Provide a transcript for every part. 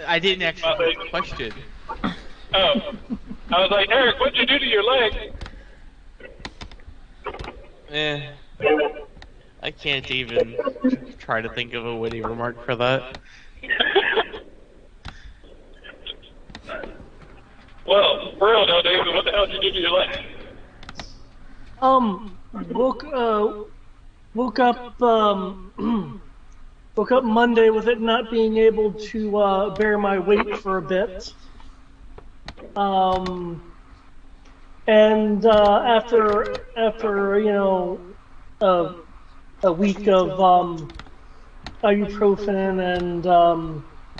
I didn't actually hear the question. Oh. I was like, Eric, what'd you do to your leg? I can't even try to think of a witty remark for that. Well, for real though, David, what the hell did you do to your leg? Woke up woke up Monday with it not being able to bear my weight for a bit. And after a week of ibuprofen and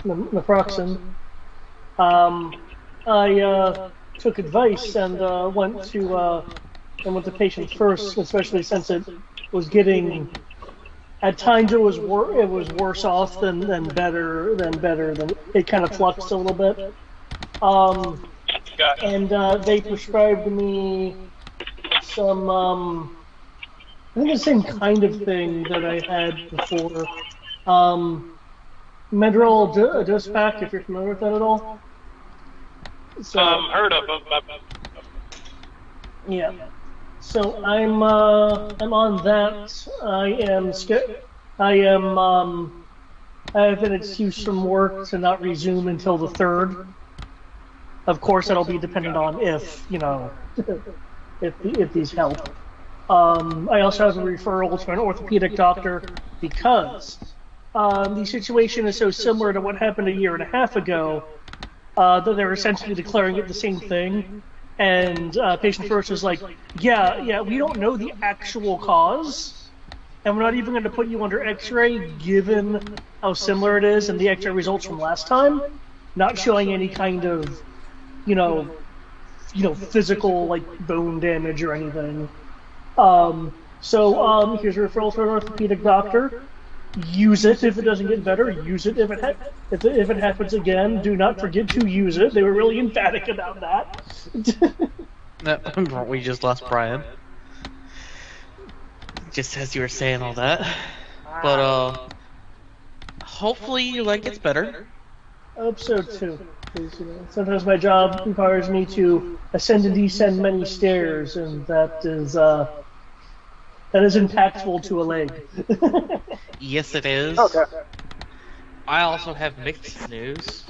naproxen, I took advice and went to patients first, especially since it was getting. At times it was worse off than better. It kind of fluxed a little bit. And they prescribed me some, I think the same kind of thing that I had before. Medrol dose pack, if you're familiar with that at all. So, heard of them. Yeah. So I'm on that. I have an excuse from work to not resume until the 3rd. Of course, that'll be dependent on if these help. I also have a referral to an orthopedic doctor because the situation is so similar to what happened a year and a half ago that they're essentially declaring it the same thing. And patient first is like, yeah, we don't know the actual cause, and we're not even going to put you under X-ray given how similar it is and the X-ray results from last time, not showing any kind of, physical like bone damage or anything. So here's a referral to an orthopedic doctor. Use it if it doesn't get better. Use it if it happens again. Do not forget to use it. They were really emphatic about that. We just lost Brian. Just as you were saying all that. But hopefully your leg gets better. I hope so too. Because, sometimes my job requires me to ascend and descend many stairs, and that is impactful to a leg. Yes, it is. Okay. I also have mixed news.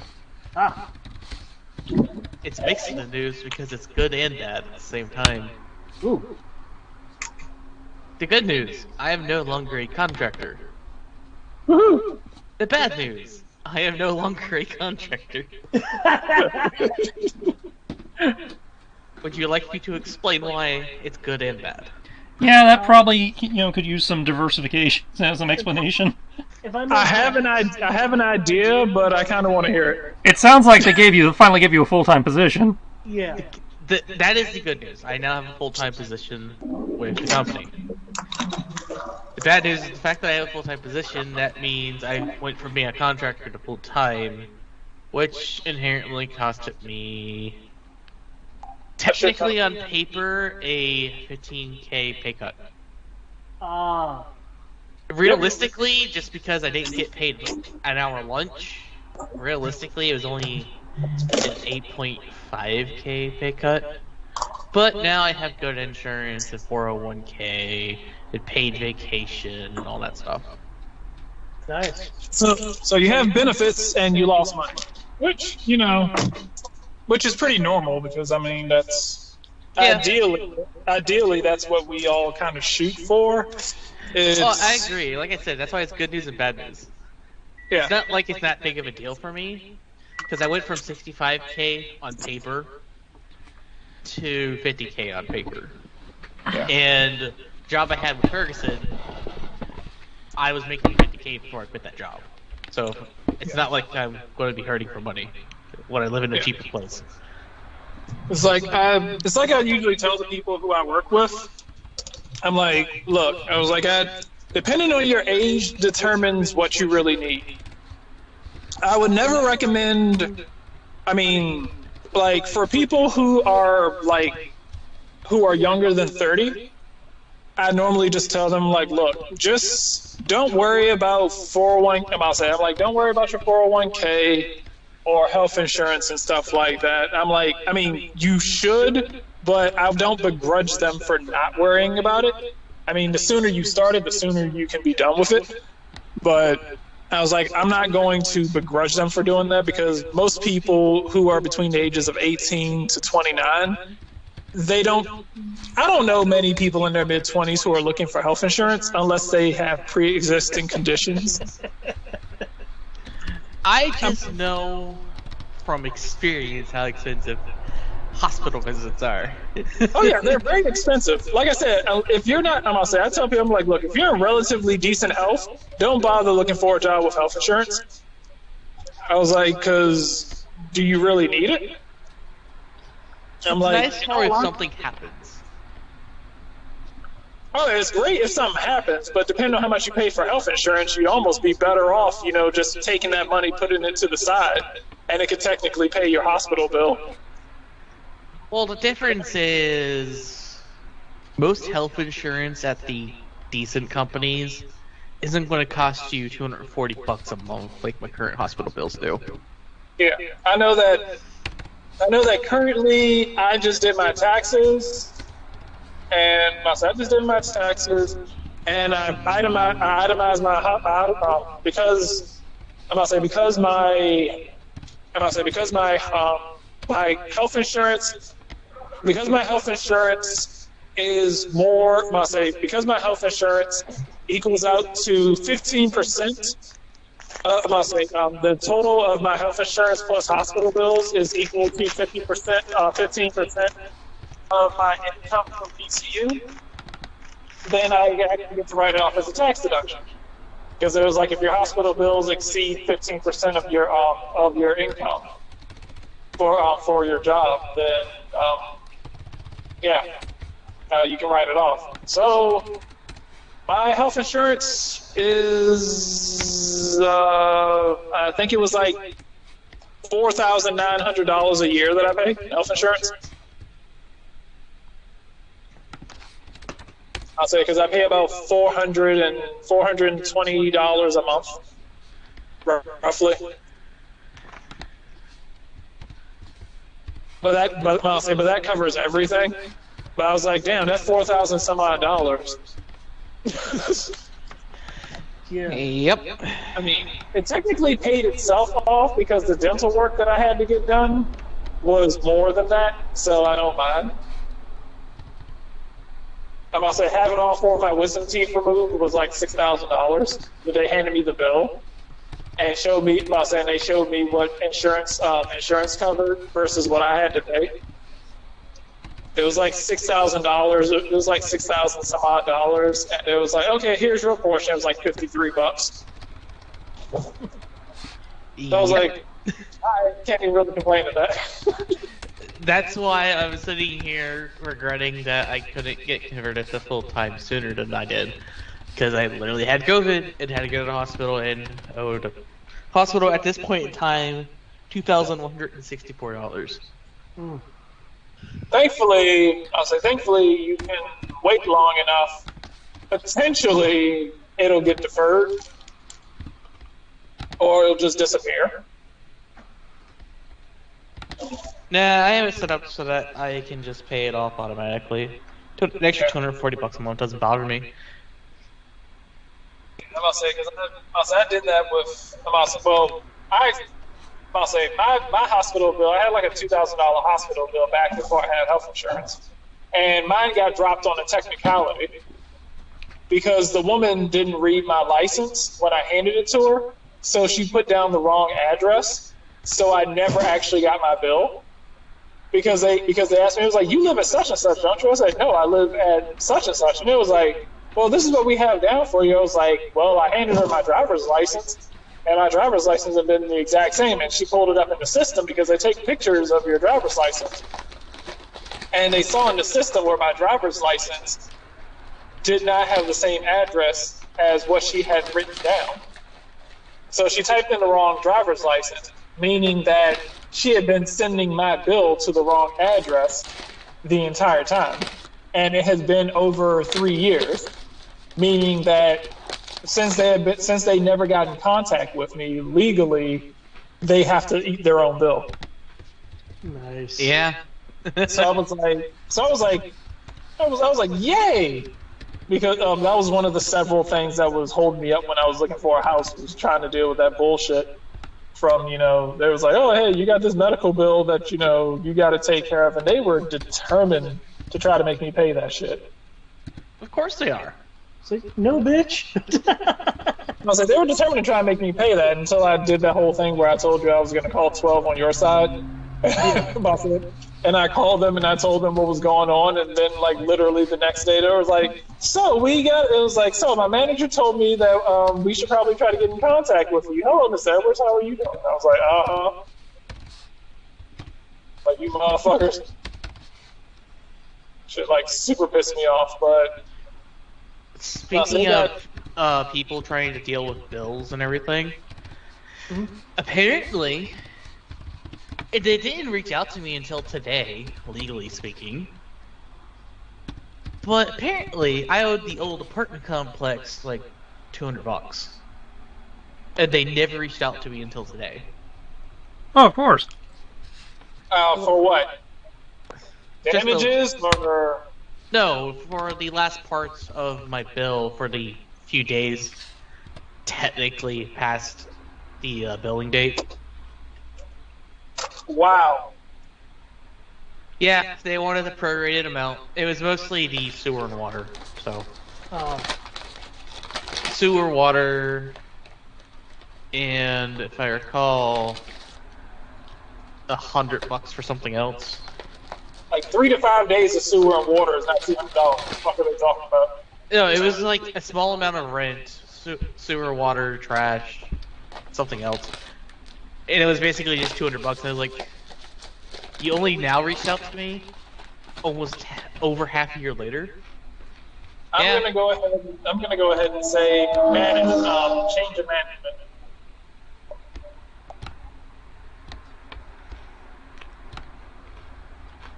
It's mixed in the news because it's good and bad at the same time. Ooh. The good news, I am no longer a contractor. Woohoo! The bad news, I am no longer a contractor. Would you like me to explain why it's good and bad? Yeah, that probably could use some diversification as an explanation. I have an idea, but I kind of want to hear it. It sounds like they finally gave you a full-time position. Yeah. That is the good news. I now have a full-time position with the company. The bad news is the fact that I have a full-time position. That means I went from being a contractor to full-time, which inherently costed me, technically on paper, a 15K pay cut. Realistically, just because I didn't get paid an hour lunch, realistically it was only an 8.5K pay cut. But now I have good insurance and 401K and paid vacation and all that stuff. Nice. So you have benefits and you lost money, which is pretty normal because that's ideally that's what we all kind of shoot for. Well, I agree. Like I said, that's why it's good news and bad news. Yeah. It's not like it's that big of a deal for me, because I went from 65K on paper to 50K on paper. Yeah. And the job I had with Ferguson, I was making 50K before I quit that job. So it's not like I'm going to be hurting for money when I live in a cheaper place. It's like I usually tell the people who I work with. I'm like, look, I was like, depending on your age determines what you really need. I would never recommend, for people who are younger than 30, I normally just tell them, like, look, just don't worry about don't worry about your 401k. or health insurance and stuff like that. I'm like, I mean, you should, but I don't begrudge them for not worrying about it. I mean, the sooner you start it, the sooner you can be done with it. But I was like, I'm not going to begrudge them for doing that, because most people who are between the ages of 18 to 29, I don't know many people in their mid-20s who are looking for health insurance unless they have pre-existing conditions. I just know from experience how expensive hospital visits are. Oh yeah, they're very expensive. Like I said, if you're not, I tell people, I'm like, look, if you're in relatively decent health, don't bother looking for a job with health insurance. I was like, because do you really need it? I'm It's like, nice you for know if what? something happens. Oh, it's great if something happens, but depending on how much you pay for health insurance, you'd almost be better off, just taking that money, putting it to the side, and it could technically pay your hospital bill. Well, the difference is most health insurance at the decent companies isn't going to cost you $240 a month like my current hospital bills do. Yeah, I know that currently I just did my taxes, and I just did my taxes, and I itemized my health insurance. Because my health insurance is more, because my health insurance equals out to 15%. The total of my health insurance plus hospital bills is equal to 15% of my income from PCU. Then I get to write it off as a tax deduction, because it was like if your hospital bills exceed 15% of your income for your job, then you can write it off. So my health insurance is, I think it was like $4,900 a year that I pay health insurance. I'll say because I pay about $420 a month, roughly. But that covers everything. But I was like, damn, that's $4,000 some odd dollars. Yeah. Yep. I mean, it technically paid itself off because the dental work that I had to get done was more than that, so I don't mind. I'm about to say having all 4 of my wisdom teeth removed was like $6,000. But they handed me the bill and showed me. They showed me what insurance covered versus what I had to pay. It was like $6,000. It was like $6,000 some odd dollars, and it was like, okay, here's your portion. It was like $53. So I was like, I can't even really complain at that. That's why I was sitting here regretting that I couldn't get converted to full-time sooner than I did. Because I literally had COVID and had to go to the hospital, and owed the hospital at this point in time $2,164. Thankfully, you can wait long enough. Potentially, it'll get deferred, or it'll just disappear. Nah, I have it set up so that I can just pay it off automatically. An extra $240 a month doesn't bother me. I'm about to say, because I did that with, my hospital bill, I had like a $2,000 hospital bill back before I had health insurance. And mine got dropped on a technicality because the woman didn't read my license when I handed it to her. So she put down the wrong address. So I never actually got my bill. Because they asked me, it was like, you live at such and such, don't you? I was like, no, I live at such and such. And it was like, well, this is what we have down for you. I was like, well, I handed her my driver's license, and my driver's license had been the exact same. And she pulled it up in the system because they take pictures of your driver's license. And they saw in the system where my driver's license did not have the same address as what she had written down. So she typed in the wrong driver's license, meaning that she had been sending my bill to the wrong address the entire time. And it has been over 3 years, meaning that since they never got in contact with me legally, they have to eat their own bill. Nice. Yeah. So I was like, yay! Because that was one of the several things that was holding me up when I was looking for a house, was trying to deal with that bullshit from, they was like, oh, hey, you got this medical bill that, you got to take care of. And they were determined to try to make me pay that shit. Of course they are. It's like, no, bitch. I was like, they were determined to try and make me pay that until I did that whole thing where I told you I was going to call 12 on your side. And I called them and I told them what was going on. And then, like, literally the next day, they was like, so my manager told me that we should probably try to get in contact with you. Hello, Miss Edwards, how are you doing? I was like, like, you motherfuckers. Shit, like, super pissed me off, but... Speaking of people trying to deal with bills and everything, apparently, they didn't reach out to me until today, legally speaking. But apparently, I owed the old apartment complex like $200, and they never reached out to me until today. Oh, of course. For what? Damages or? No, for the last parts of my bill for the few days technically past the billing date. Wow. Yeah, they wanted the prorated amount. It was mostly the sewer and water, so. Sewer, water, and if I recall, $100 for something else. Like 3 to 5 days of sewer and water is not $200. What the fuck are they talking about? No, it was like a small amount of rent, sewer, water, trash, something else. And it was basically just $200. And I was like, you only now reached out to me? Almost over half a year later? I'm gonna go ahead and say change of management.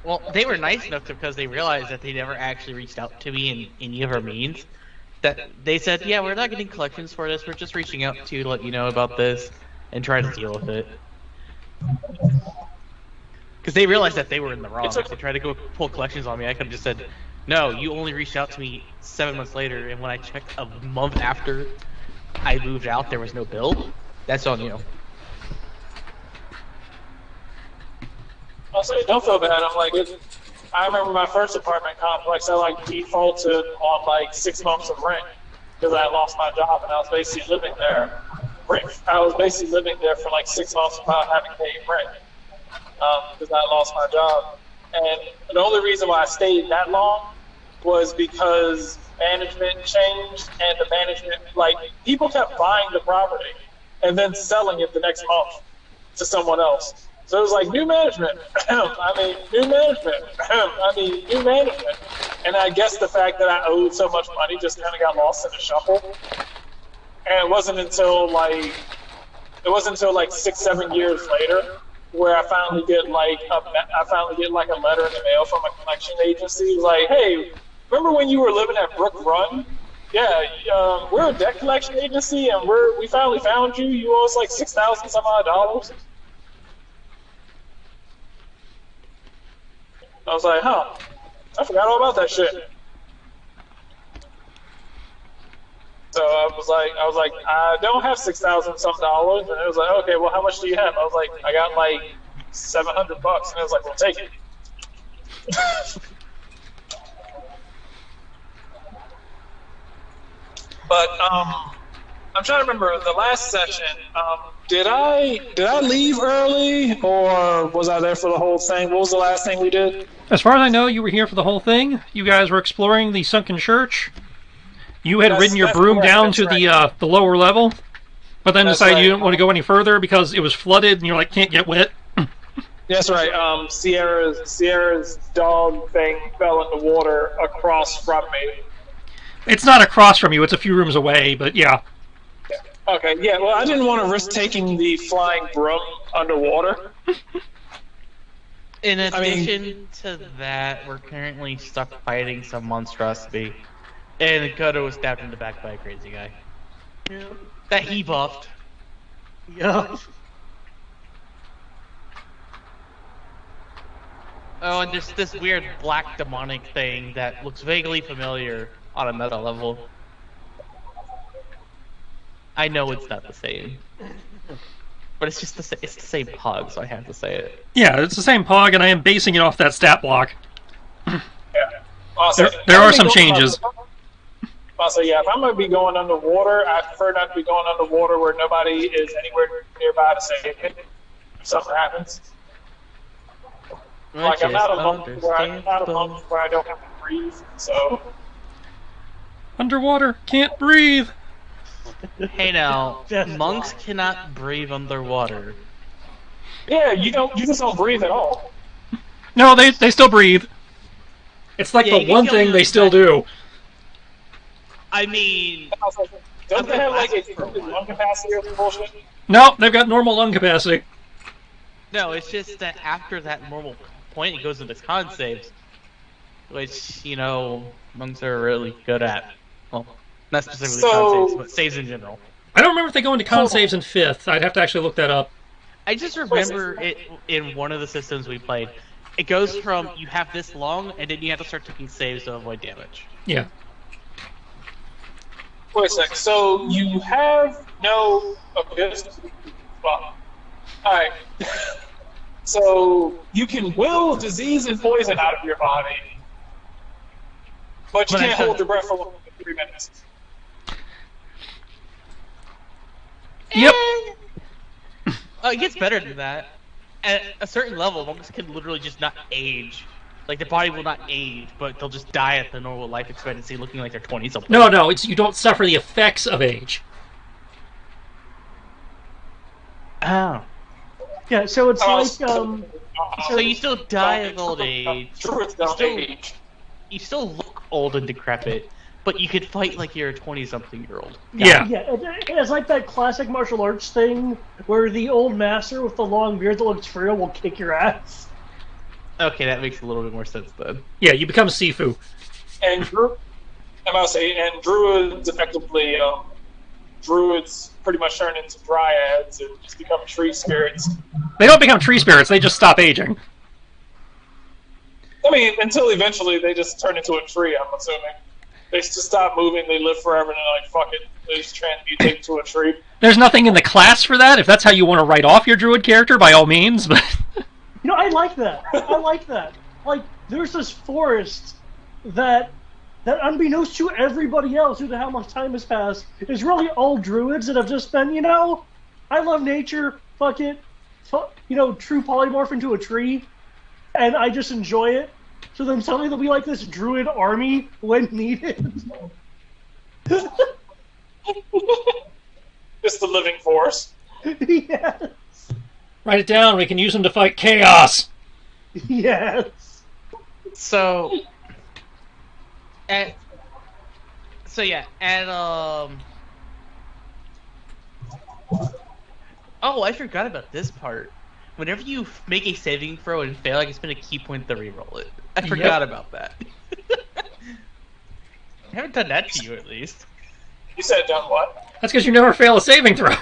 Well, they were nice enough because they realized that they never actually reached out to me in any of our means. That they said, yeah, we're not getting collections for this, we're just reaching out to let you know about this and try to deal with it. Because they realized that they were in the wrong. If they tried to go pull collections on me, I could have just said, no, you only reached out to me 7 months later, and when I checked a month after I moved out, there was no bill. That's on you. I'll say, don't feel bad. I'm like, I remember my first apartment complex, I like defaulted on like 6 months of rent because I lost my job and I was basically living there. I was basically living there for like 6 months without having paid rent because I lost my job. And the only reason why I stayed that long was because management changed and the management, like, people kept buying the property and then selling it the next month to someone else. So it was like, new management, new management. And I guess the fact that I owed so much money just kind of got lost in the shuffle. And it wasn't until like 6-7 years later where I finally get like a letter in the mail from a collection agency. It was like, hey, remember when you were living at Brook Run? Yeah, we're a debt collection agency and we finally found you. You owe us like $6,000 some odd dollars. I was like, huh, I forgot all about that shit. So I was like, I don't have $6,000 some dollars, and it was like, okay, well, how much do you have? I was like, I got like $700, and it was like, well, take it. But I'm trying to remember the last session. Did I leave early, or was I there for the whole thing? What was the last thing we did? As far as I know, you were here for the whole thing. You guys were exploring the sunken church. You had ridden your broom down to the lower level, but then decided you didn't want to go any further because it was flooded, and you're like, can't get wet. That's right. Sierra's dog thing fell in the water across from me. It's not across from you. It's a few rooms away, but yeah. Okay, yeah, well, I didn't want to risk taking the flying broom underwater. In addition to that, we're currently stuck fighting some monstrosity. And Kodo was stabbed in the back by a crazy guy. Yeah. That he buffed. Yeah. Oh, and there's this weird black demonic thing that looks vaguely familiar on a meta level. I know it's not the same, but it's just it's the same pug, so I have to say it. Yeah, it's the same pog, and I am basing it off that stat block. Yeah. Also, There are some changes. Also, yeah, if I'm going to be going underwater, I prefer not to be going underwater where nobody is anywhere nearby to save me if something happens. Like, I'm not alone where I don't have to breathe, so... Underwater, can't breathe. Hey now, monks cannot breathe underwater. Yeah, you just don't breathe at all. No, they still breathe. It's like Yeah, the one thing they still do. I mean... Don't they have like a lung capacity or some bullshit? No, they've got normal lung capacity. No, it's just that after that normal point, it goes into con saves. Which, you know, monks are really good at. Well, not specifically con saves, but saves in general. I don't remember if they go into con saves in 5th. I'd have to actually look that up. I just remember it in one of the systems we played. It goes from, you have this long, and then you have to start taking saves to avoid damage. Yeah. Wait a sec. So you have no... Okay, well, alright. So you can will disease and poison out of your body, but you can't hold your breath for longer than 3 minutes. Yep. It gets better than that. At a certain level, monks can literally just not age. Like, their body will not age, but they'll just die at the normal life expectancy looking like they're 20-something. No, it's you don't suffer the effects of age. Oh. Yeah, so it's like, So you still die of old age. You still look old and decrepit, but you could fight like you're a 20-something-year-old. Yeah. Yeah, it's like that classic martial arts thing where the old master with the long beard that looks frail will kick your ass. Okay, that makes a little bit more sense then. Yeah, you become Sifu. And druids effectively, druids pretty much turn into dryads and just become tree spirits. They don't become tree spirits, they just stop aging. I mean, until eventually they just turn into a tree, I'm assuming. They just stop moving, they live forever, and they're like, fuck it, they just transmutate to a tree. There's nothing in the class for that. If that's how you want to write off your druid character, by all means, but... You know, I like that. I like that. Like, there's this forest that unbeknownst to everybody else, due to how much time has passed, is really all druids that have just been, you know, I love nature, fuck it, true polymorph into a tree, and I just enjoy it. So then suddenly there'll be like this druid army when needed. Just the living force. Yes. Write it down, we can use them to fight chaos! Yes. So oh, I forgot about this part. Whenever you make a saving throw and fail, I can spend a key point to reroll it. I forgot about that. I haven't done that to you, at least. You said done what? That's because you never fail a saving throw.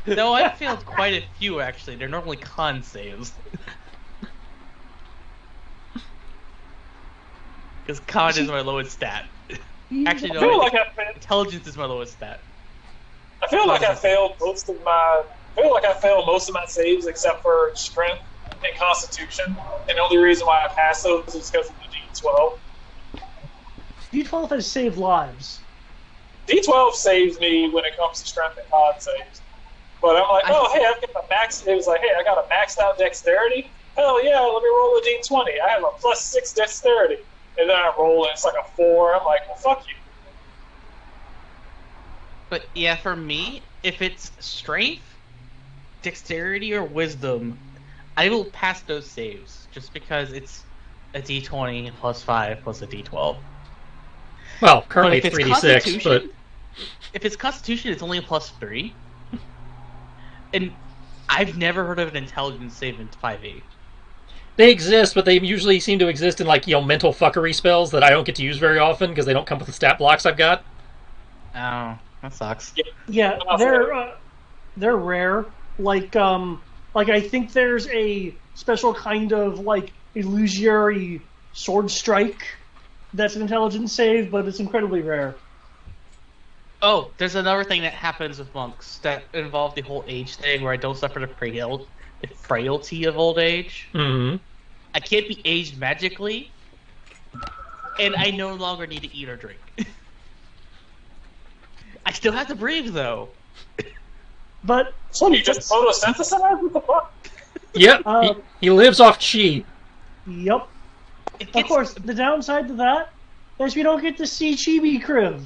No, I've failed quite a few, actually. They're normally con saves. Because con is my lowest stat. Actually, no, intelligence is my lowest stat. I feel like I failed most of my saves except for strength and constitution. And the only reason why I passed those is because of the D12. D12 has saved lives. D12 saves me when it comes to strength and con saves. But I'm like, hey, I've got a max. It was like, hey, I got a maxed out dexterity. Hell yeah, let me roll a D20. I have a +6 dexterity. And then I roll and it's like a 4. I'm like, well, fuck you. But yeah, for me, if it's strength, dexterity, or wisdom, I will pass those saves just because it's a D20 +5 plus a D12. Well, currently it's 3d6, but if it's Constitution, it's only a +3. And I've never heard of an intelligence save in 5e. they exist, but they usually seem to exist in like mental fuckery spells that I don't get to use very often because they don't come with the stat blocks I've got. Oh, that sucks. Yeah, they're rare. Like I think there's a special kind of like illusory sword strike. That's an intelligence save, but it's incredibly rare. Oh, there's another thing that happens with monks that involve the whole age thing where I don't suffer the frailty of old age. Mm-hmm. I can't be aged magically, and I no longer need to eat or drink. I still have to breathe, though. But So you just photosynthesize? What the fuck? Yep, he lives off chi. Yep. Of course, the downside to that is we don't get to see Chibi Kriv.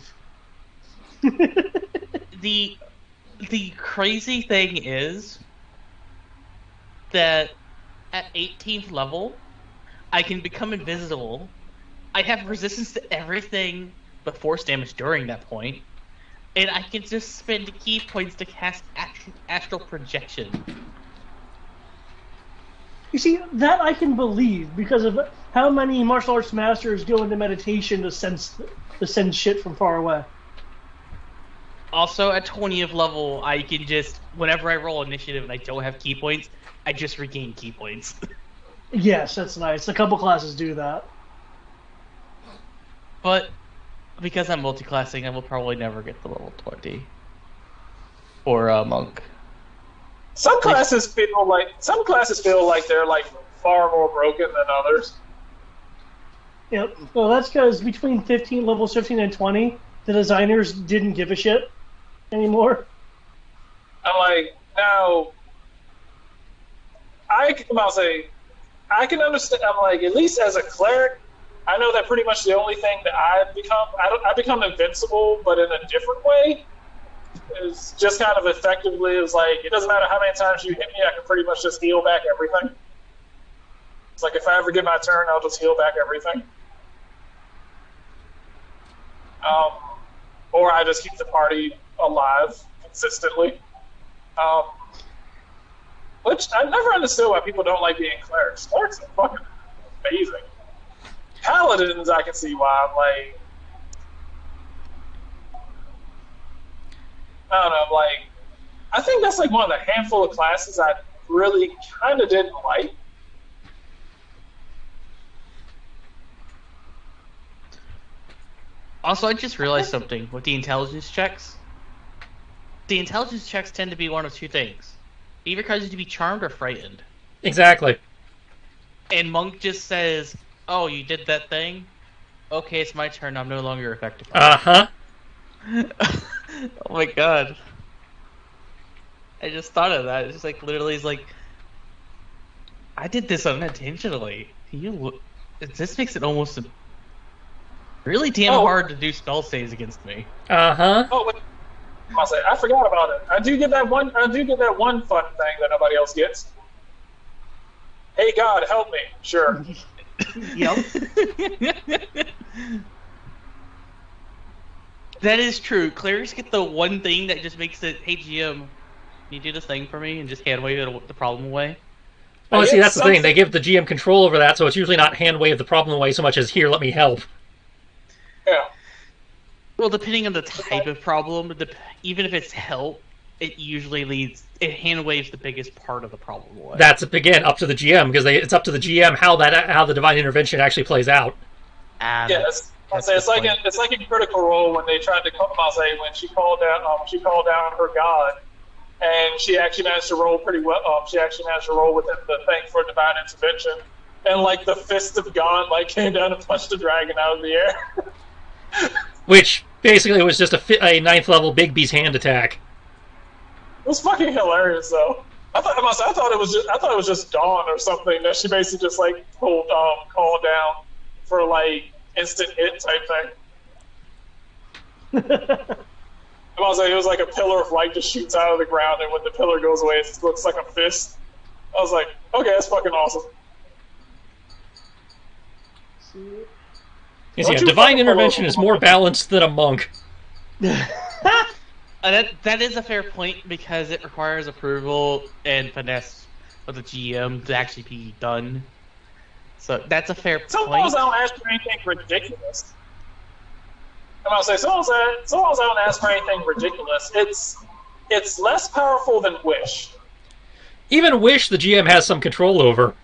The crazy thing is that at 18th level, I can become invisible. I have resistance to everything but force damage during that point, and I can just spend key points to cast astral projection. You see, that I can believe because of how many martial arts masters go into meditation to sense shit from far away. Also, at 20th level, I can just, whenever I roll initiative and I don't have key points, I just regain key points. Yes, that's nice. A couple classes do that. But because I'm multi-classing, I will probably never get to level 20 for a monk. Some classes feel like they're like far more broken than others. Yep. Well, that's because between levels 15 and 20, the designers didn't give a shit anymore. I'm like, now, I can understand. I'm like, at least as a cleric, I know that pretty much the only thing that I become invincible, but in a different way. Is just kind of effectively is like, it doesn't matter how many times you hit me, I can pretty much just heal back everything. It's like if I ever get my turn, I'll just heal back everything. Or I just keep the party alive consistently. Which I never understood why people don't like being clerics. Clerics are fucking amazing. Paladins, I can see why. I'm like, I don't know, like, I think that's like one of the handful of classes I really kind of didn't like. Also, I just realized something with the intelligence checks. The intelligence checks tend to be one of two things. Either cause you to be charmed or frightened. Exactly. And Monk just says, oh, you did that thing? Okay, it's my turn, I'm no longer affected by it. Uh-huh. Oh my god. I just thought of that. It's just like, literally, it's like, I did this unintentionally. This makes it almost really damn hard to do spell saves against me. Uh-huh. Oh, wait. I forgot about it. I do get that one fun thing that nobody else gets. Hey God, help me. Sure. Yep. That is true. Clerics get the one thing that just makes it, hey GM, can you do this thing for me? And just hand wave the problem away. Well, see, that's the thing. They give the GM control over that, so it's usually not hand wave the problem away so much as, here, let me help. Yeah. Well, depending on the type of problem, even if it's help, it usually hand waves the biggest part of the problem away. That's, again, up to the GM, because it's up to the GM how the divine intervention actually plays out. Yes. It's like in Critical Role when they tried to when she called down her god, and she actually managed to roll pretty well. She actually managed to roll within the thing for divine intervention, and like the fist of God like came down and punched the dragon out of the air. Which basically was just a 9th level Big B's hand attack. It was fucking hilarious though. I thought it was just Dawn or something that she basically just like called down for like instant hit type thing. It was like a pillar of light just shoots out of the ground, and when the pillar goes away, it looks like a fist. I was like, okay, that's fucking awesome. Yeah, divine intervention is more balanced than a monk. That is a fair point because it requires approval and finesse of the GM to actually be done. So that's a fair point. Sometimes I don't ask for anything ridiculous. Sometimes I don't ask for anything ridiculous. It's less powerful than Wish. Even Wish, the GM has some control over.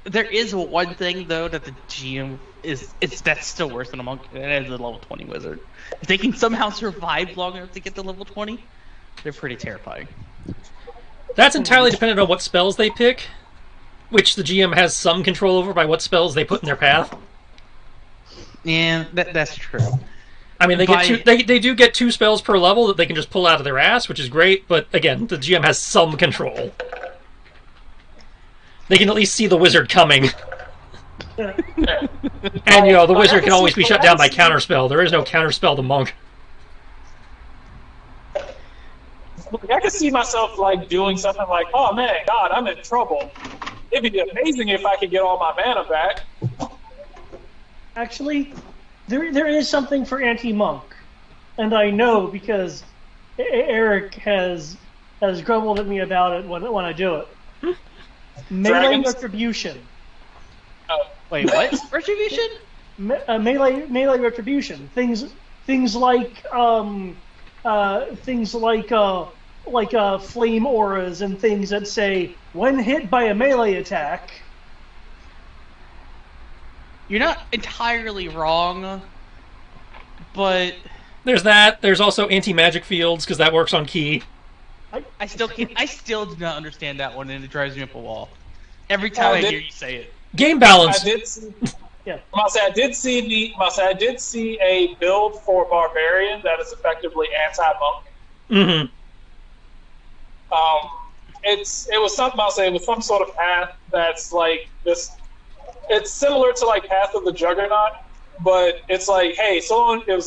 There is one thing though that the GM that's still worse than a monk, and that is a level 20 wizard. If they can somehow survive long enough to get to level 20, they're pretty terrifying. That's entirely dependent on what spells they pick, which the GM has some control over by what spells they put in their path. Yeah, that's true. I mean, they do get 2 spells per level that they can just pull out of their ass, which is great, but again, the GM has some control. They can at least see the wizard coming. And, the wizard can always be shut down by counterspell. There is no counterspell to monk. I can see myself like doing something like, oh man, God, I'm in trouble. It'd be amazing if I could get all my mana back. Actually, there is something for anti-monk, and I know because Eric has grumbled at me about it when I do it. Melee retribution. Oh, wait, what? Retribution? Melee retribution. Things like flame auras and things that say when hit by a melee attack. You're not entirely wrong, but there's that. There's also anti-magic fields because that works on key. I still do not understand that one, and it drives me up a wall every time I hear you say it. Game balance. I did see. Yeah. I did see a build for barbarian that is effectively anti-monk. Mm-hmm. It was something it was some sort of path that's like this. It's similar to like Path of the Juggernaut, but it's like, hey, so long as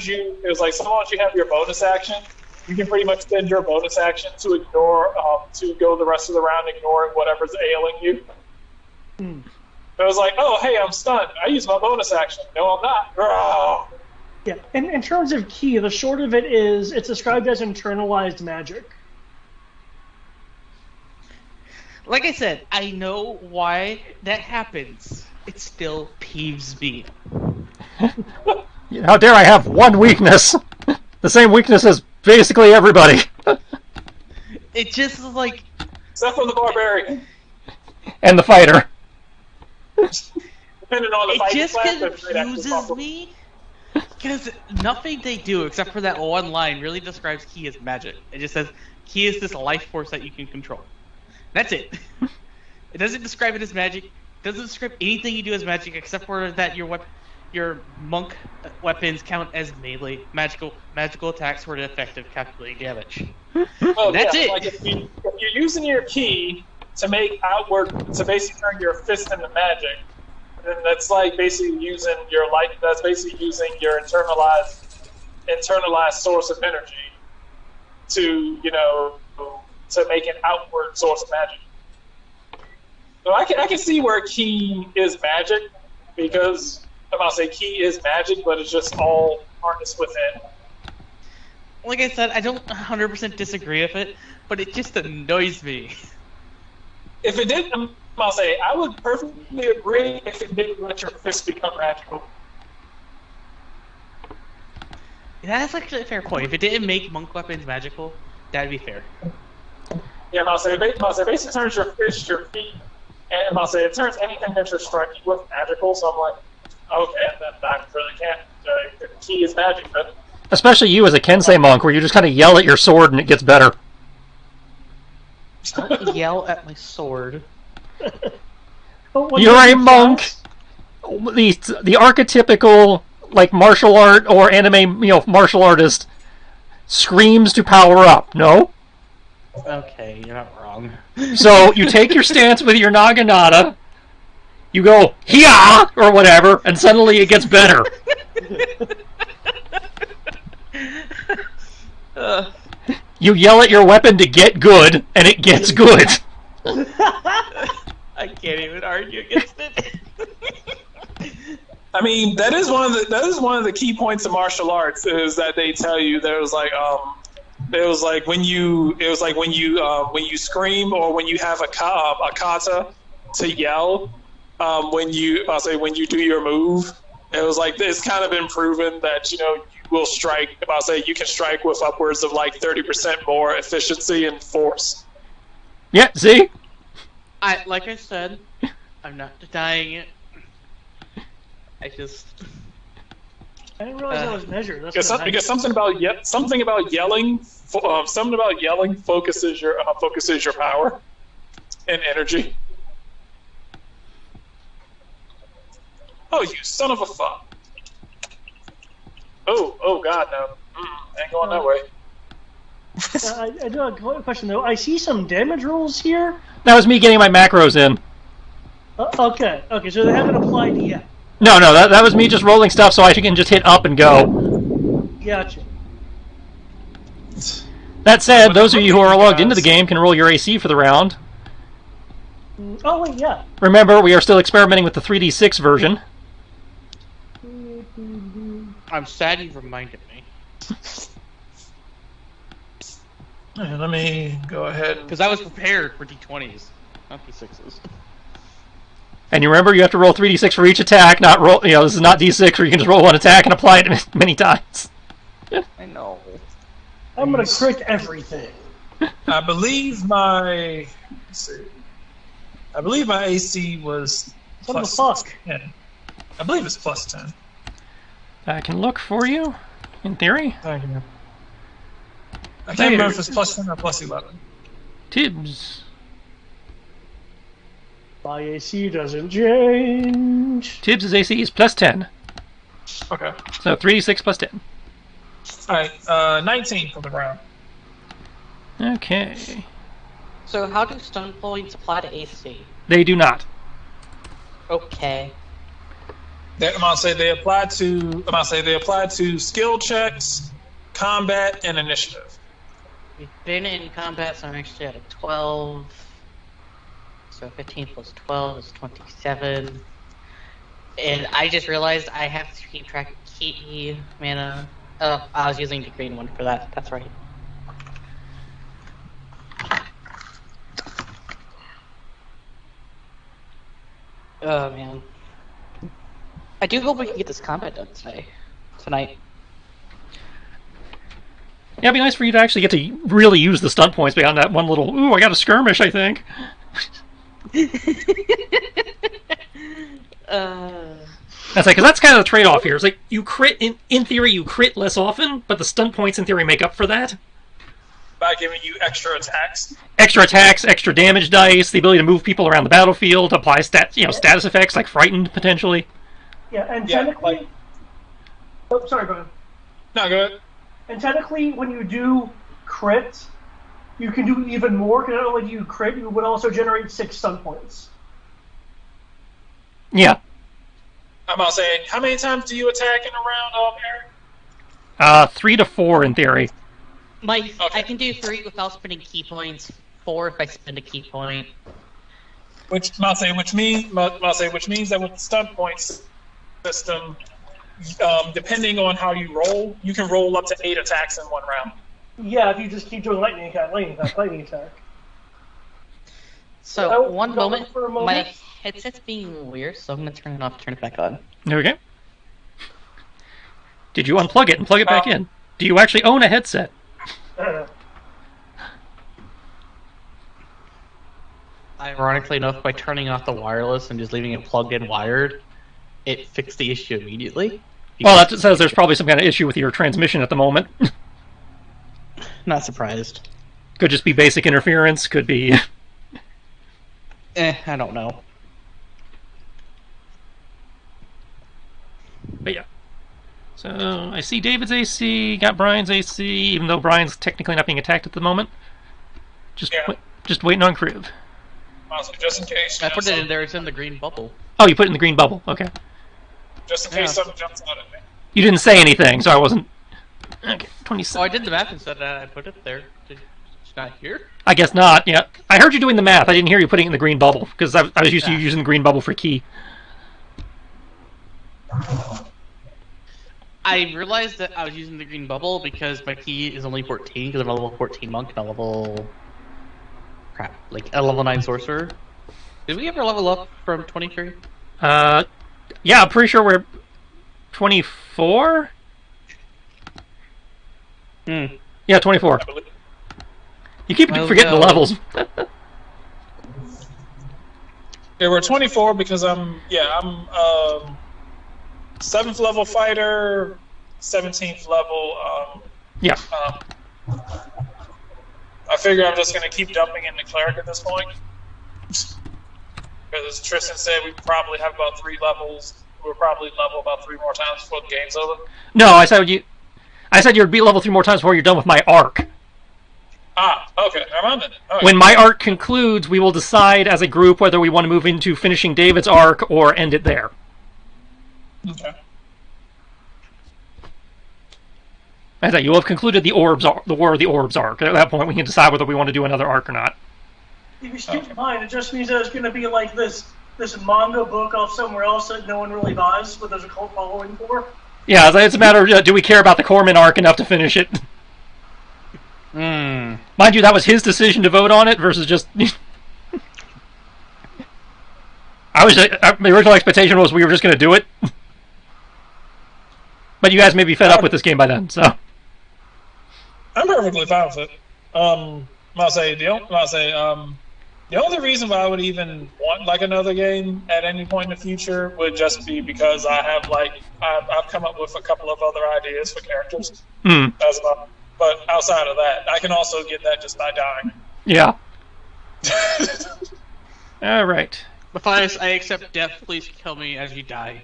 you have your bonus action, you can pretty much spend your bonus action to ignore to go the rest of the round ignoring whatever's ailing you. Hmm. I was like, oh, hey, I'm stunned. I use my bonus action. No, I'm not. Oh. Yeah, and in terms of key, the short of it is it's described as internalized magic. Like I said, I know why that happens. It still peeves me. How dare I have one weakness? The same weakness as basically everybody. It just is like... Except for the barbarian. And the fighter. Depending on the it just confuses me, because nothing they do, except for that one line, really describes Ki as magic. It just says, Ki is this life force that you can control. That's it. It doesn't describe it as magic. It doesn't describe anything you do as magic, except for that your monk weapons count as melee magical attacks for the effective calculating damage. Oh, that's it. Like if you're using your key to basically turn your fist into magic, then that's like basically using your internalized source of energy to make an outward source of magic. So I can see where key is magic, because key is magic, but it's just all harnessed within. Like I said, I don't 100% disagree with it, but it just annoys me. If it didn't, I would perfectly agree if it didn't let your fist become magical. Yeah, that's actually a fair point. If it didn't make monk weapons magical, that'd be fair. Yeah, it basically turns your fist, your feet, and it turns anything that you're striking with magical. So I'm like, okay, then I really can't. The key is magic, but especially you as a Kensei monk, where you just kind of yell at your sword and it gets better. Yell at my sword. You're a monk. The archetypical like martial art or anime martial artist screams to power up. No. Okay, you're not wrong. So you take your stance with your naginata, you go hiya or whatever, and suddenly it gets better. You yell at your weapon to get good, and it gets good. I can't even argue against it. I mean, that is one of the key points of martial arts, is that they tell you when you scream or when you have a kata to yell when you do your move. It was like it's kind of been proven that you will strike. You can strike with upwards of like 30% more efficiency and force. Yeah, see? Like I said, I'm not denying it. I just. I didn't realize that was measured. That's Because, kinda because nice. something about yelling focuses your power and energy. Oh, you son of a fuck! Oh God, no! Ain't going that way. I do have a question though. I see some damage rolls here. That was me getting my macros in. Okay, so they haven't applied yet. No, that was me just rolling stuff so I can just hit up and go. Gotcha. That said, those of you who are logged into the game can roll your AC for the round. Oh wait, yeah. Remember, we are still experimenting with the 3d6 version. I'm sad you reminded me. Let me go ahead. Because I was prepared for D20s, not D6s. And you remember, you have to roll 3d6 for each attack, not roll, this is not d6 where you can just roll one attack and apply it many times. I know. I'm gonna crit everything. I believe my. Let's see. I believe my AC was What the plus fuck? 10. I believe it's plus 10. I can look for you, in theory. Thank you. I can't remember if it's plus 10 or plus 11. Tibbs. My AC doesn't change. Tibbs' AC is plus 10. Okay. So 3d6 plus 10. Alright, 19 for the round. Okay. So how do stun points apply to AC? They do not. Okay. I'm gonna say they apply to skill checks, combat, and initiative. We've been in combat, so I'm actually at a 12. So 15 plus 12 is 27. And I just realized I have to keep track of key mana. Oh, I was using the green one for that. That's right. Oh man. I do hope we can get this combat done tonight. Yeah, it'd be nice for you to actually get to really use the stunt points beyond that one little, ooh, I got a skirmish, I think. That's like, because that's kind of the trade-off here. It's like, you crit, in theory, you crit less often, but the stunt points, in theory, make up for that. By giving you extra attacks. Extra attacks, extra damage dice, the ability to move people around the battlefield, apply status effects like frightened, potentially. Yeah, and Yeah, technically. like- Oh, sorry, Brian. No, go ahead. And technically, when you do crit, you can do even more, because not only do you crit, you would also generate 6 stun points. Yeah. I'm gonna say, how many times do you attack in a round, Eric? 3 to 4 in theory. I Okay. can do 3 without spending key points, 4 if I spend a key point. Which means that with the stun points system, depending on how you roll, you can roll up to 8 attacks in one round. Yeah, if you just keep doing lightning attack. So, Oh, one go moment, for a moment. my headset's being weird, so I'm gonna turn it off, turn it back on. There we go. Did you unplug it and plug it back in? Do you actually own a headset? Ironically enough, by turning off the wireless and just leaving it plugged in wired, it fixed the issue immediately. Well, that says there's probably some kind of issue with your transmission at the moment. Not surprised. Could just be basic interference, could be... I don't know. But yeah. So, I see David's AC, got Brian's AC, even though Brian's technically not being attacked at the moment. Just Yeah. just waiting on Kriv. Also, just in case. I put it in there, it's in the green bubble. Oh, you put it in the green bubble, okay. Just in case Yeah. something jumps out at me. You didn't say anything, so I wasn't... Okay, 27. Oh, I did the math and said that I put it there. It's not here? I guess not, yeah. I heard you doing the math, I didn't hear you putting it in the green bubble, because I was used to you using the green bubble for key. I realized that I was using the green bubble because my key is only 14, because I'm a level 14 monk and a level... Crap, like a level 9 sorcerer. Did we ever level up from 23? Yeah, I'm pretty sure we're 24? Yeah, 24. I believe. You keep Well, forgetting the no. levels. Yeah, we're 24 because I'm 7th level fighter, 17th level. Yeah. I figure I'm just going to keep dumping into cleric at this point. Because as Tristan said, we probably have about 3 levels. We'll probably level about 3 more times before the game's over. No, I said you'd be level 3 more times before you're done with my arc. Ah, okay. I'm on it. Right. When my arc concludes, we will decide as a group whether we want to move into finishing David's arc or end it there. Okay. I said you will have concluded the War of the Orbs arc. At that point, we can decide whether we want to do another arc or not. If you keep in mind, it just means that it's going to be like this manga book off somewhere else that no one really buys, but there's a cult following for. Yeah, it's a matter of do we care about the Corman arc enough to finish it? Mind you, that was his decision to vote on it versus just. My original expectation was we were just going to do it, but you guys may be fed up with this game by then, so. I'm perfectly fine with it. The only reason why I would even want like another game at any point in the future would just be because I've come up with a couple of other ideas for characters. That's about. But outside of that, I can also get that just by dying. Yeah. All right. Matthias, I accept death. Please kill me as you die.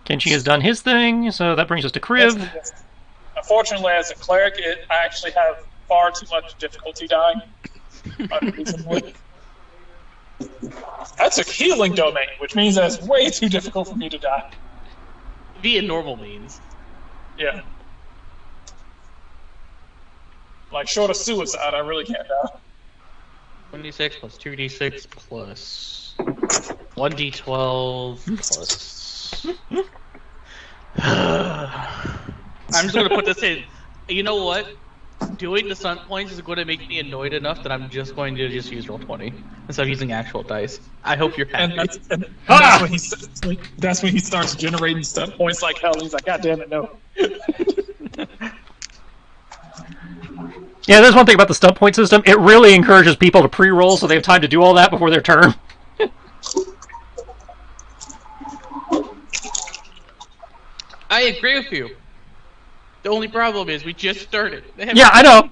Kenshi has done his thing, so that brings us to Kriv. Unfortunately, as a cleric, I actually have far too much difficulty dying. Unreasonably. That's a healing domain, which means that it's way too difficult for me to die. Via normal means. Yeah. Like, short of suicide, I really can't die. 26 plus 2d6 plus 1d12 plus... I'm just going to put this in. You know what? Doing the stunt points is going to make me annoyed enough that I'm just going to just use Roll20 instead of using actual dice. I hope you're happy. And that's when he starts generating stunt points like hell. He's like, God damn it, no. Yeah, there's one thing about the stunt point system. It really encourages people to pre-roll so they have time to do all that before their turn. I agree with you. The only problem is we just started. Yeah, I know.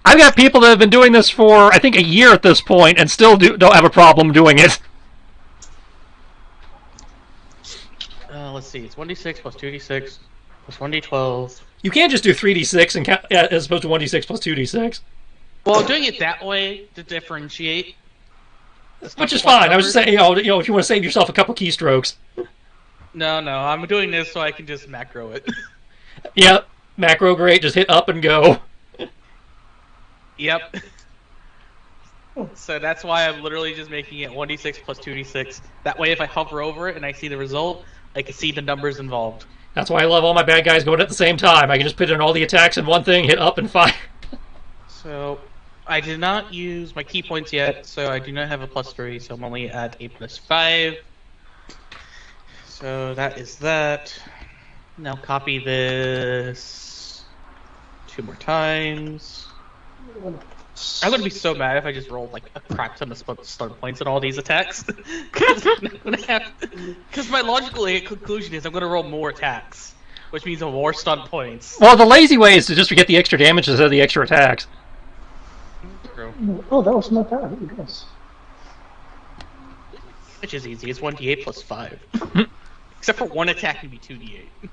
I've got people that have been doing this for, I think, a year at this point and still don't have a problem doing it. Let's see. It's 1d6 plus 2d6 plus 1d12. You can't just do 3d6 and count, as opposed to 1d6 plus 2d6. Well, I'm doing it that way to differentiate. Which is fine. I was just saying, if you want to save yourself a couple keystrokes. No, I'm doing this so I can just macro it. Yep, macro great. Just hit up and go. Yep. So that's why I'm literally just making it 1d6 plus 2d6. That way, if I hover over it and I see the result, I can see the numbers involved. That's why I love all my bad guys going at the same time. I can just put in all the attacks in one thing, hit up, and fire. So, I did not use my key points yet, so I do not have a +3, so I'm only at a +5. So that is that. Now copy this 2 more times. I'm gonna be so mad if I just roll like a crap ton of stun points on all these attacks. Because my logical conclusion is I'm gonna roll more attacks, which means more stun points. Well, the lazy way is to just get the extra damage instead of the extra attacks. True. Oh, that was not bad. Yes. Which is easy. It's 1d8 plus 5. Except for one attack can be 2d8.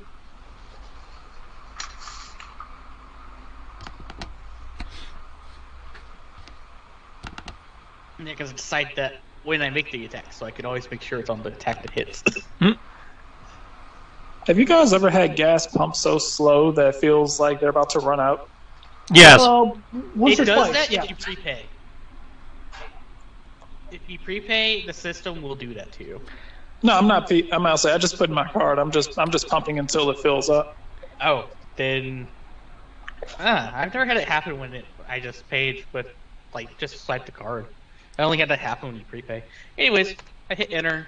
Yeah, because I decide that when I make the attack, so I can always make sure it's on the attack that hits. Have you guys ever had gas pump so slow that it feels like they're about to run out? Yes. Once It or does twice, that yeah. if you prepay. If you prepay, the system will do that to you. No, I'm not. I'm outside. I just put in my card. I'm just pumping until it fills up. Oh, then... I've never had it happen when I just paid with, just swipe the card. I only had that happen when you prepay. Anyways, I hit enter.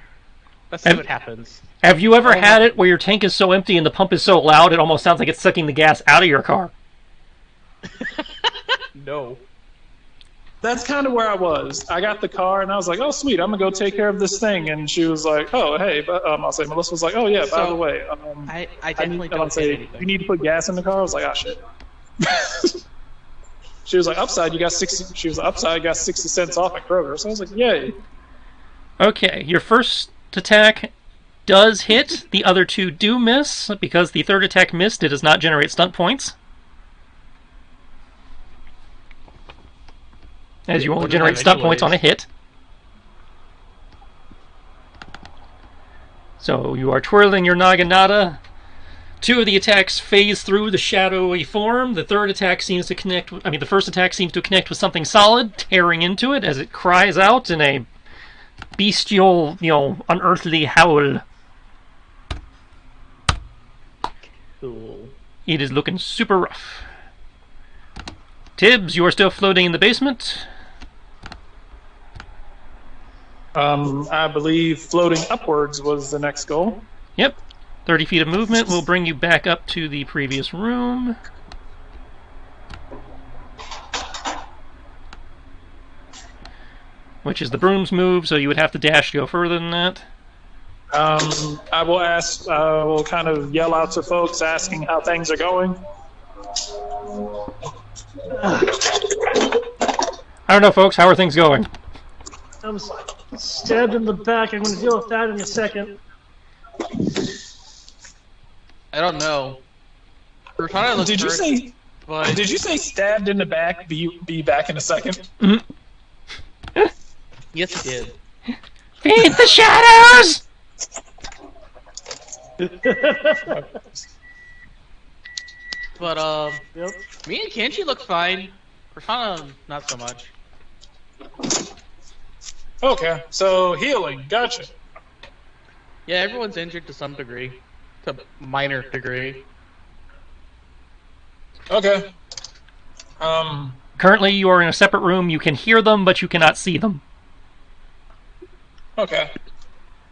Let's see what happens. Have you ever had it where your tank is so empty and the pump is so loud it almost sounds like it's sucking the gas out of your car? No. That's kind of where I was. I got the car, and I was like, oh, sweet, I'm going to go take care of this thing. And she was like, oh, hey, but, I'll say, Melissa was like, oh, yeah, by the way. I definitely don't say anything. You need to put gas in the car? I was like, oh, shit. She was like, upside, you got 60. She was like, upside, you got 60 cents off at Kroger. So I was like, yay. Okay, your first attack does hit. The other two do miss. Because the third attack missed, it does not generate stunt points. As you only generate stunt points on a hit. So you are twirling your Naginata. Two of the attacks phase through the shadowy form. The third attack seems to connect. The first attack seems to connect with something solid, tearing into it as it cries out in a bestial, unearthly howl. Cool. It is looking super rough. Tibbs, you are still floating in the basement. I believe floating upwards was the next goal. Yep. 30 feet of movement will bring you back up to the previous room. Which is the broom's move, so you would have to dash to go further than that. I will kind of yell out to folks asking how things are going. I don't know, folks. How are things going? I'm stabbed in the back. I'm going to deal with that in a second. I don't know. Did you say stabbed in the back? Be back in a second. Mm-hmm. Yes, he did. Feed the shadows! But Yep. me and Kenshi look fine. Persona, not so much. Okay, so healing. Gotcha. Yeah, everyone's injured to some degree, to a minor degree. Okay. Currently, you are in a separate room. You can hear them, but you cannot see them. Okay.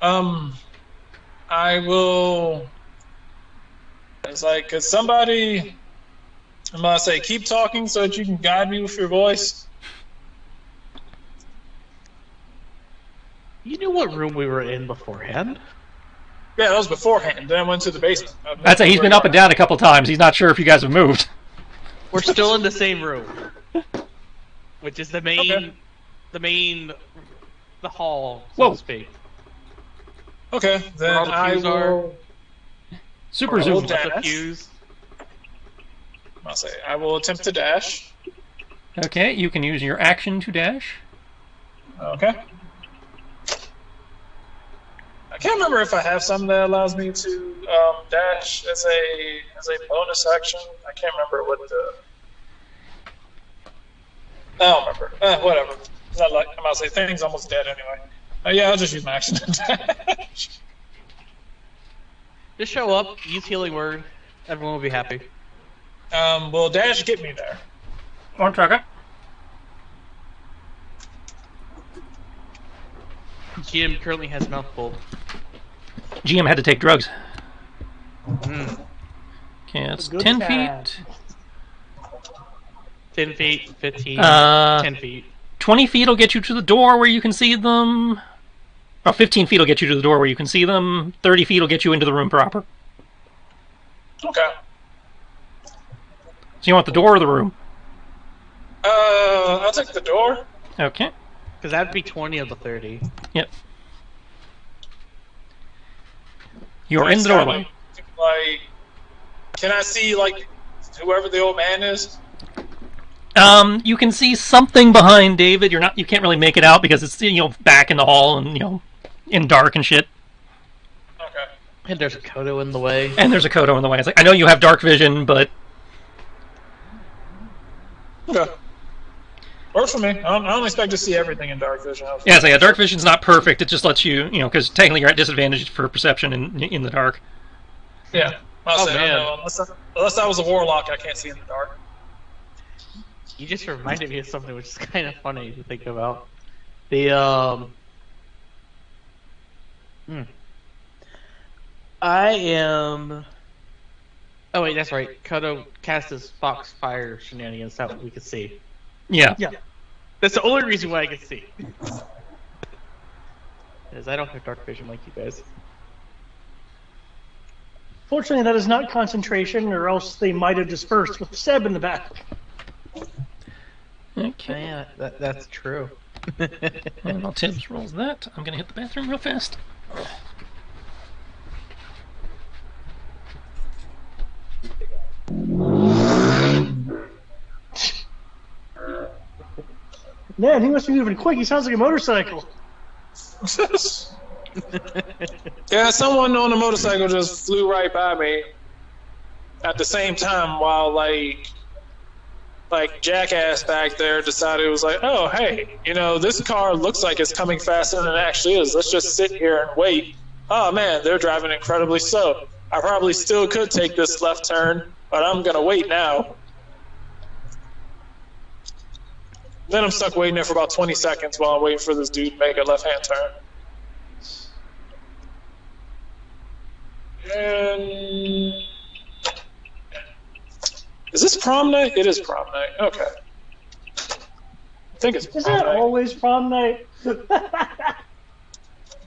I will. It's like, could somebody? I'm gonna say, keep talking so that you can guide me with your voice. You knew what room we were in beforehand? Yeah, that was beforehand. Then I went to the basement. That's it. He's been up and down a couple times. He's not sure if you guys have moved. We're still in the same room, which is the main, Okay. the hall, so to speak. Okay, then all the I pews will. Super I will zoom. dash. The fuse. I'll say I will attempt to dash. Okay, you can use your action to dash. Okay. I can't remember if I have something that allows me to dash as a bonus action. I can't remember what the. I don't remember. Whatever. It's not like I'm about to say thing's almost dead anyway. Yeah, I'll just use my action to dash. Just show up, use healing word, everyone will be happy. Will dash get me there? One second. GM currently has mouth full. GM had to take drugs. Mm. Okay, that's Good 10 time. feet. 10 feet, 15, 10 feet. 20 feet will get you to the door where you can see them. Well, 15 feet will get you to the door where you can see them. 30 feet will get you into the room proper. Okay. So you want the door or the room? I'll take the door. Okay. Because that'd be 20 of the 30. Yep. You're in the doorway. Like, can I see like whoever the old man is? You can see something behind David. You can't really make it out because it's back in the hall and in dark and shit. Okay. And there's a Kodo in the way. And there's a Kodo in the way. It's like, I know you have dark vision, but Okay. Works for me. I don't expect to see everything in dark vision. yeah, so dark vision's not perfect. It just lets you, because technically you're at disadvantage for perception in the dark. Yeah. Oh, man. No, unless I was a warlock, I can't see in the dark. You just reminded me of something which is kind of funny to think about. The, I am... Oh wait, that's right. Kodo cast his Foxfire shenanigans that we could see. Yeah. Yeah. That's the only reason why I can see. Because I don't have dark vision like you guys. Fortunately, that is not concentration, or else they might have dispersed with Seb in the back. Okay. Yeah, that's true. And while Tibbs rolls that, I'm going to hit the bathroom real fast. Man, he must be moving quick. He sounds like a motorcycle. Yeah, someone on a motorcycle just flew right by me at the same time while like jackass back there decided it was like, oh hey, this car looks like it's coming faster than it actually is. Let's just sit here and wait. Oh man, they're driving incredibly slow. I probably still could take this left turn, but I'm gonna wait now. Then I'm stuck waiting there for about 20 seconds while I'm waiting for this dude to make a left-hand turn. And is this prom night? It is prom night. Okay. I think it's prom Is that night. always prom night? No,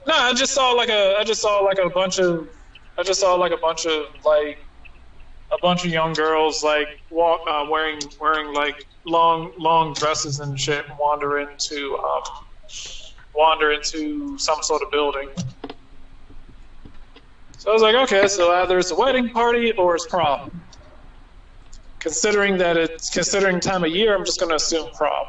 I just saw a bunch of young girls like wearing like long dresses and shit and wander into some sort of building. So I was like, okay, so either it's a wedding party or it's prom. Considering time of year, I'm just going to assume prom.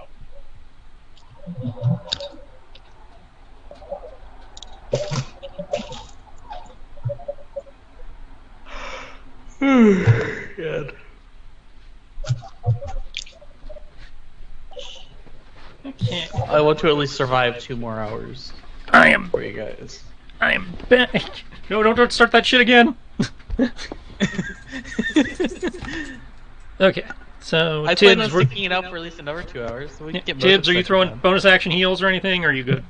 Good. Okay. I want to at least survive 2 more hours I am for you guys. back. No, don't start that shit again. Okay. So I plan on Tibbs, sticking it out for at least another 2 hours. So we can get most Tibbs, of are you the throwing done. bonus action heals or anything? Or are you good?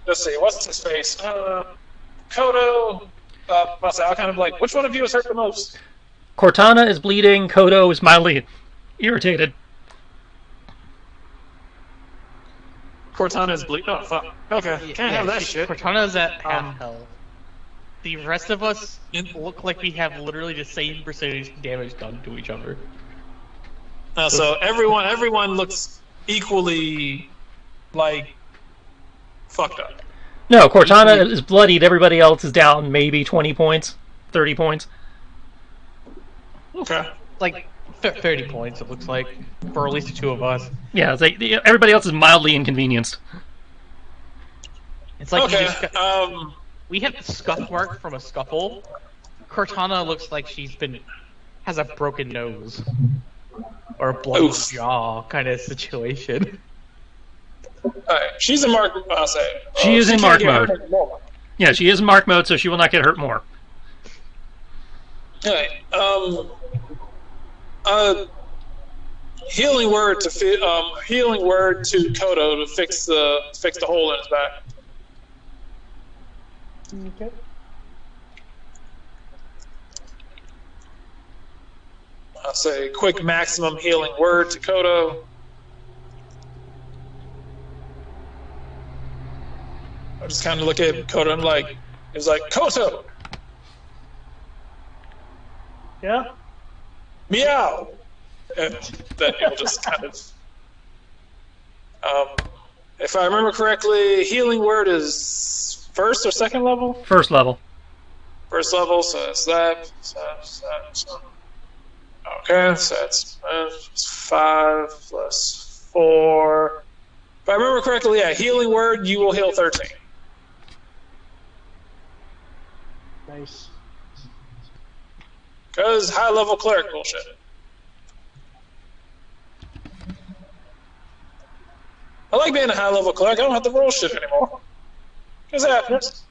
Let's see, what's his face? Kodo. I'll kind of like, which one of you is hurt the most? Cortana is bleeding. Kodo is mildly irritated. Cortana is bleeding. Oh fuck. Okay, can't have that shit. Cortana's at half health. The rest of us look like we have literally the same percentage damage done to each other. So everyone looks equally like fucked up. No, Cortana is bloodied. Everybody else is down maybe 20 points, 30 points. Okay. Like 30 points, it looks like, for at least the 2 of us. Yeah, it's like everybody else is mildly inconvenienced. It's like Okay. we have the scuff mark from a scuffle. Cortana looks like has a broken nose. Or a bloody Oof. jaw kind of situation. Alright, she's in mark. I'll say. She is in can't mark get hurt mode. anymore. Yeah, she is in mark mode, so she will not get hurt more. Alright. Healing word to Kodo to fix the hole in his back. Okay. I'll say quick maximum healing word to Kodo. I just kind of look at Kodo and he's like, Kodo, Yeah? meow. And then he'll just kind of. If I remember correctly, healing word is first or second level? First level. First level, so that's that. Okay, so that's 5 plus 4. If I remember correctly, yeah, healing word, you will heal 13. Nice. Because high level cleric bullshit. I like being a high level cleric, I don't have to roll shit anymore. Because it happens.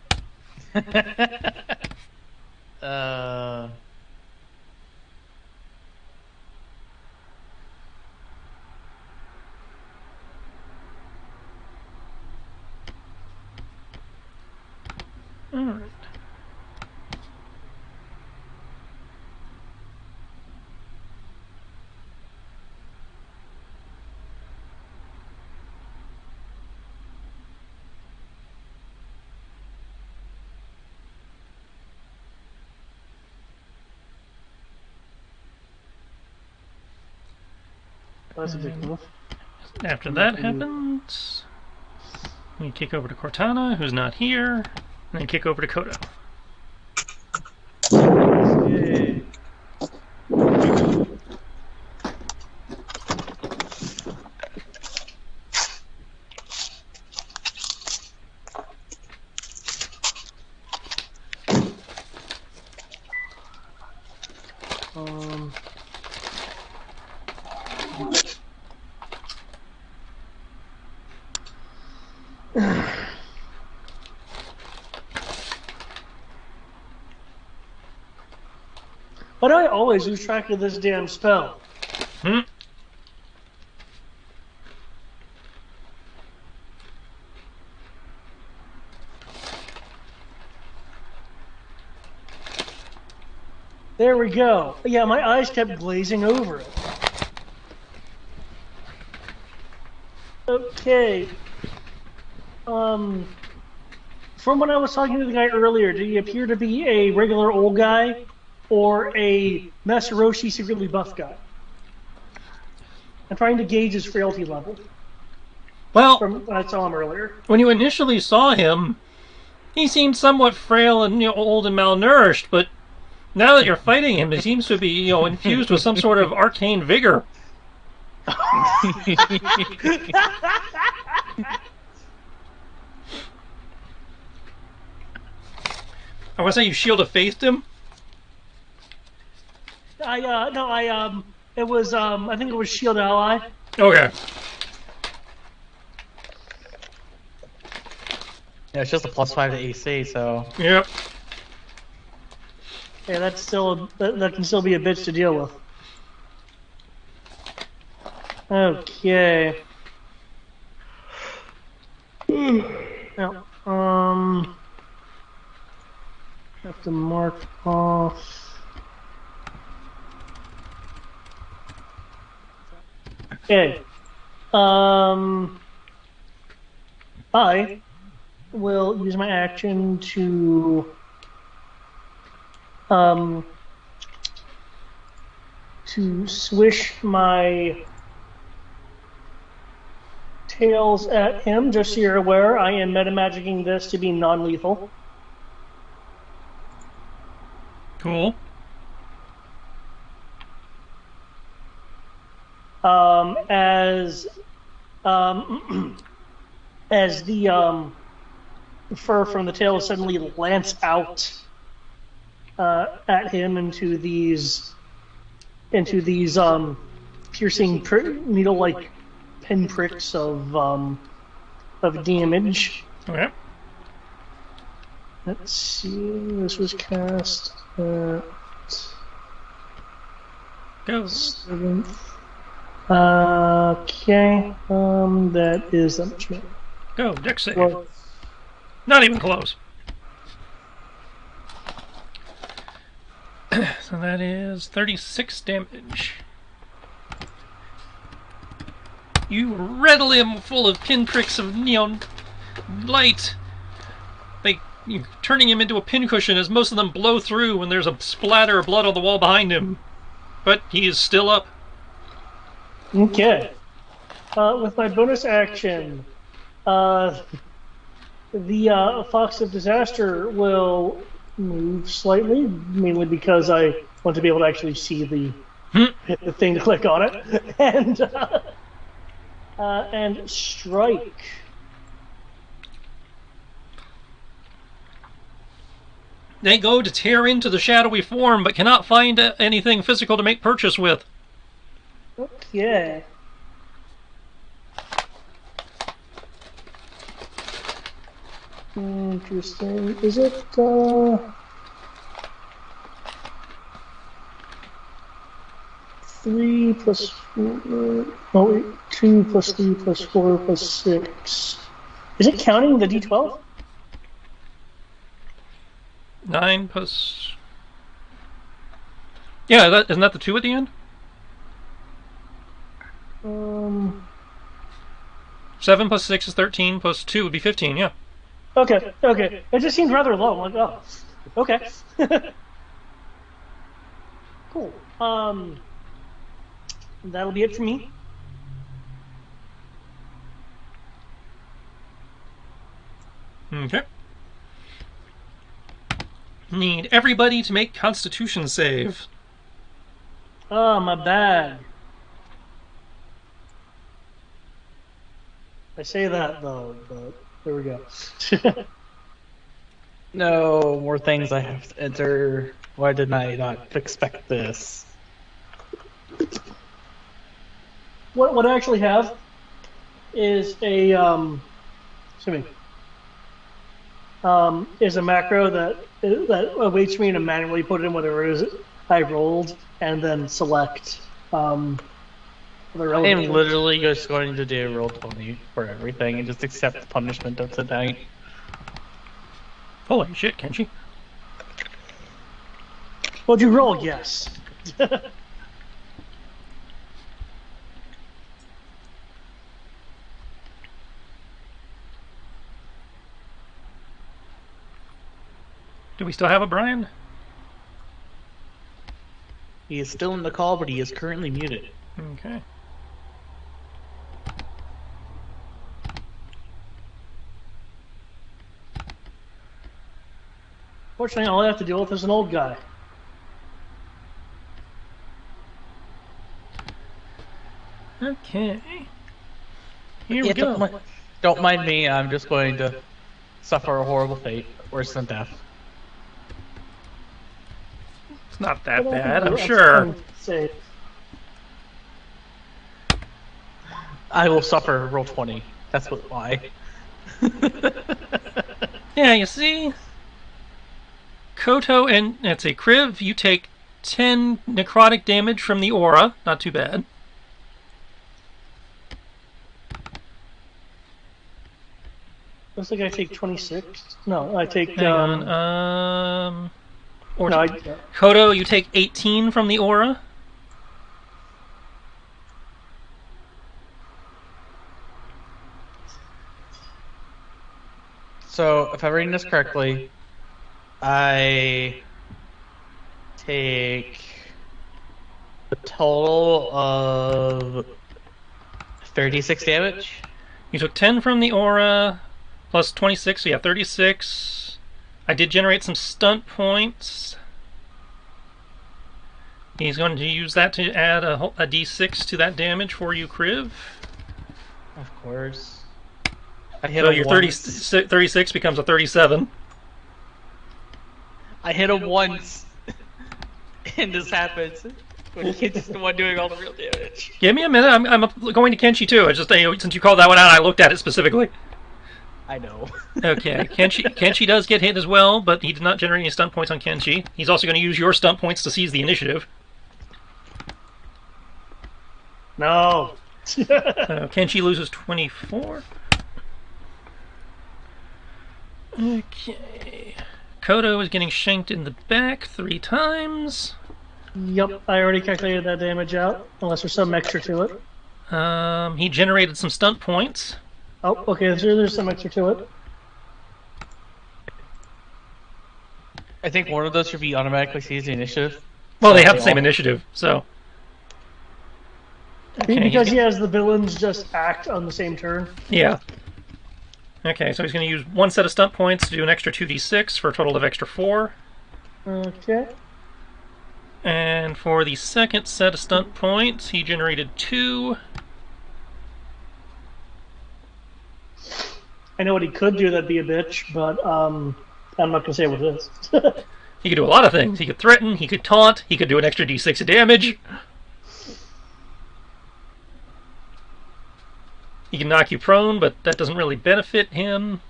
Alright. That's a big move. After that happens, we kick over to Cortana, who's not here, and then kick over to Kodo. Yay. Why do I always lose track of this damn spell? There we go. Yeah, my eyes kept glazing over it. Okay. From when I was talking to the guy earlier, did he appear to be a regular old guy or a Masaroshi secretly buff guy? I'm trying to gauge his frailty level. Well, From when I saw him earlier. when you initially saw him, he seemed somewhat frail and old and malnourished, but now that you're fighting him, he seems to be infused with some sort of arcane vigor. I want to say you shield of faithed him. It was I think it was Shield Ally. Okay. Yeah, it's just a +5 to AC, so Yep. Yeah, that's still that can still be a bitch to deal with. Okay. Now, have to mark off. Okay. I will use my action to swish my tails at him. Just so you're aware, I am metamaggicking this to be non-lethal. Cool. As the fur from the tail suddenly lance out at him into these piercing needle-like pinpricks of damage. Okay. Let's see. This was cast at Go. 7th. Okay. That is that much more. Go. Dex save. Well, Not even close. So that is 36 damage. You riddle him full of pinpricks of neon light. You're turning him into a pincushion as most of them blow through when there's a splatter of blood on the wall behind him. But he is still up. Okay. With my bonus action, the Fox of Disaster will move slightly, mainly because I want to be able to actually see the thing to click on it, and strike. They go to tear into the shadowy form, but cannot find anything physical to make purchase with. Okay. Interesting. Is it, 3 plus 4... Oh, wait. 2 plus 3 plus 4 plus 6. Is it counting the D12? 9 plus... Yeah, isn't that the 2 at the end? 7 plus 6 is 13, plus 2 would be 15, yeah. Okay. It just seems rather low. I'm like, oh, okay. Cool. That'll be it for me. Okay. Need everybody to make Constitution save. Oh, my bag. I say that though, but there we go. No more things I have to enter. Why did I not expect this? What I actually have is a is a macro that awaits me to manually put in whatever it is I rolled and then select the I relevant am literally just going to do roll 20 for everything and just accept the punishment of tonight. Holy shit, Kenshi. What'd you roll? Yes. Do we still have a Brian? He is still in the call, but he is currently muted. Okay. Fortunately, all I have to deal with is an old guy. Okay. Here we Yeah, go. don't mind me, I'm just going to suffer a horrible fate, worse than death. It's not that I don't bad, think I'm you- sure. Say, I will suffer roll 20. That's why. Yeah, you see? Koto and, let's say, Kriv, you take 10 necrotic damage from the aura. Not too bad. looks like I take 26. No, I take. Hang on. Or No, Koto, you take 18 from the aura. So, if I'm reading this correctly, I take a total of 36 damage. You took 10 from the aura, plus 26, so you have 36. I did generate some stunt points. He's going to use that to add a d6 to that damage for you, Kriv. Of course. I hit So him your once. 36 becomes a 37. I hit him once, and this happens. When he's the one doing all the real damage. Give me a minute. I'm going to Kenshi too. It's just since you called that one out, I looked at it specifically. I know. Okay, Kenshi does get hit as well, but he did not generate any stunt points on Kenshi. He's also going to use your stunt points to seize the initiative. No. Kenshi loses 24. Okay. Kodo is getting shanked in the back 3 times. Yep, I already calculated that damage out, unless there's some extra to it. He generated some stunt points. Oh, okay, there's some extra to it. I think one of those should be automatically seize the initiative. Well, they So have the same all- initiative, so. Okay, Because he's he has the villains just act on the same turn. Yeah. Okay, so he's going to use 1 set of stunt points to do an extra 2d6 for a total of extra 4. Okay. And for the second set of stunt points, he generated 2. I know what he could do that'd be a bitch, but I'm not gonna say what it is. He could do a lot of things. He could threaten, he could taunt, he could do an extra d6 of damage. He can knock you prone, but that doesn't really benefit him.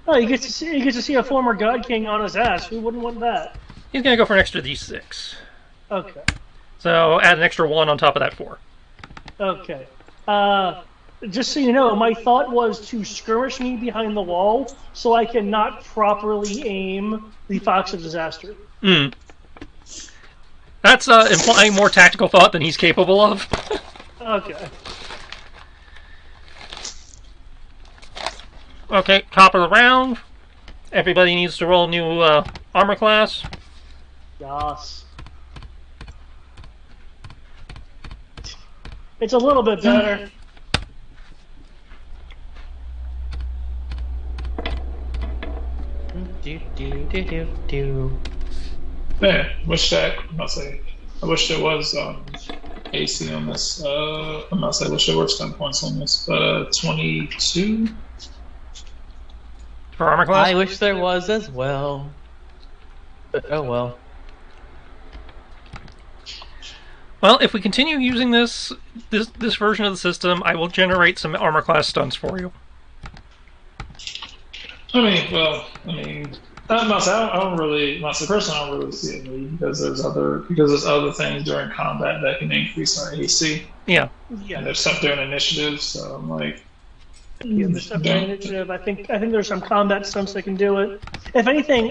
Oh, he gets to see a former God King on his ass. Who wouldn't want that? He's going to go for an extra d6. Okay. So add an extra 1 on top of that 4. Okay. Just so you know, my thought was to skirmish me behind the wall so I cannot properly aim the Fox of Disaster. That's implying more tactical thought than he's capable of. Okay. Okay, top of the round. Everybody needs to roll new armor class. Yas. It's a little bit better. Do. Yeah, wish that. I wish there was AC on this. I wish there were stun points on this. 22. For armor class? I wish there was as well. But oh well. Well, if we continue using this version of the system, I will generate some armor class stunts for you. I don't really, personally, I don't really see it need because there's other things during combat that can increase our AC. Yeah. And there's stuff during initiative, so I'm like. Yeah, there's stuff during initiative. I think there's some combat stunts that can do it. If anything,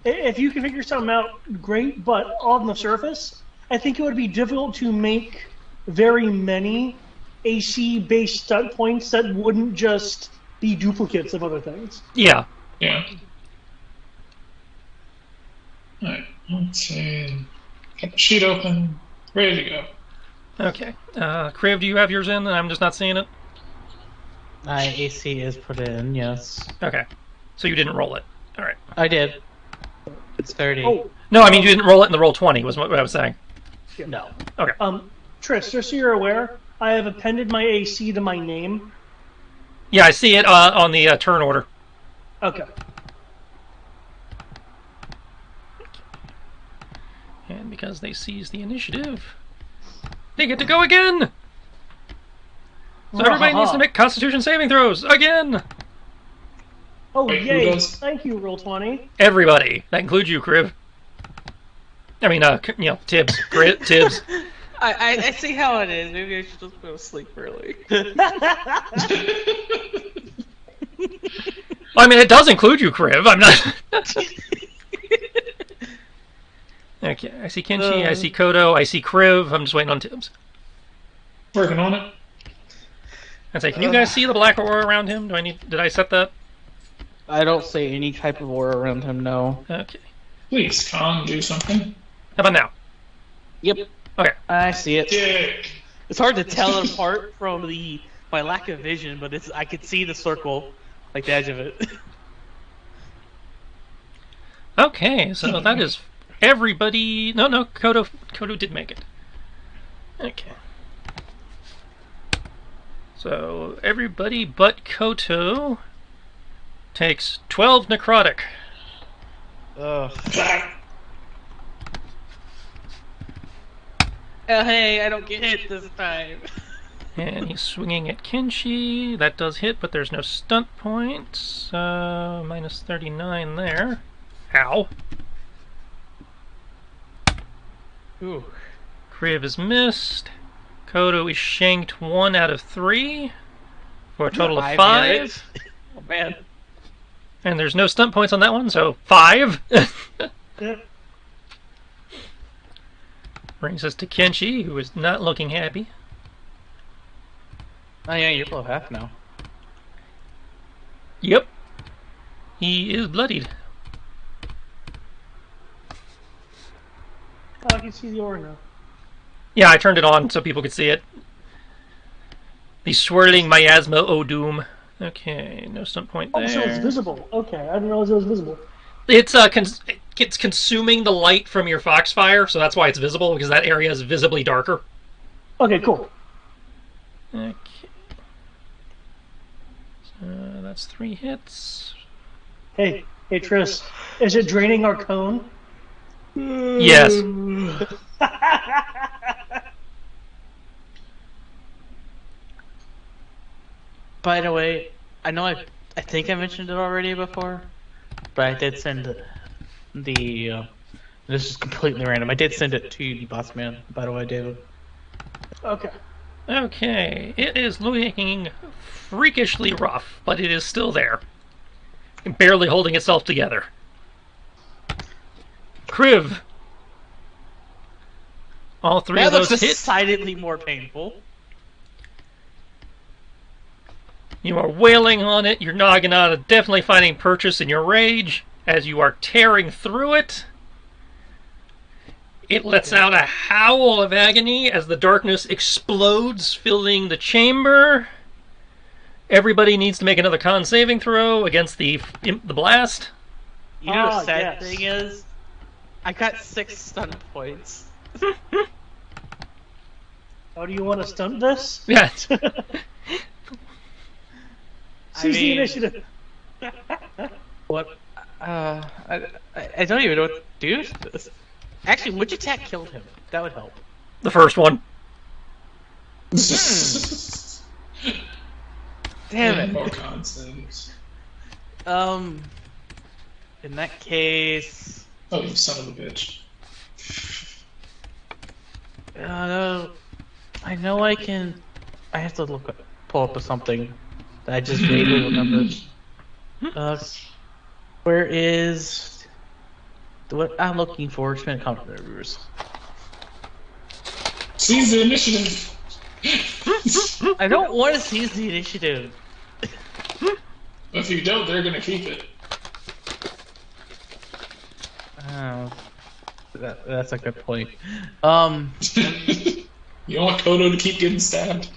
if you can figure something out, great. But on the surface, I think it would be difficult to make very many AC-based stunt points that wouldn't just be duplicates of other things. Yeah. Yeah. Alright, let's see. Got the sheet open, ready to go. Okay. Kriv, do you have yours in and I'm just not seeing it? My AC is put in, yes. Okay. So you didn't roll it. Alright. I did. It's 30. Oh, No, I mean you didn't roll it in the roll 20 was what I was saying. No. Okay. Trish, just so you're aware, I have appended my AC to my name. Yeah, I see it on the turn order. Okay. And because they seized the initiative, they get to go again! So everybody needs to make Constitution saving throws again! Oh, Wait, who yay. does? Thank you, Roll20. Everybody. That includes you, Kriv. I mean, Tibbs. Tibbs. I see how it is. Maybe I should just go to sleep early. I mean, it does include you, Kriv. I'm not... Okay, I see Kenshi, I see Kodo, I see Kriv. I'm just waiting on Tibbs. Working on it. I'd say, can you guys see the black aura around him? Did I set that? I don't see any type of aura around him, no. Okay. Please, Con, do something. How about now? Yep. Okay. I see it. Dick. It's hard to tell it apart from my lack of vision, but I could see the circle, like the edge of it. Okay, so that is everybody. No, Kodo did make it. Okay. So everybody but Koto takes 12 necrotic. Ugh. Oh, hey, I don't get hit this time. And he's swinging at Kenshi. That does hit, but there's no stunt points. Minus 39 there. Ow. Ooh. Kriv is missed. Kodo is shanked 1 out of 3 for a total of 5. Oh, man. And there's no stunt points on that one, so 5. Brings us to Kenshi, who is not looking happy. Oh yeah, you're below half now. Yep. He is bloodied. Oh, I can see the aura now. Yeah, I turned it on so people could see it. The swirling miasma O'Doom. Okay, no stunt point there. Oh, so it's visible. Okay, I didn't realize it was visible. It's consuming the light from your foxfire, so that's why it's visible, because that area is visibly darker. Okay, cool. Okay. So that's 3 hits. Hey, Tris, is it draining our cone? Yes. By the way, I know I think I mentioned it already before, but I did send the this is completely random. I did send it to the boss man, by the way, David. Okay. Okay, it is looking freakishly rough, but it is still there. Barely holding itself together. Kriv. All 3 That of those looks hit. decidedly more painful. You are wailing on it. You're noggin out of definitely finding purchase in your rage as you are tearing through it. It lets out a howl of agony as the darkness explodes, filling the chamber. Everybody needs to make another con saving throw against the blast. You know the sad yes. thing is, I got 6 stun points. How do you want to stunt this? Yeah. Seize the initiative. What? I don't even know what to do with this. Actually, which attack killed him? That would help. The first one. Damn it. More constants. In that case, Oh, you son of a bitch. I know I can. I have to pull up something that I just vaguely remember. Where is what I'm looking for? Expanded combat reviewers. Seize the initiative. I don't want to seize the initiative. If you don't, they're gonna keep it. Oh, that's a good point. You don't want Kodo to keep getting stabbed.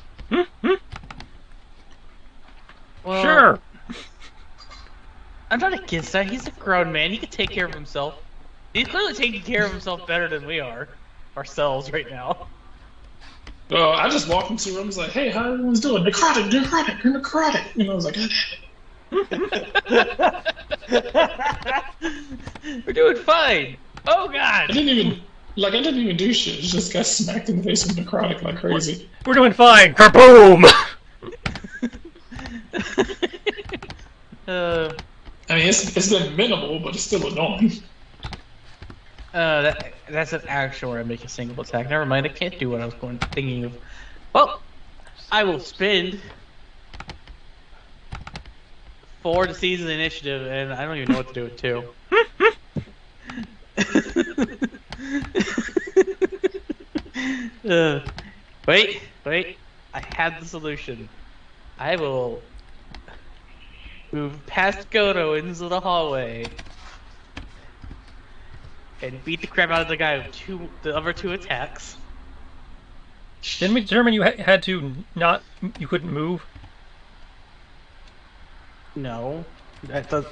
Well, Sure. I'm not against that. He's a grown man. He can take care of himself. He's clearly taking care of himself better than we are ourselves right now. I just walked into the room and was like, hey, how everyone's doing? Necrotic, necrotic, you're necrotic. And I was like, We're doing fine. Oh God. I didn't even do shit. Just got smacked in the face with necrotic like crazy. We're doing fine. Kaboom! I mean, it's been minimal, but it's still annoying. That's an actual where I make a single attack. Never mind, I can't do what I was thinking of. Well, I will spend 4 to seize the initiative, and I don't even know what to do with 2. Wait, I have the solution. I will move past Goto into the hallway and beat the crap out of the guy with the other 2 attacks. Didn't we determine you had to not... You couldn't move? No. I still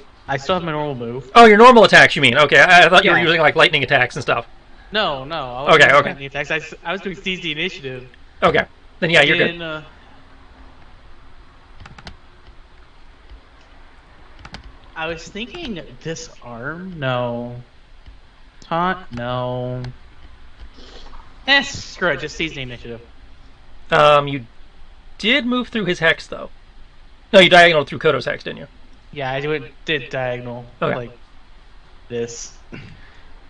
have my normal move. Oh, your normal attacks, you mean? Okay, I thought you were Yeah. using, like, lightning attacks and stuff. No. I was Okay, doing okay. lightning attacks. I was doing seize the initiative. Okay. Then, yeah, you're good. Then, I was thinking disarm? No. Taunt? No. Screw it. Just seize the initiative. You did move through his hex, though. No, you diagonaled through Kodo's hex, didn't you? Yeah, I did diagonal. Okay. Like this.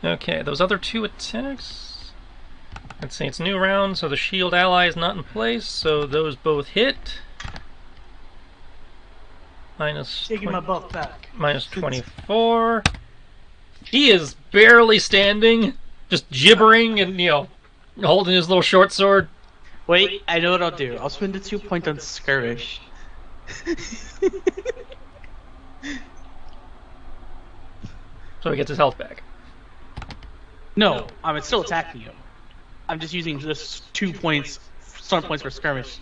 Okay, those other 2 attacks... Let's see, it's new round, so the shield ally is not in place, so those both hit. Minus... Taking my buff back. Minus 24. He is barely standing, just gibbering and, holding his little short sword. Wait, I know what I'll do. I'll spend a 2 point on skirmish. So he gets his health back. No, I'm still attacking you. I'm just using just 2 points, stun points for skirmish,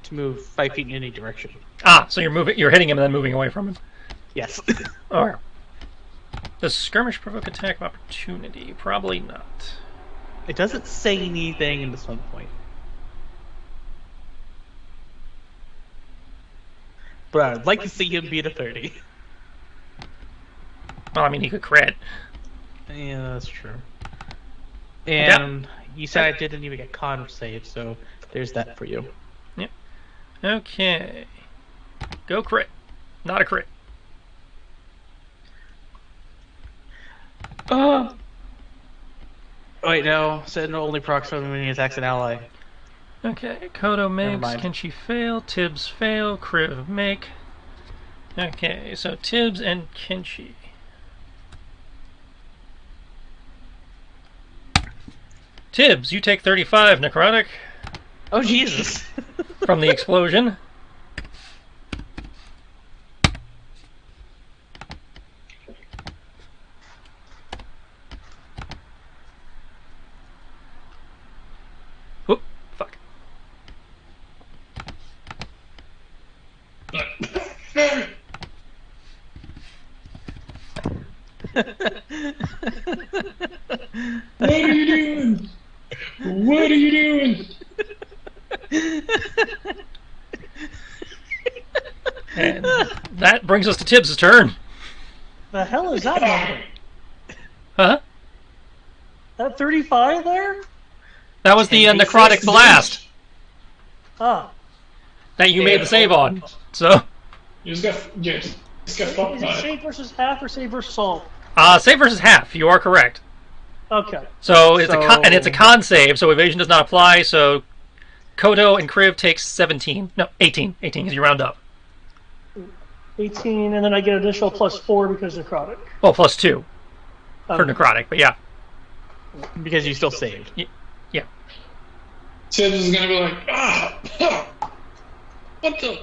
to move 5 feet in any direction. Ah, so you're hitting him and then moving away from him. Yes. Alright. Does skirmish provoke attack of opportunity? Probably not. It doesn't say anything in this one point. But I'd like to see him beat a 30. Well, I mean, he could crit. Yeah, that's true. And you said I didn't even get con save, so there's that for you. Yep. Okay. Go crit. Not a crit. Wait, no. Sentinel only procs when he attacks an ally. Okay, Kodo makes, mind. Kenshi fail, Tibbs fail, Kriv make. Okay, so Tibbs and Kenshi. Tibbs, you take 35 necrotic Oh, Jesus. from the explosion. Whoop, fuck. What are you doing? And that brings us to Tibbs' turn. The hell is that number? Huh? That 35 there? That was the necrotic blast Ah. that you made the save on. So, You just got fucked Is by it it. save versus half or save versus all? save versus half. You are correct. Okay. So it's a con save, so evasion does not apply. So Kodo and Kriv takes 17. No, 18. 18 because you round up. 18, and then I get additional +4 because necrotic. Well, +2 for necrotic, but yeah. Because you still saved. Yeah. Tibbs is gonna be like, what the?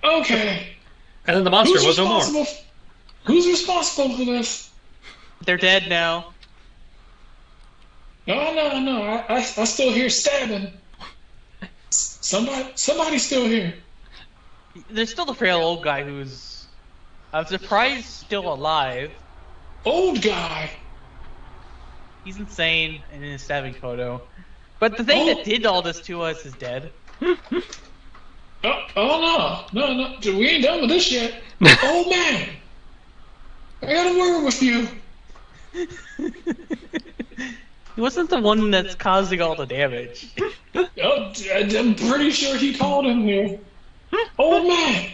Okay. And then the monster was no more. Who's responsible for this? They're dead now. No. I still hear stabbing. Somebody's still here. There's still the frail old guy who's, I'm surprised, still alive. Old guy. He's insane and is stabbing Kodo. But the thing that did all this to us is dead. Oh no. We ain't done with this yet. Old man. I got a word with you. He wasn't the one that's causing all the damage. I'm pretty sure he called him here. Old man.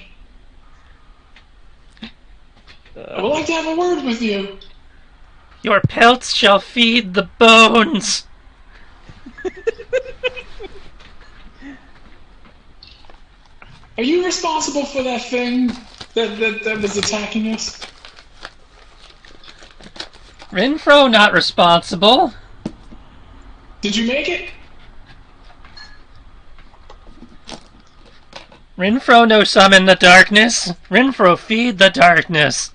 I would like to have a word with you. Your pelts shall feed the bones. Are you responsible for that thing that was attacking us? Renfro not responsible. Did you make it? Renfro no summon the darkness. Renfro feed the darkness.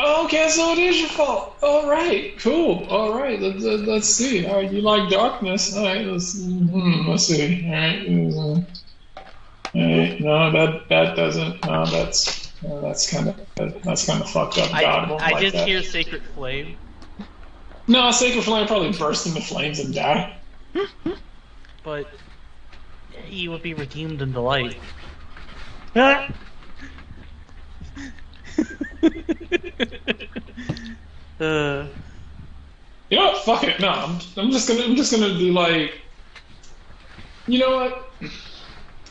Oh, okay, so it is your fault. All right, cool. All right, let's see. All right, you like darkness? All right, let's see. All right, no, that doesn't. No, that's kind of fucked up. God won't I like just that. hear Sacred Flame. No, Sacred Flame probably burst into flames and die. But he would be redeemed in the light. Ah. You know what? Fuck it. No, I'm just gonna be like, you know what?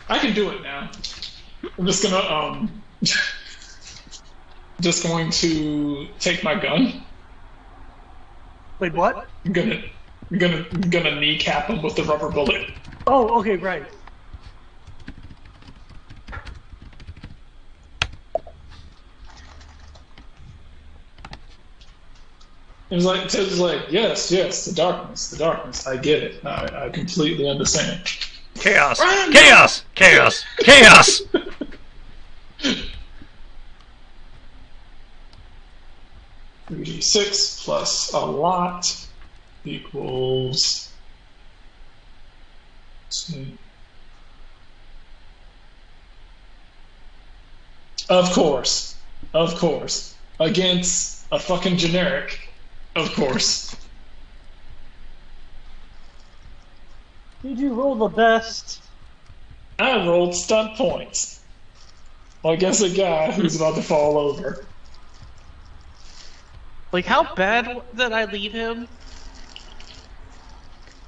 I can do it now. I'm just gonna just going to take my gun. Wait, what? I'm gonna kneecap him with the rubber bullet. Oh, okay, right. It was like, yes, the darkness. I get it. I completely understand. Chaos! Chaos! Chaos! Chaos! 3d6 plus a lot equals 2. Of course. Against a fucking generic. Of course. Did you roll the best? I rolled stunt points. Against a guy who's about to fall over. Like, how bad did I leave him?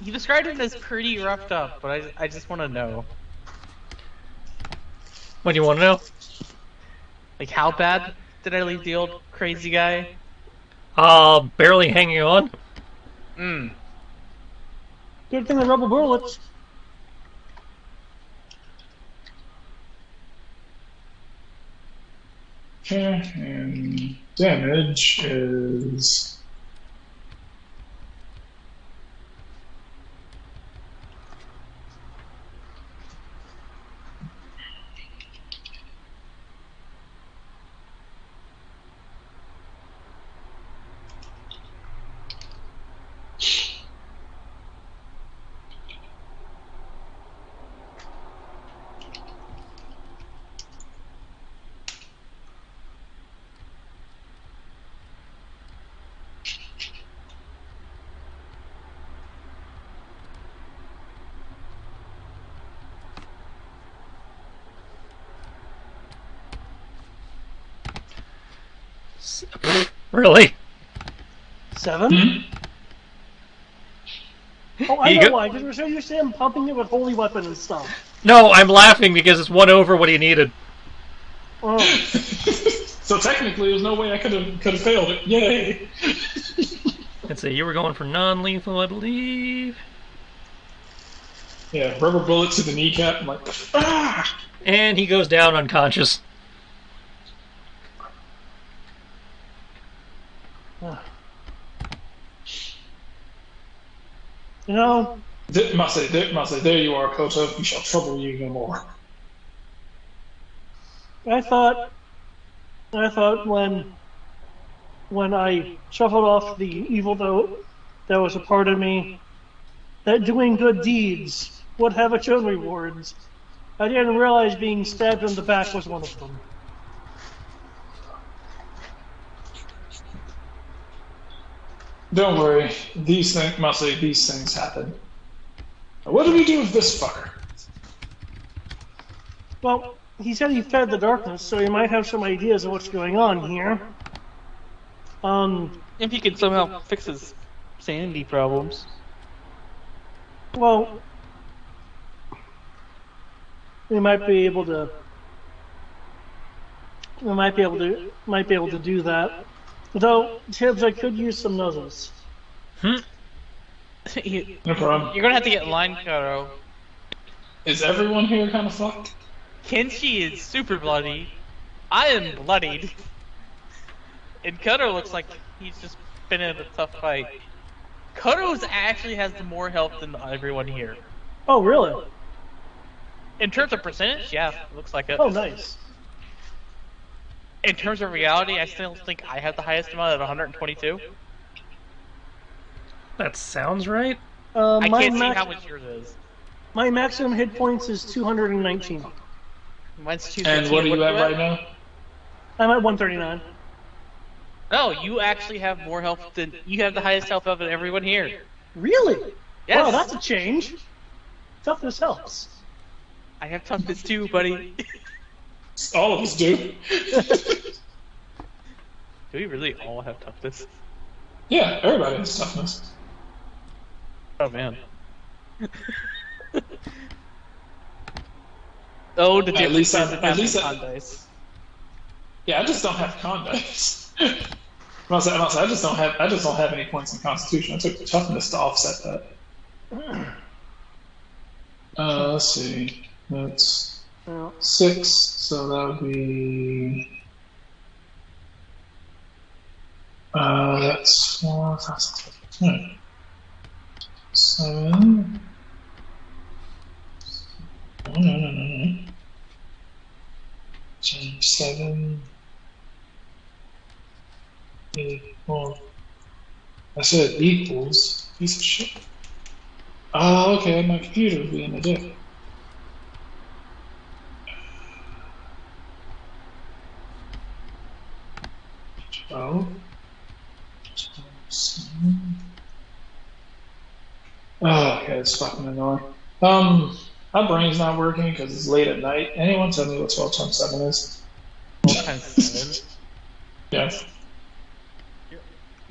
You described him as pretty roughed up, but I just want to know. What do you want to know? Like, how bad did I leave the old crazy guy? Barely hanging on. Good thing the rubber bullets. Okay, and damage is... Really? 7? Oh, I know why. Because we're so used to him pumping it with holy weapon and stuff. No, I'm laughing because it's one over what he needed. Oh. So technically, there's no way I could have failed it. Yay! Let's see, you were going for non-lethal, I believe. Yeah, rubber bullet to the kneecap. I'm like, ah! And he goes down unconscious. You know, Must say, there you are, Koto. We shall trouble you no more. I thought when I shuffled off the evil that was a part of me, that doing good deeds would have its own rewards. I didn't realize being stabbed in the back was one of them. Don't worry. These things happen. Now, what do we do with this fucker? Well, he said he fed the darkness, so he might have some ideas of what's going on here. If he can somehow fix his sanity problems. Well, we might be able to do that. Though, Tibbs, I could use some nuzzles. No problem. You're gonna have to get in line, Karo. Is everyone here kind of fucked? Kenshi is super bloody. I am bloodied. And Koto looks like he's just been in a tough fight. Koto's actually has more health than everyone here. Oh, really? In terms of percentage, yeah, looks like it. Oh, nice. In terms of reality, I still think I have the highest amount at 122. That sounds right. I can't see how much yours is. My maximum hit points is 219. Mine's 213. And what are you at right now? I'm at 139. No, you actually have more health than... You have the highest health of everyone here. Really? Yes. Wow, that's a change. Toughness helps. I have toughness too, buddy. All of us do. Do we really all have toughness? Yeah, everybody has toughness. Oh, man. Oh, the At least con dice. Yeah, I just don't have con dice. I just don't have any points in Constitution. I took the toughness to offset that. Let's see. That's 6, so that would be. That's 4, 5, 6, 7. 7. No. 7. 8, 4. I said equals. Piece of shit. Oh, okay, my computer would be in the dick. Oh. Oh, okay, it's fucking annoying. My brain's not working because it's late at night. Anyone tell me what 12 times 7 is? 12 times 7? Yeah.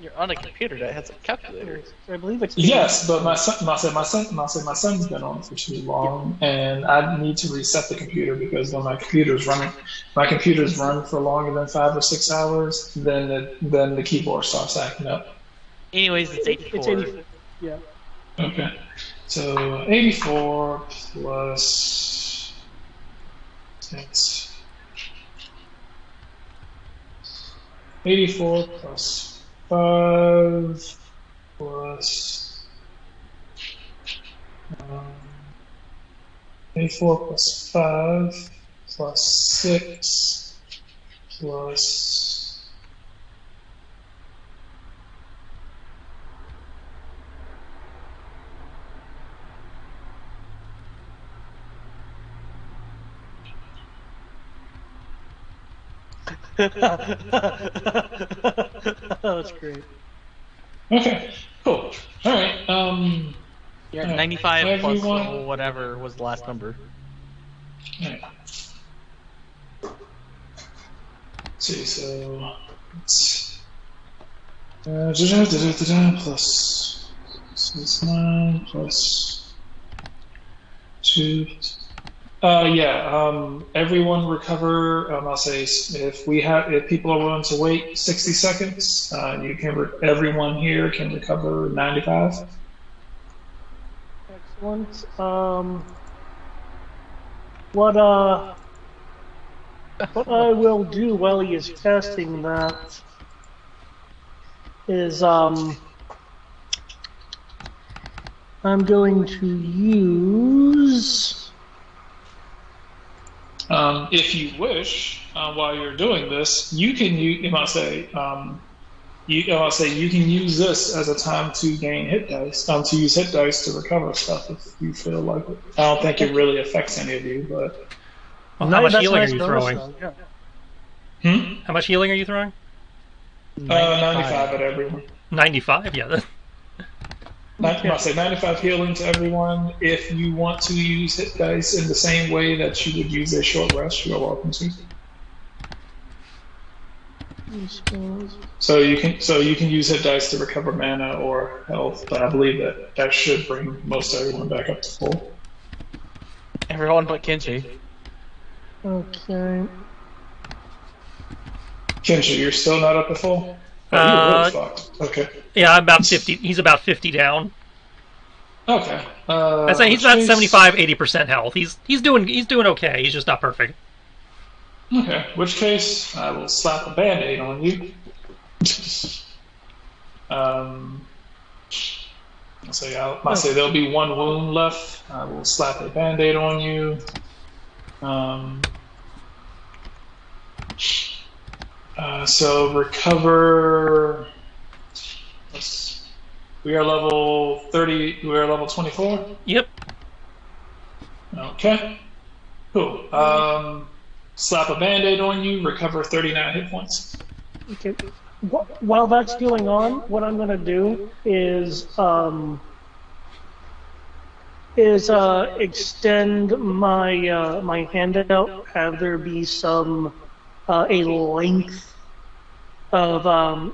You're on a computer that has a calculator. I believe it's... Yes, but my son's been on for too long, and I need to reset the computer because when my computer's run for longer than 5 or 6 hours, then the keyboard starts acting up. Anyways, it's 84. It's 84. Yeah. Okay. So 84 plus 6. 84 plus 5 plus 84 plus 5 plus 6 plus That's great. Okay, cool. All right. You're at 95 plus Everyone- whatever was the last number. All right. Let's see. So it's Plus 9 plus 2. Everyone recover. I'll say if people are willing to wait 60 seconds, everyone here can recover 95. Excellent. What I will do while he is casting that is I'm going to use. If you wish, while you're doing this, you can use. You can use this as a time to gain hit dice. To use hit dice to recover stuff if you feel like it. I don't think it really affects any of you, but. Well, how much healing are you throwing? Yeah. How much healing are you throwing? 95 at everyone. 95, yeah. I say 95 healing to everyone. If you want to use hit dice in the same way that you would use a short rest, you're welcome to. So you can use hit dice to recover mana or health, but I believe that should bring most everyone back up to full. Everyone but Kenshi. Okay. Kenshi, you're still not up to full? Oh, you're really fucked. Okay. Yeah, I'm about 50. He's about 50 down. Okay. I say he's about 75, 80% health. He's doing okay. He's just not perfect. Okay. Which case, I will slap a band-aid on you. I'll say there'll be one wound left. I will slap a band-aid on you. So recover. We are level 30. We are level 24. Yep. Okay. Cool. Slap a band-aid on you. Recover 39 hit points. Okay. While that's going on, what I'm going to do is extend my my hand out. Have there be some a length of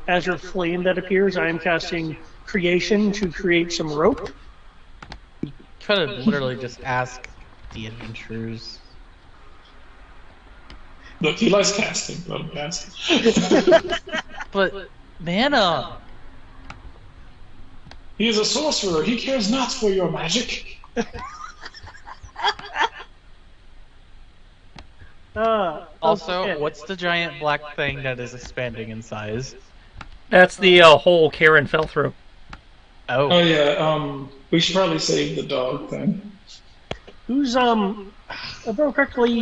azure flame that appears. I am casting creation to create some rope. Try to literally just ask the adventurers. Look, he likes casting. Let him cast. But mana. He is a sorcerer. He cares not for your magic. Also, okay. what's the giant black thing that is expanding in size? That's the hole Karen fell through. Oh yeah. We should probably save the dog thing. Who's if I remember correctly,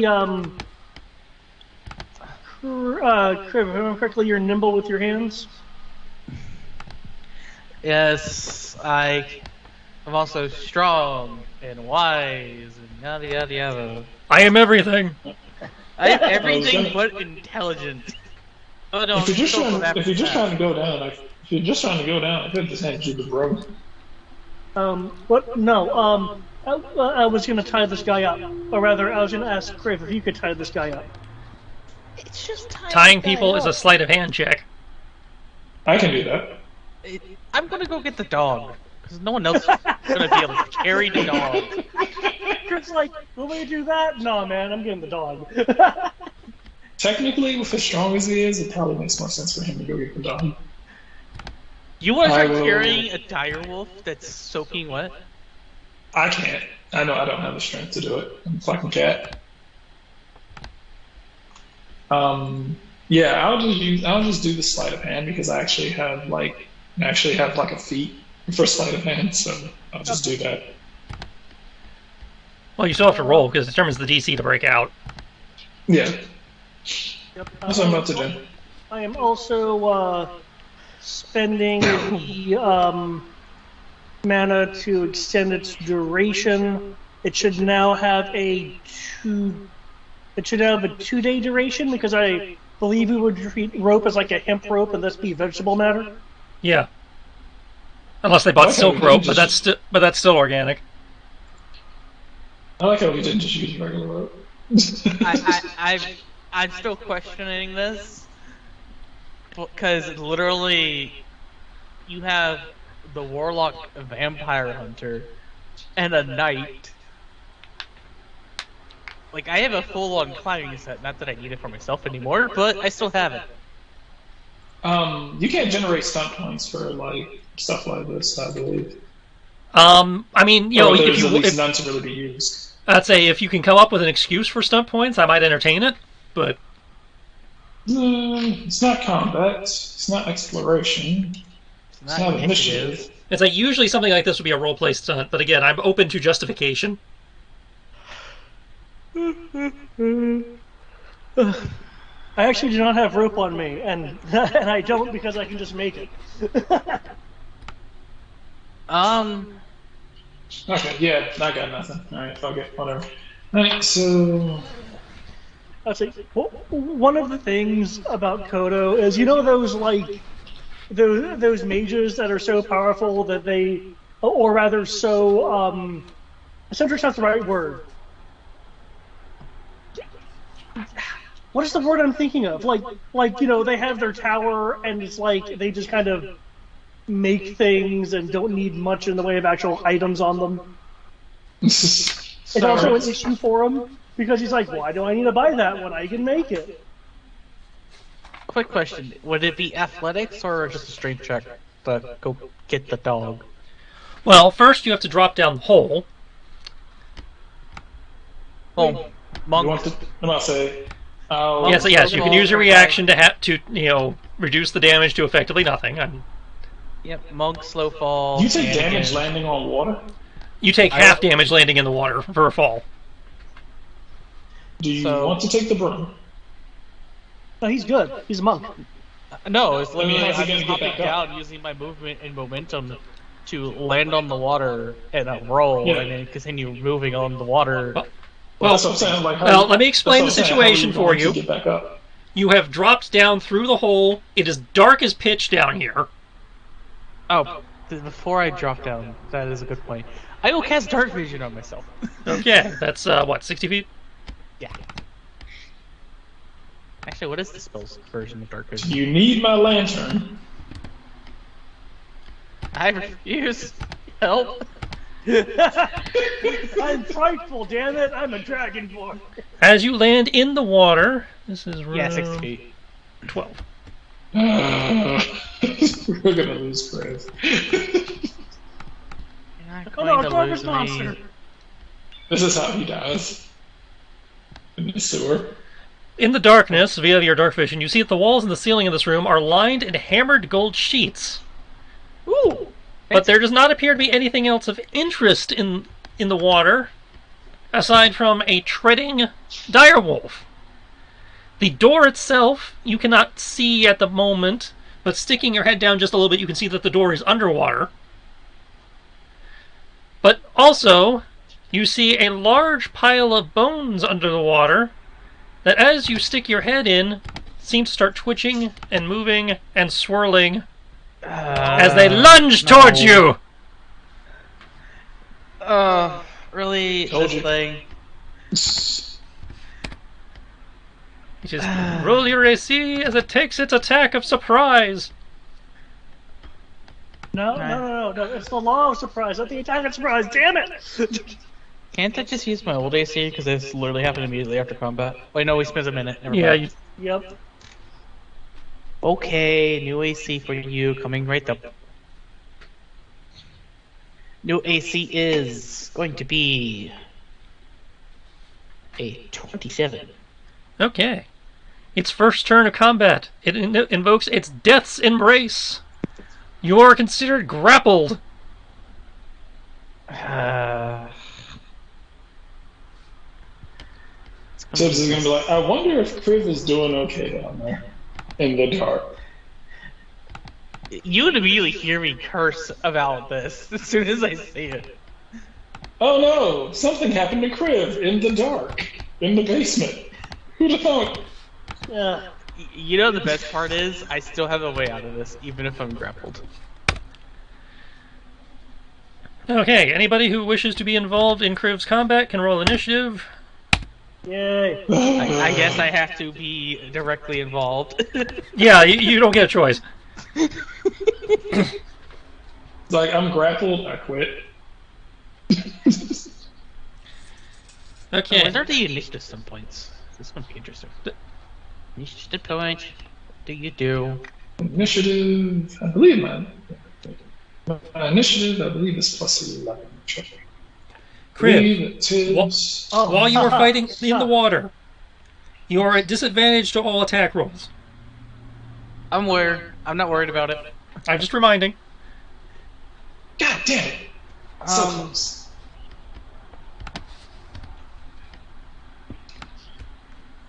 Crib, if I remember correctly, you're nimble with your hands. Yes, I'm also strong and wise and yada yada yada. I am everything. I am everything but intelligent. Oh, no, If you're just trying to go down, I could just hand you the broom. What? No. I was gonna tie this guy up, or rather, I was gonna ask Crib if you could tie this guy up. It's just Tying people is a sleight of hand check. I can do that. I'm gonna go get the dog because no one else is gonna be able to carry the dog. Crib's like, will we do that? No, man, I'm getting the dog. Technically, with as strong as he is, it probably makes more sense for him to go get the dog. You want to start carrying a direwolf that's soaking wet? I can't. I know I don't have the strength to do it. I'm a fucking cat. Yeah, I'll just do the sleight of hand because I actually have like a feat for sleight of hand, so I'll just do that. Well, you still have to roll because it determines the DC to break out. Yeah. Yep. That's what I'm about to do. I am also spending the mana to extend its duration. It should now have a 2-day duration because I believe we would treat rope as like a hemp rope and this be vegetable matter. Yeah. Unless they bought silk rope, but that's still organic. I like how we didn't just use regular rope. I'm still questioning this because literally you have the warlock, a vampire hunter, and a knight. Like, I have a full-on climbing set. Not that I need it for myself anymore, but I still have it. You can't generate stunt points for like stuff like this, I believe. I mean, you know, there's at least none to really be used. I'd say if you can come up with an excuse for stunt points, I might entertain it. But it's not combat. It's not exploration. It's not initiative. It's like usually something like this would be a roleplay stunt, but again, I'm open to justification. I actually do not have rope on me, and I don't because I can just make it. Okay, yeah, I got nothing. Alright, fuck it, whatever. Alright, so... I'll say, one of the things about Kodo is, you know those, like, those mages that are so powerful that they, or rather so, eccentric's not the right word. What is the word I'm thinking of? Like, you know, they have their tower and it's like they just kind of make things and don't need much in the way of actual items on them. It's also an issue for him because he's like, why do I need to buy that when I can make it? Quick question: would it be athletics or just a strength check to go get the dog? Well, first you have to drop down the hole. Oh, monk. You want to... I'm not saying... Yes, you can use a reaction to you know, reduce the damage to effectively nothing. Yep, monk, slow fall. Do you take damage landing on water? You take half damage landing in the water for a fall. Do you want to take the broom? No, he's good. He's a monk. No, it's literally how's he I'm gonna just get hopping back up? down using my movement and momentum to land on the water and roll, and then continue moving on the water. Well, that's what I'm saying. Like, well, let me explain the situation for you. Get back up? You have dropped down through the hole. It is dark as pitch down here. Oh, before I drop down, that is a good point. I will cast dark vision on myself. Okay, that's what, 60 feet? Yeah. Actually, what is the spell's version of dark vision? You need my lantern. I refuse. Help. I'm frightful, damn it! I'm a dragonborn. As you land in the water, this is room 6 feet. 12. We're gonna lose Chris. You're not Oh going no, to darkest lose me. monster! This is how he dies. In the sewer. In the darkness, via your dark vision, you see that the walls and the ceiling of this room are lined in hammered gold sheets. Ooh! But there does not appear to be anything else of interest in the water, aside from a treading direwolf. The door itself, you cannot see at the moment, but sticking your head down just a little bit, you can see that the door is underwater. But also, you see a large pile of bones under the water that, as you stick your head in, seem to start twitching and moving and swirling as they lunge towards you. Really? Told This you. thing? Just roll your AC as it takes its attack of surprise. No, it's the law of surprise, not the attack of surprise, damn it! Can't I just use my old AC because this literally happened immediately after combat? Wait, no, we spent a minute. Never Yeah, mind. Yep. Okay, new AC for you, coming right up. New AC is going to be a 27. Okay. Its first turn of combat. It invokes its Death's Embrace. You are considered grappled. Tibbs is gonna be like, I wonder if Kriv is doing okay down there in the dark. You would immediately hear me curse about this as soon as I see it. Oh no! Something happened to Kriv in the dark, in the basement. Who'd have thought? Yeah. You know the best part is, I still have a way out of this, even if I'm grappled. Okay, anybody who wishes to be involved in Kriv's combat can roll initiative. Yay. I guess I have to be directly involved. Yeah, you don't get a choice. like, I'm grappled, I quit. Okay. What are the initiative some points? This would be interesting. Initiative points. What do you do? Initiative, I believe my initiative, I believe, is plus 11. I Crib, believe it is. while you are fighting in the water, you are at disadvantage to all attack rolls. I'm not worried about it. I'm just reminding. God damn it! So close.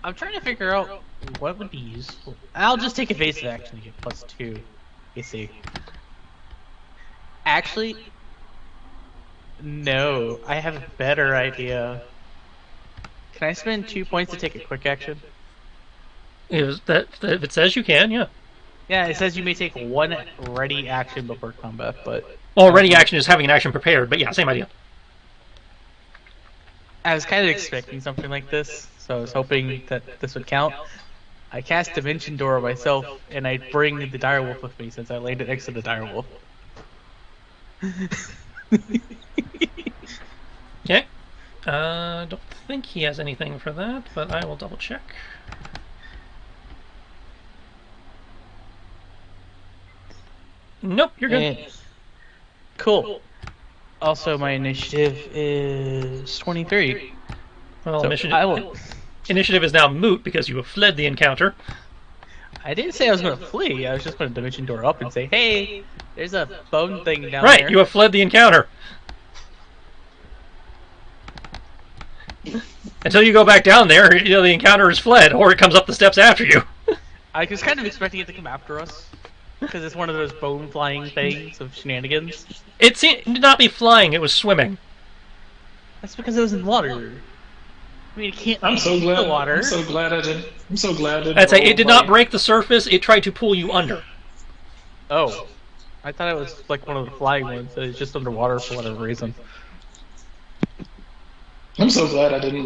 I'm trying to figure out what would be useful. I'll just take evasive action to get +2. You see. Actually, no. I have a better idea. Can I spend 2 points to take a quick action? If it says you can, yeah. Yeah, it says you may take 1 ready action before combat, but... Well, ready action is having an action prepared, but yeah, same idea. I was kind of expecting something like this, so I was hoping that this would count. I cast Dimension Door myself, and I bring the direwolf with me since I landed next to the direwolf. Okay. Don't think he has anything for that, but I will double check. Nope, you're good. Cool. Also, my initiative is 23. Well, So initiative is now moot because you have fled the encounter. I didn't say I was going to flee. I was just going to Dimension Door up and say, "Hey, there's a bone thing down there." Right, you have fled the encounter. Until you go back down there, the encounter is fled, or it comes up the steps after you. I was kind of expecting it to come after us, because it's one of those bone flying things of shenanigans. It did not be flying; it was swimming. That's because it was in water. I mean, it can't. I'm so glad. The water. I'm so glad I did. I'm so glad I didn't. I'd say it did not roll break the surface; it tried to pull you under. Oh, I thought it was like one of the flying ones. That is just underwater for whatever reason. I'm so glad I didn't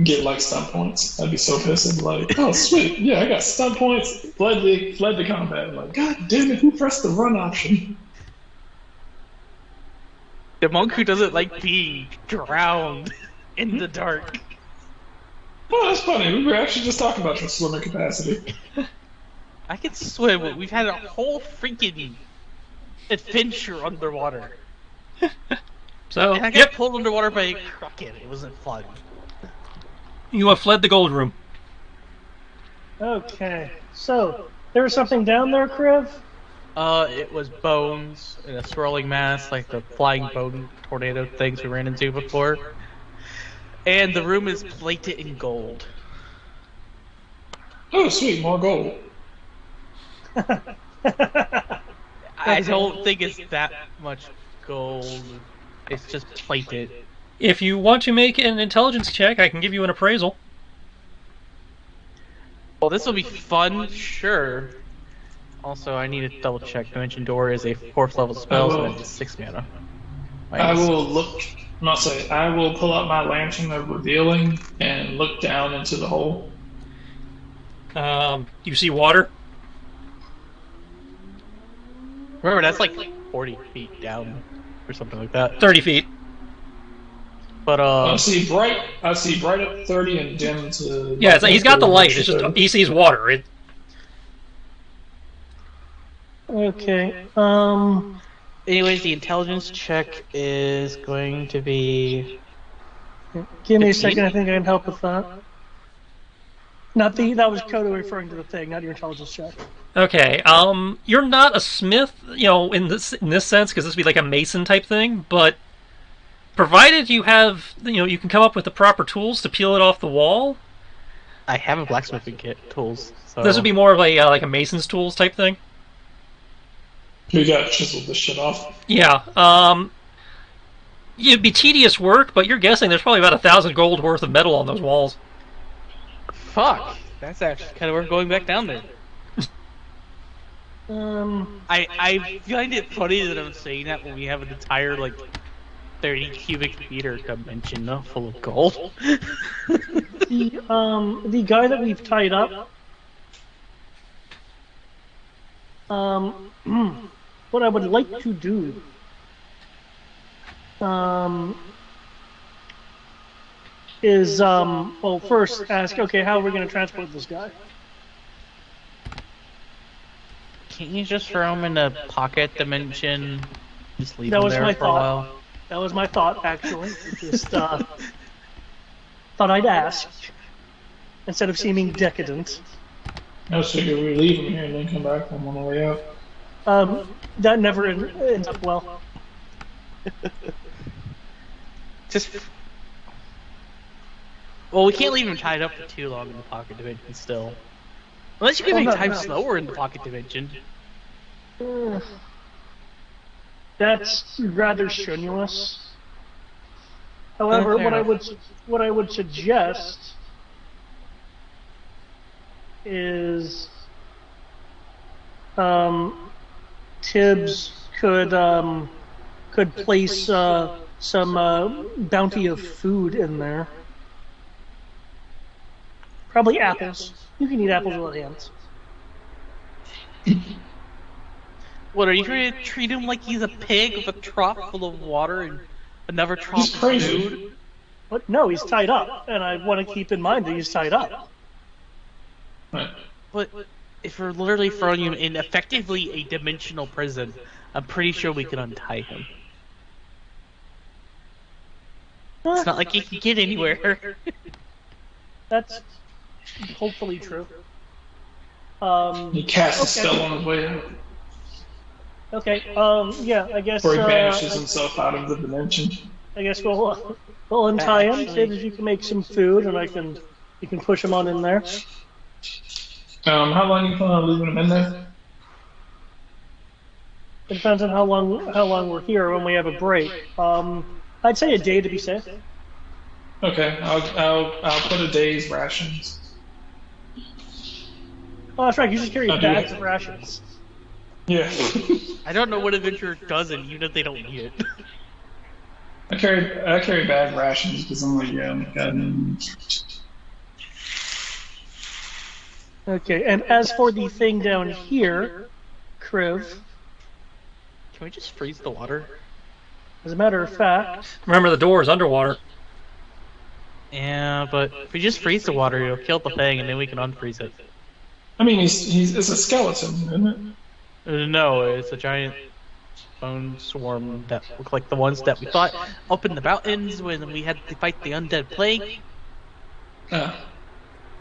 get stun points. I'd be so pissed. I'd be like, oh sweet, yeah, I got stun points. Fled the combat. I'm like, god damn it, who pressed the run option? The monk who doesn't like being drowned in the dark. Oh, that's funny. We were actually just talking about your swimming capacity. I can swim. We've had a whole freaking adventure underwater. So, And I got pulled underwater by a kraken. It wasn't fun. You have fled the gold room. Okay, so there was something down there, Kriv? It was bones in a swirling mass, like the flying bone tornado things we ran into before. And the room is plated in gold. Oh sweet, more gold. I don't think it's that much gold. It's just plated. If you want to make an intelligence check, I can give you an appraisal. Well, this will be fun, sure. Also, I need to double check. Dimension Door is a 4th level spell, so it's 6 mana. I will look. I will pull out my lantern of revealing and look down into the hole. You see water? Remember, that's like 40 feet down, or something like that. 30 feet. But I see bright at 30 and dim to. Yeah, he's got the light. It's just he sees water. Okay. Anyways, the intelligence check is going to be. Give me a 15? second. I think I can help with that. That was Kodo referring to the thing, not your intelligence check. Okay. You're not a smith, in this sense, because this would be like a mason type thing. But provided you have, you can come up with the proper tools to peel it off the wall. I have a blacksmithing kit tools. So. This would be more of a like a mason's tools type thing. We got chiseled this shit off. Yeah. It'd be tedious work, but you're guessing there's probably about 1,000 gold worth of metal on those walls. Fuck! That's actually kind of worth going back down there. I find it funny that I'm saying that when we have an entire 30 cubic meter dimension full of gold. The guy that we've tied up. what I would like to do is, well, first ask, okay, how are we going to transport this guy? Can't you just throw him in a pocket dimension? Just leave That him was there my for a while? thought. That was my thought, actually. Just thought I'd ask instead of seeming decadent. I was figuring we leave him here and then come back from on the way out. That never ends up well. Just. Well, we can't leave him tied up for too long in the pocket dimension still. Unless you can make time slower in the pocket dimension. That's rather strenuous. However, what I would suggest is Tibbs could place some bounty of food in there. Probably apples. You can eat apples with hands. What, are you going to treat him like he's a pig with a trough full of water and another trough of food? But no, he's tied up, and I want to keep in mind that he's tied up. But if we're literally throwing him in effectively a dimensional prison, I'm pretty sure we can untie him. It's not like he can get anywhere. That's hopefully true. He casts a spell on his way out. Okay, yeah, I guess... Or he banishes himself out of the dimension. I guess we'll untie him, see if you can make some food, and you can push him on in there. How long do you plan on leaving him in there? It depends on how long we're here when we have a break. I'd say a day to be safe. Okay, I'll put a day's rations. Oh, that's right, you just carry bags of rations. Yeah. I don't know what adventurer doesn't, even if they don't need it. I carry bag rations because I'm like, yeah, God. Okay, and as for the thing down here, Kriv, Can we just freeze the water? as a matter of fact, Remember, the door is underwater. Yeah, but if we just freeze the water, it'll kill the thing, and then we can unfreeze it. I mean, it's a skeleton, isn't it? No, it's a giant bone swarm that look like the ones that we fought up in the mountains when we had to fight the undead plague.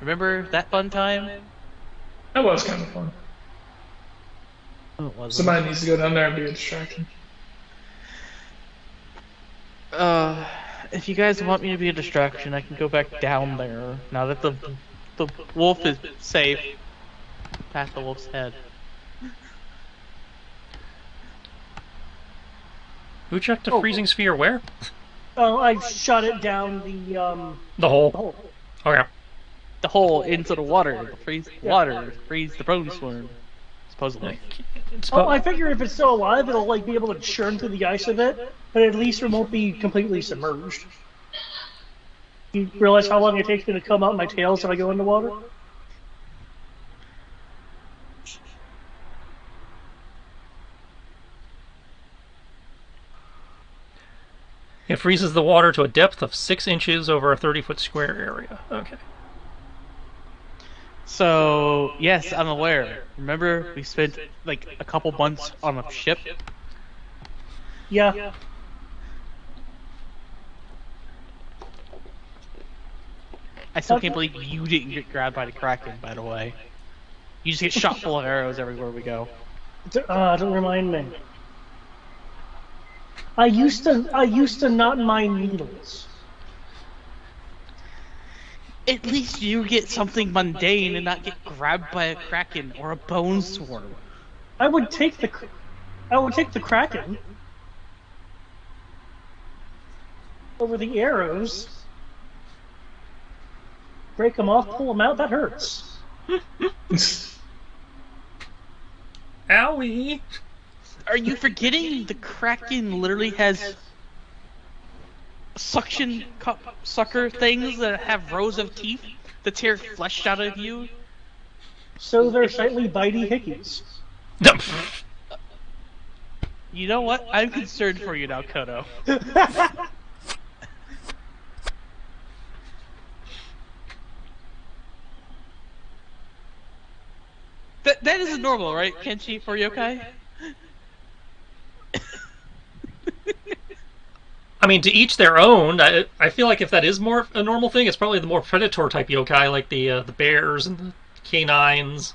Remember that fun time? That was kind of fun. Oh, it wasn't. Somebody needs to go down there and be a distraction. If you guys want me to be a distraction, I can go back down there now that the wolf is safe. Past the wolf's head. Who checked the freezing sphere where? oh, I shot it down The hole. hole. Okay. The hole into the water. To freeze the water. Freeze the bone swarm. Supposedly. Oh, I figure if it's still alive, it'll like be able to churn through the ice a bit, but at least it won't be completely submerged. You realize how long it takes me to come out my tails if I go into water? It freezes the water to a depth of 6 inches over a 30-foot square area. Okay. So, yes, I'm aware. Remember, we spent like a couple months on a ship? Yeah. I still can't believe you didn't get grabbed by the Kraken, by the way. You just get shot full of arrows everywhere we go. Don't remind me. I used to not mind needles. At least you get something mundane and not get grabbed by a Kraken or a bone swarm. I would take the Kraken over the arrows. Break them off, pull them out. That hurts. Owie! Are you forgetting the Kraken literally has suction cup sucker things that have rows of teeth that tear flesh out of you? So they're slightly bitey hickeys. You know what? I'm concerned for you now, Kodo. That isn't normal, right, Kenshi, for yokai? I mean, to each their own. I feel like if that is more a normal thing, it's probably the more predator type yokai, like the bears and the canines.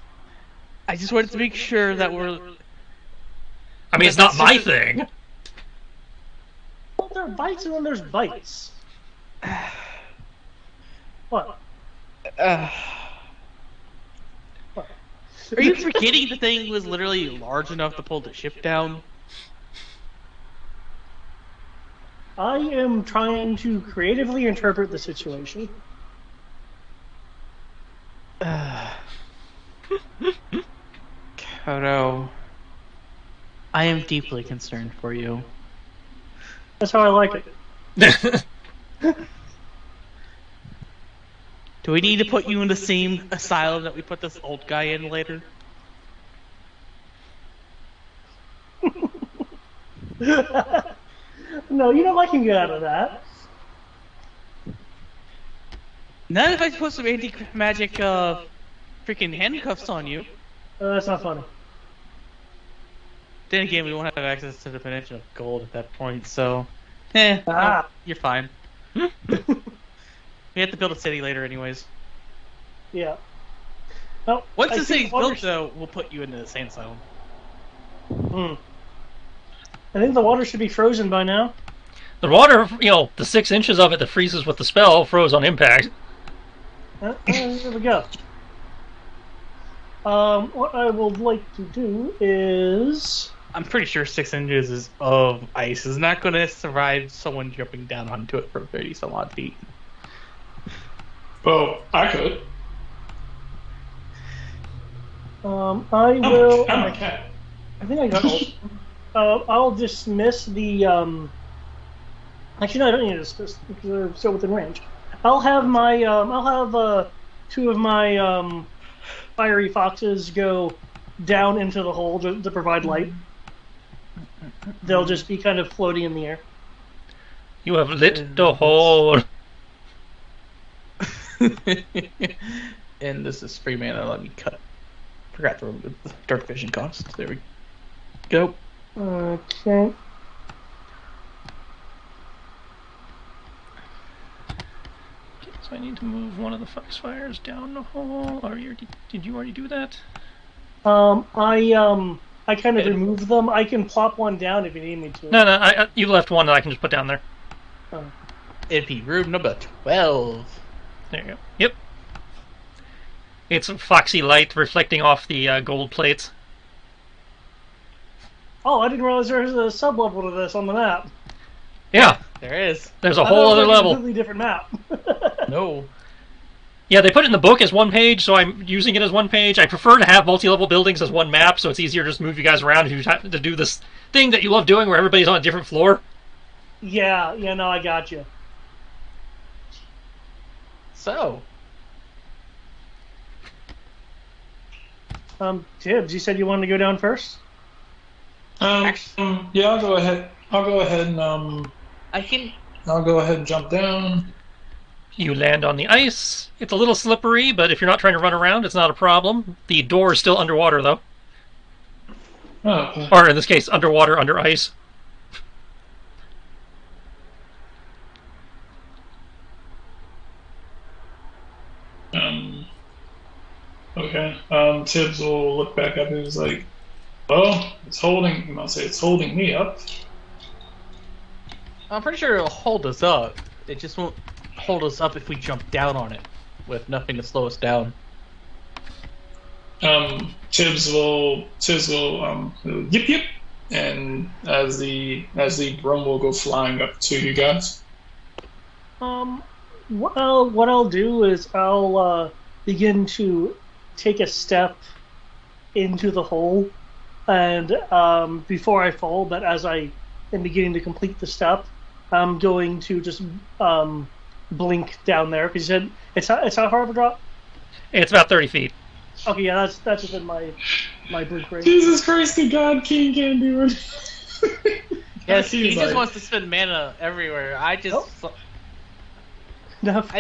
I just wanted to make sure that we're... I mean, it's not my thing. Well, there are bites and then there's bites. What? What? Are you forgetting the thing was literally large enough to pull the ship down? I am trying to creatively interpret the situation. Kodo, I am deeply concerned for you. That's how I like it. Do we need to put you in the same asylum that we put this old guy in later? No, you know I can get out of that. Not if I put some anti-magic freaking handcuffs on you. That's not funny. Then again, we won't have access to the Peninsula of Gold at that point, so... you're fine. We have to build a city later anyways. Yeah. Oh, Once I the think city's built, though, we'll put you into the sand asylum. I think the water should be frozen by now. The water, the 6 inches of it that freezes with the spell froze on impact. There we go. What I would like to do is... I'm pretty sure 6 inches of ice is not going to survive someone jumping down onto it from 30-some-odd feet. Well, I could. I will... I'm a cat. I think I got all. I'll dismiss the. Actually, no, I don't need to dismiss because they're still within range. I'll have my. I'll have 2 of my fiery foxes go down into the hole to provide light. They'll just be kind of floating in the air. You have lit the hole. And this is free mana. Let me cut. Forgot to remove the dark vision cost. There we go. Okay. So I need to move one of the foxfires down the hole. Did you already do that? I kind of removed them. I can plop one down if you need me to. No, you left one that I can just put down there. Oh. It'd be room number 12. There you go. Yep. It's foxy light reflecting off the gold plates. Oh, I didn't realize there was a sub-level to this on the map. Yeah. There is. There's a whole other level. A completely different map. No. Yeah, they put it in the book as one page, so I'm using it as one page. I prefer to have multi-level buildings as one map, so it's easier to just move you guys around if you have to do this thing that you love doing where everybody's on a different floor. Yeah, no, I got you. So. Tibbs, you said you wanted to go down first? Yeah, I'll go ahead. I'll go ahead and I'll go ahead and jump down. You land on the ice. It's a little slippery, but if you're not trying to run around, it's not a problem. The door is still underwater, though. Oh, okay. Or in this case, underwater, under ice. Okay. Tibbs will look back up and he's like, "Well, it's holding." I'll say it's holding me up. I'm pretty sure it'll hold us up. It just won't hold us up if we jump down on it with nothing to slow us down. Tibbs will yip yip, and as the broom will go flying up to you guys. What I'll do is I'll begin to take a step into the hole, and before I fall, but as I am beginning to complete the step, I'm going to just blink down there because you said it's how far of a drop? It's about 30 feet. Okay, yeah, that's within my blink range. Jesus Christ, the God King can't do it. Yes, he He's just like- wants to spend mana everywhere. I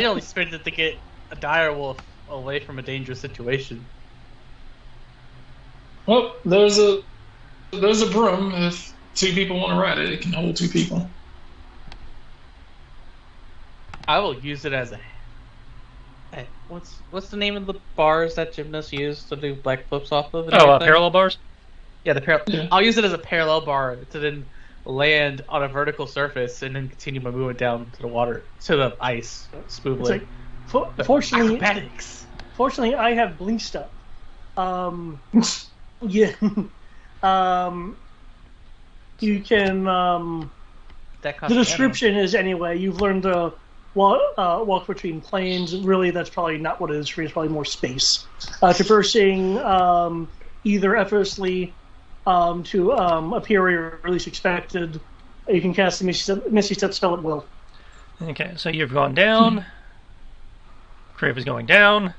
only spent it to get a dire wolf away from a dangerous situation. Well, there's a broom. If 2 people want to ride it, it can hold 2 people. I will use it as a. Hey, what's the name of the bars that gymnasts use to do black flips off of? and everything? Parallel bars? Yeah, the parallel. Yeah. I'll use it as a parallel bar to then land on a vertical surface and then continue my movement down to the water, to the ice, smoothly. It's like, fortunately, Acrobatics. fortunately, I have blink stuff. Yeah. You can. That costs The mana. description is anyway. You've learned to walk between planes. Really, that's probably not what it is for you. It's probably more space. Traversing either effortlessly to appear where you're least expected. You can cast a Misty Step spell at will. Okay, so you've gone down. Crave is going down.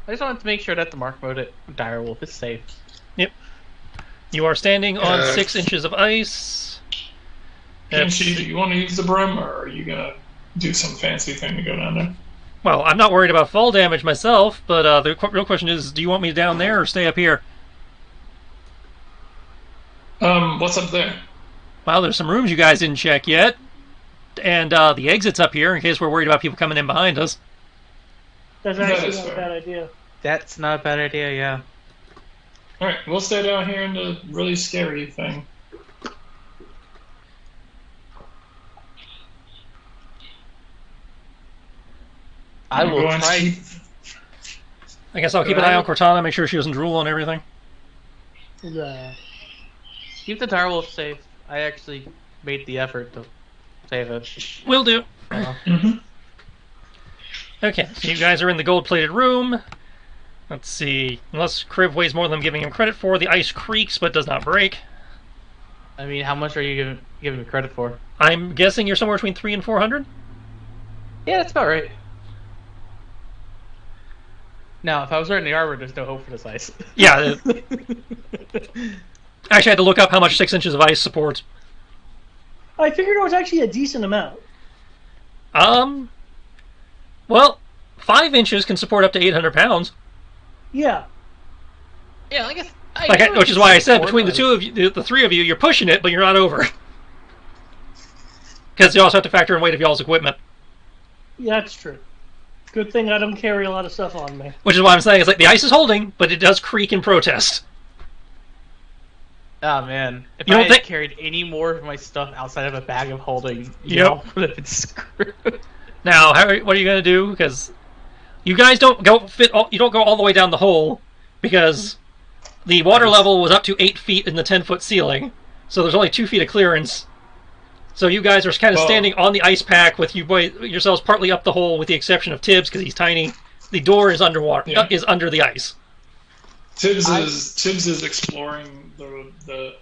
I just wanted to make sure that the mark mode at Direwolf is safe. Yep. You are standing on Uh, 6 inches of ice. Kimchi, do you want to use the broom, or are you gonna do some fancy thing to go down there? Well, I'm not worried about fall damage myself, but the real question is, do you want me down there or stay up here? What's up there? Well, there's some rooms you guys didn't check yet, and the exit's up here in case we're worried about people coming in behind us. That's That actually is not a fair. bad idea. That's not a bad idea, yeah. All right, we'll stay down here in the really scary thing. I will Go and try. keep- I guess I'll keep an eye on Cortana, make sure she doesn't drool on everything. Yeah. Keep the Direwolf safe. I actually made the effort to save it. Will do. Mhm. Okay, so you guys are in the gold-plated room. Let's see. Unless Kriv weighs more than I'm giving him credit for, the ice creaks but does not break. I mean, how much are you giving me credit for? I'm guessing you're somewhere between 300 and 400? Yeah, that's about right. Now, if I was wearing the armor, there's no hope for this ice. Yeah. Actually, I had to look up how much 6 inches of ice supports. I figured it was actually a decent amount. Well, 5 inches can support up to 800 pounds. Yeah. Yeah, I guess. Which is why I said between the two of you, the 3 of you, you're pushing it, but you're not over. Because you also have to factor in weight of y'all's equipment. Yeah, that's true. Good thing I don't carry a lot of stuff on me. Which is why I'm saying it's like the ice is holding, but it does creak in protest. Oh man, if You I don't had think- carried any more of my stuff outside of a bag of holding, Yep. y'all would have been screwed. Now, what are you going to do? Because you guys don't go all the way down the hole, because the water level was up to 8 feet in the 10-foot ceiling, so there's only 2 feet of clearance. So you guys are kind of Well- standing on the ice pack with yourselves partly up the hole, with the exception of Tibbs because he's tiny. The door is underwater, Yeah. is under the ice. Tibbs is exploring the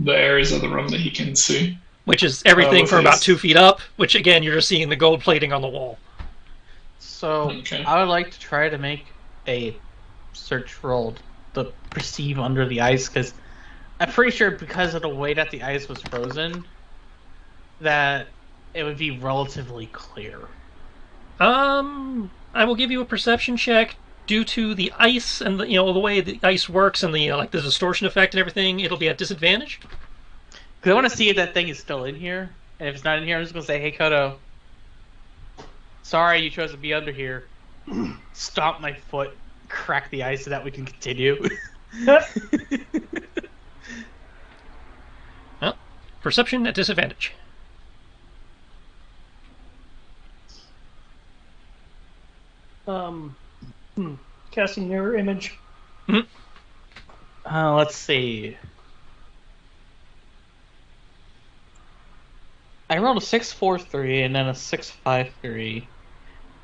areas of the room that he can see. Which is everything with from about his- 2 feet up, which again, you're just seeing the gold plating on the wall. So Okay. I would like to try to make a search roll to perceive under the ice, because I'm pretty sure because of the way that the ice was frozen, that it would be relatively clear. I will give you a perception check due to the ice and the way the ice works and the the distortion effect and everything. It'll be at disadvantage. Because I want to see if that thing is still in here, and if it's not in here, I'm just gonna say, "Hey, Kodo, sorry you chose to be under here. Stomp my foot, crack the ice so that we can continue." Well, perception at disadvantage. Casting mirror image. Let's see. I rolled a 6-4-3 and then a 6-5-3.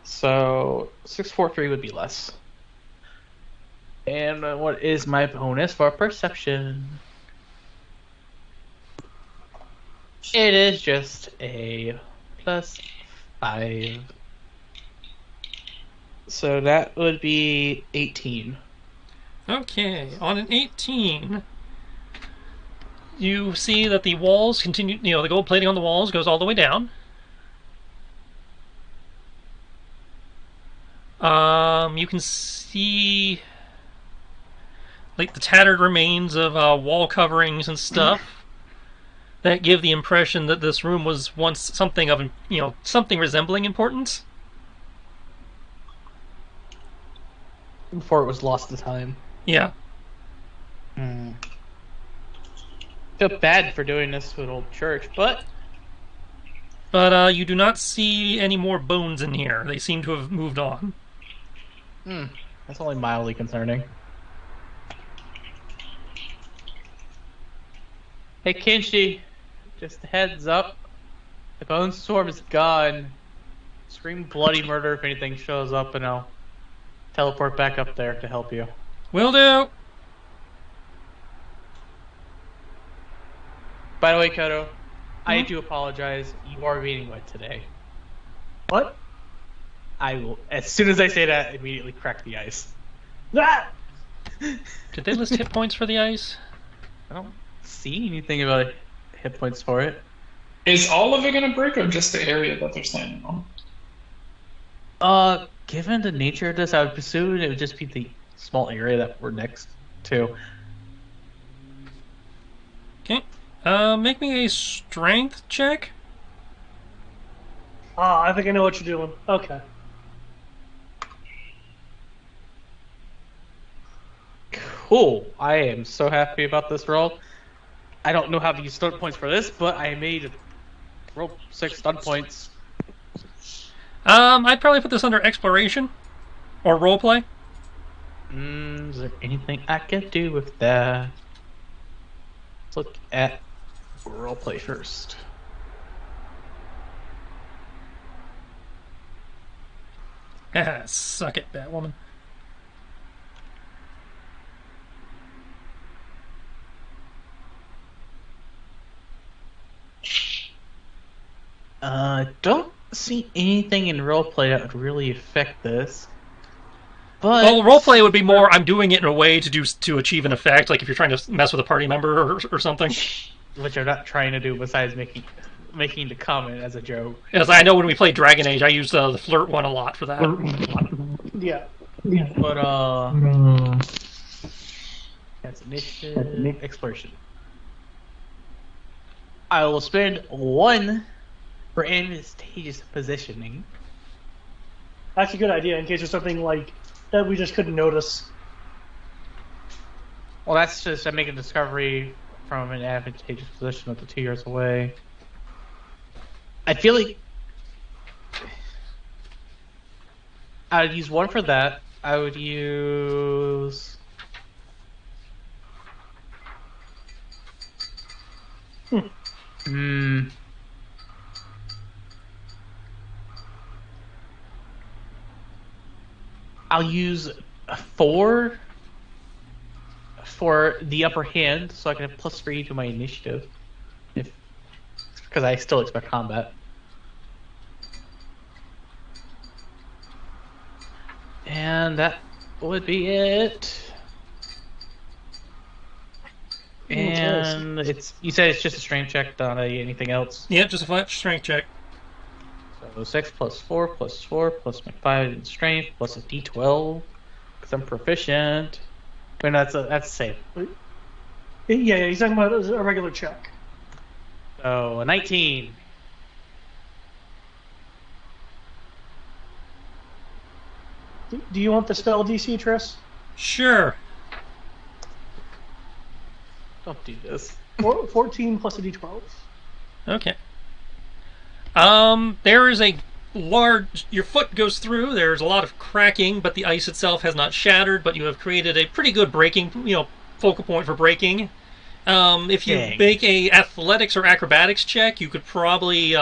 So 6-4-3 would be less. And what is my bonus for perception? It is just a +5. So that would be 18. Okay, on an 18, You see that the walls continue, the gold plating on the walls goes all the way down. You can see like the tattered remains of wall coverings and stuff that give the impression that this room was once something of, something resembling importance. Before it was lost to time. Yeah. Feel bad for doing this to an old church, but you do not see any more bones in here. They seem to have moved on. That's only mildly concerning. Hey Kinshi, just a heads up. The bone storm is gone. Scream bloody murder if anything shows up, and I'll teleport back up there to help you. Will do. By the way, Kodo, I do apologize. You are being wet today. What? I will, as soon as I say that, immediately crack the ice. Ah! Did they list hit points for the ice? I don't see anything about hit points for it. Is all of it gonna break, or just the area that they're standing on? Given the nature of this, I would assume it would just be the small area that we're next to. Okay. Make me a strength check. I think I know what you're doing. Okay. Cool. I am so happy about this roll. I don't know how to use stun points for this, but I made roll 6 stun points. I'd probably put this under exploration or roleplay. Is there anything I can do with that? Let's look at roleplay first. Suck it, Batwoman. Don't see anything in roleplay that would really affect this. But Well, roleplay would be more, I'm doing it in a way to achieve an effect, like if you're trying to mess with a party member or something. which I'm not trying to do besides making the comment as a joke. As I know when we played Dragon Age, I used the flirt one a lot for that. Yeah. But that's initiative, exploration. I will spend 1 for advantageous positioning. That's a good idea in case there's something like that we just couldn't notice. Well, that's just I make a discovery from an advantageous position up to 2 years away. I feel like I would use 1 for that. I would use I'll use 4 for the upper hand, so I can have +3 to my initiative, because I still expect combat. And that would be it. And you said it's just a strength check, not anything else. Yeah, just a flat strength check. So 6 + 4 + 4 + my 5 in strength plus a d12 because I'm proficient. Wait, no, that's safe. Yeah, he's talking about a regular check. So a 19. Do you want the spell DC, Triss? Sure. Don't do this. 14 plus a d12. Okay. There is a large... Your foot goes through. There's a lot of cracking, but the ice itself has not shattered, but you have created a pretty good breaking, focal point for breaking. If you make a athletics or acrobatics check, you could probably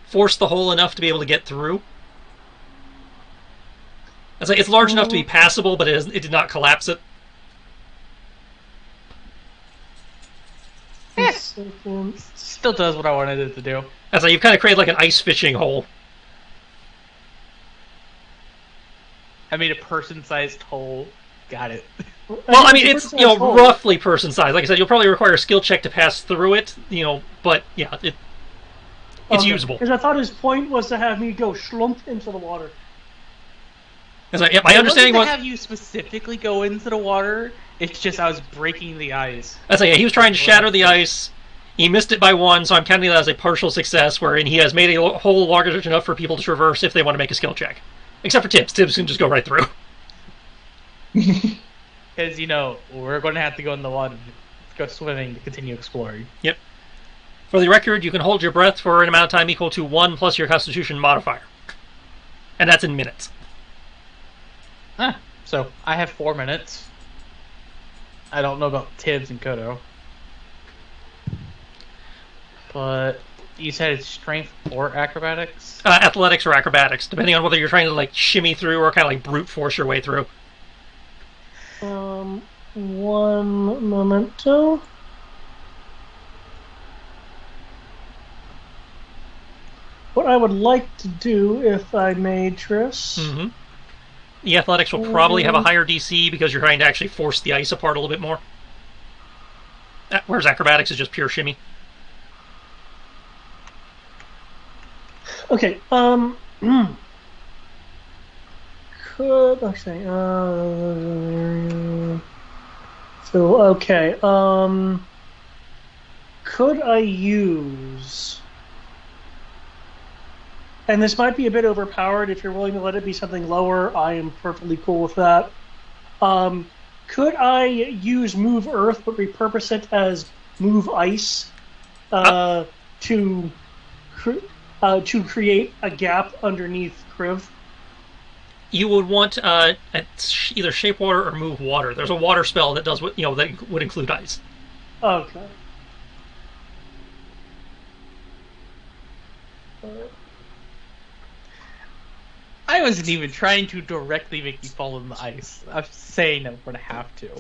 force the hole enough to be able to get through. It's large enough to be passable, but it did not collapse it. Yes. Still does what I wanted it to do. You've kind of created like an ice fishing hole. I made a person-sized hole. Got it. Well, I mean, it's person-sized hole. roughly person size. Like I said, you'll probably require a skill check to pass through it. But yeah, it's usable. Because I thought his point was to have me go schlump into the water. Yeah, my understanding It was wasn't to have you specifically go into the water. It's just I was breaking the ice. he was trying to shatter the ice. He missed it by 1, so I'm counting that as a partial success, wherein he has made a hole large enough for people to traverse if they want to make a skill check. Except for Tibbs. Tibbs can just go right through. Because, we're going to have to go in the water, go swimming to continue exploring. Yep. For the record, you can hold your breath for an amount of time equal to 1 plus your Constitution modifier. And that's in minutes. So, I have 4 minutes. I don't know about Tibbs and Kodo. But you said it's strength or acrobatics? Athletics or acrobatics, depending on whether you're trying to shimmy through or kind of brute force your way through. One momento. What I would like to do, if I may, Triss. Mm-hmm. The athletics will probably have a higher DC because you're trying to actually force the ice apart a little bit more. Whereas acrobatics is just pure shimmy. Okay, could actually, could I use, and this might be a bit overpowered, if you're willing to let it be something lower, I am perfectly cool with that. Could I use Move Earth but repurpose it as Move Ice to create a gap underneath Kriv? You would want either Shape Water or Move Water. There's a water spell that does what that would include ice. Okay. I wasn't even trying to directly make you fall in the ice. I'm saying I'm going to have to.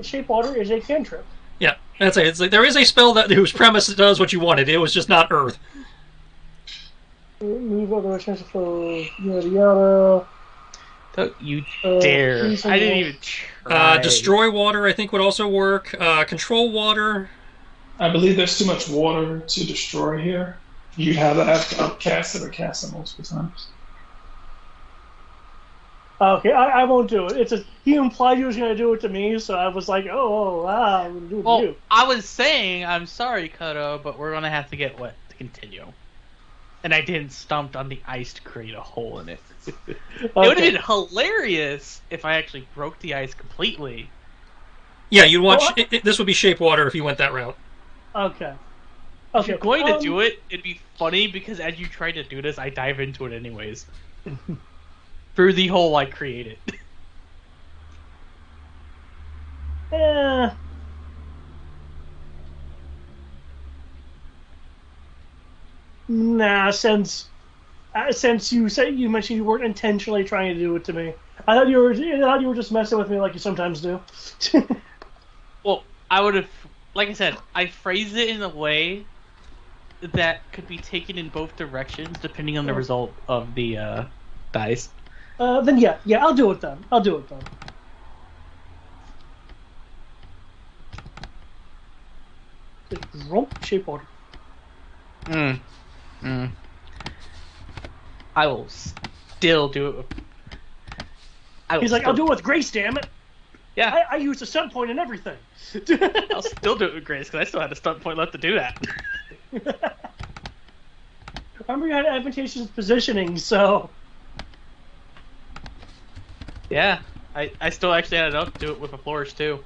Shape Water is a cantrip. Yeah, that's it. It's like there is a spell whose premise does what you wanted. It was just not Earth. Move other chance for yada yada. Don't you dare! I didn't even try. Destroy Water, I think, would also work. Control Water. I believe there's too much water to destroy here. You'd have to cast it or cast it multiple times. Okay, I won't do it. He implied he was going to do it to me, so I was like, I'm going to do it to you. I was saying, I'm sorry, Kodo, but we're going to have to get wet to continue. And I didn't stomp on the ice to create a hole in it. It would have been hilarious if I actually broke the ice completely. Yeah, you'd watch. This would be Shape Water if you went that route. Okay. If you're going to do it, it'd be funny because as you try to do this, I dive into it anyways. Through the hole I created. Nah, since you mentioned you weren't intentionally trying to do it to me, I thought you were just messing with me like you sometimes do. Well, I would have, like I said, I phrased it in a way that could be taken in both directions depending on the result of the dice. Then yeah, I'll do it then. Rump Shape Water. I will still do it. He's like, I'll do it with Grace, damn it. Yeah. I used a stunt point and everything. I'll still do it with Grace, because I still had a stunt point left to do that. Remember you had advantageous positioning, so... Yeah, I still actually had enough to do it with a flourish, too.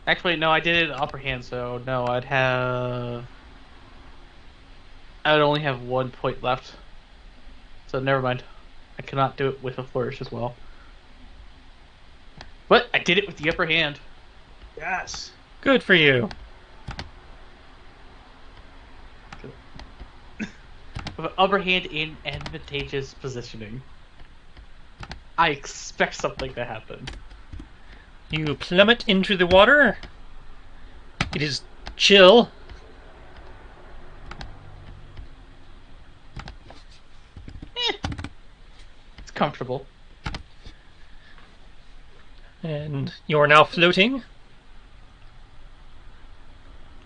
Actually, no, I did it in upper hand, so no, I would only have 1 point left. So never mind. I cannot do it with a flourish as well. But I did it with the upper hand. Yes. Good for you. With an upper hand in advantageous positioning. I expect something to happen. You plummet into the water. It is chill. comfortable. And you are now floating.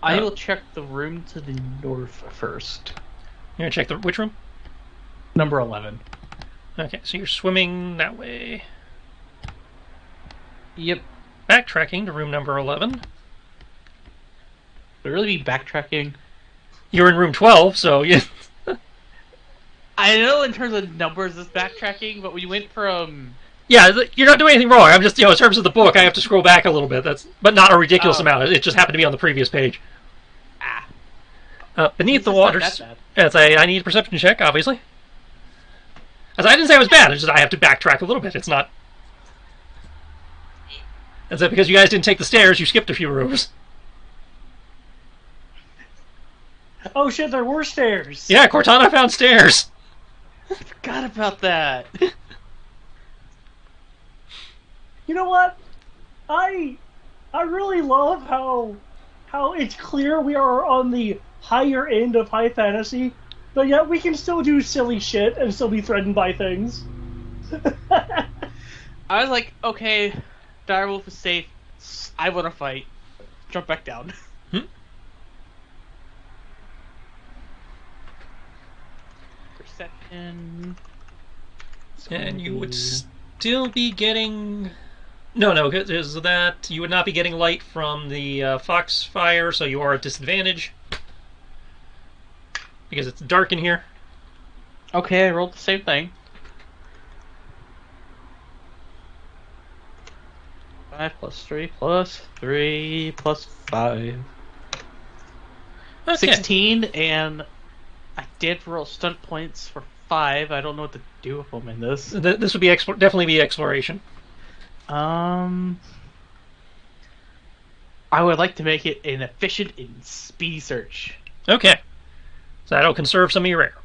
I will check the room to the north first. You're going to check which room? Number 11. Okay, so you're swimming that way. Yep. Backtracking to room number 11. Would it really be backtracking? You're in room 12, so yeah. I know in terms of numbers it's backtracking, but we went from... Yeah, you're not doing anything wrong. I'm just, in terms of the book, I have to scroll back a little bit. But not a ridiculous amount. It just happened to be on the previous page. Beneath the water. I need a perception check, obviously. As I didn't say it was bad. It's just I have to backtrack a little bit. It's not. Is that because you guys didn't take the stairs? You skipped a few rooms. Oh shit! There were stairs. Yeah, Cortana found stairs. I forgot about that. You know what? I really love how it's clear we are on the higher end of high fantasy, but yet we can still do silly shit and still be threatened by things. I was like, okay, Direwolf is safe. I want to fight. Jump back down. Perception. And you would still be getting... No, because that you would not be getting light from the foxfire, so you are at disadvantage. Because it's dark in here. Okay, I rolled the same thing. 5 plus 3 plus 3 plus 5. Okay. 16, and I did roll stunt points for 5. I don't know what to do with them in this. This would be definitely be exploration. I would like to make it an efficient and speedy search. Okay. So that'll conserve some of your air.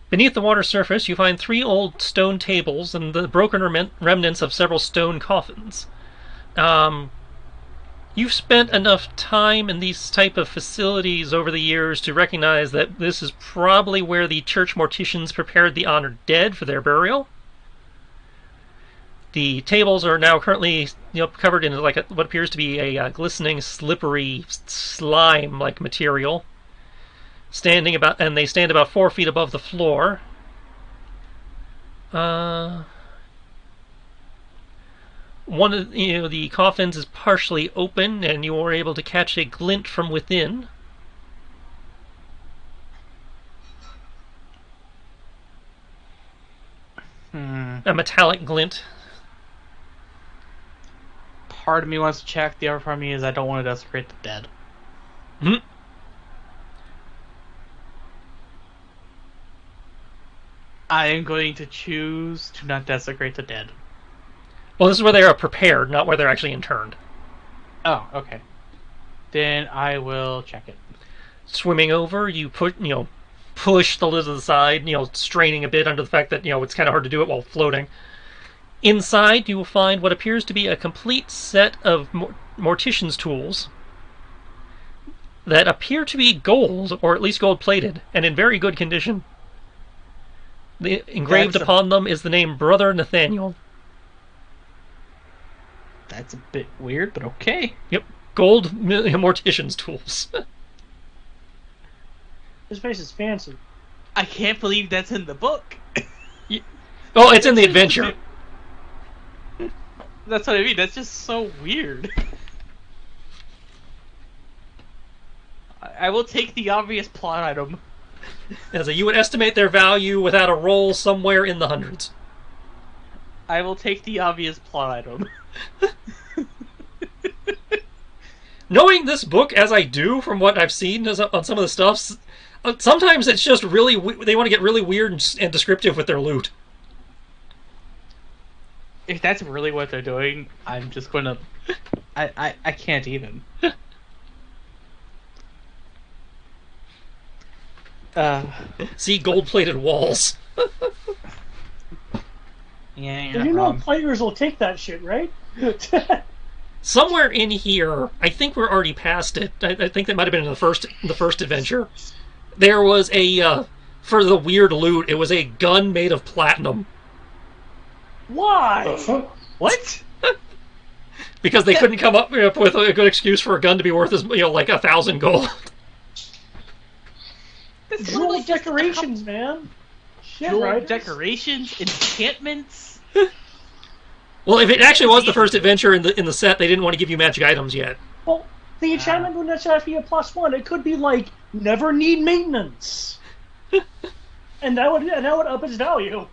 Beneath the water surface, you find 3 old stone tables and the broken remnants of several stone coffins. You've spent enough time in these type of facilities over the years to recognize that this is probably where the church morticians prepared the honored dead for their burial. The tables are now currently covered in what appears to be a glistening, slippery, slime-like material. They stand about 4 feet above the floor. One of the coffins is partially open, and you are able to catch a glint from within. A metallic glint. Part of me wants to check, the other part of me is I don't want to desecrate the dead. I am going to choose to not desecrate the dead. Well, this is where they are prepared, not where they're actually interned. Oh, okay. Then I will check it. Swimming over, you push the lid to the side, straining a bit under the fact that, it's kind of hard to do it while floating. Inside, you will find what appears to be a complete set of mortician's tools that appear to be gold, or at least gold-plated, and in very good condition. Engraved upon them is the name Brother Nathaniel. That's a bit weird, but okay. Yep, gold mortician's tools. This place is fancy. I can't believe that's in the book. Oh, it's in the adventure. That's what I mean. That's just so weird. I will take the obvious plot item. You would estimate their value without a roll somewhere in the hundreds. I will take the obvious plot item. Knowing this book as I do from what I've seen on some of the stuff, sometimes it's just really... They want to get really weird and descriptive with their loot. If that's really what they're doing, I'm just gonna... I can't even. See gold-plated walls. Yeah, You know players will take that shit, right? Somewhere in here, I think we're already past it. I think that might have been in the first adventure. There was a for the weird loot. It was a gun made of platinum. Why? What? Because they couldn't come up with a good excuse for a gun to be worth, like 1,000 gold. Jewel decorations, man. Shit, Jewel right? decorations, enchantments. Well, if it actually was the first adventure in the set, they didn't want to give you magic items yet. Well, the enchantment wouldn't necessarily have to be a +1. It could be like never need maintenance, and that would up its value.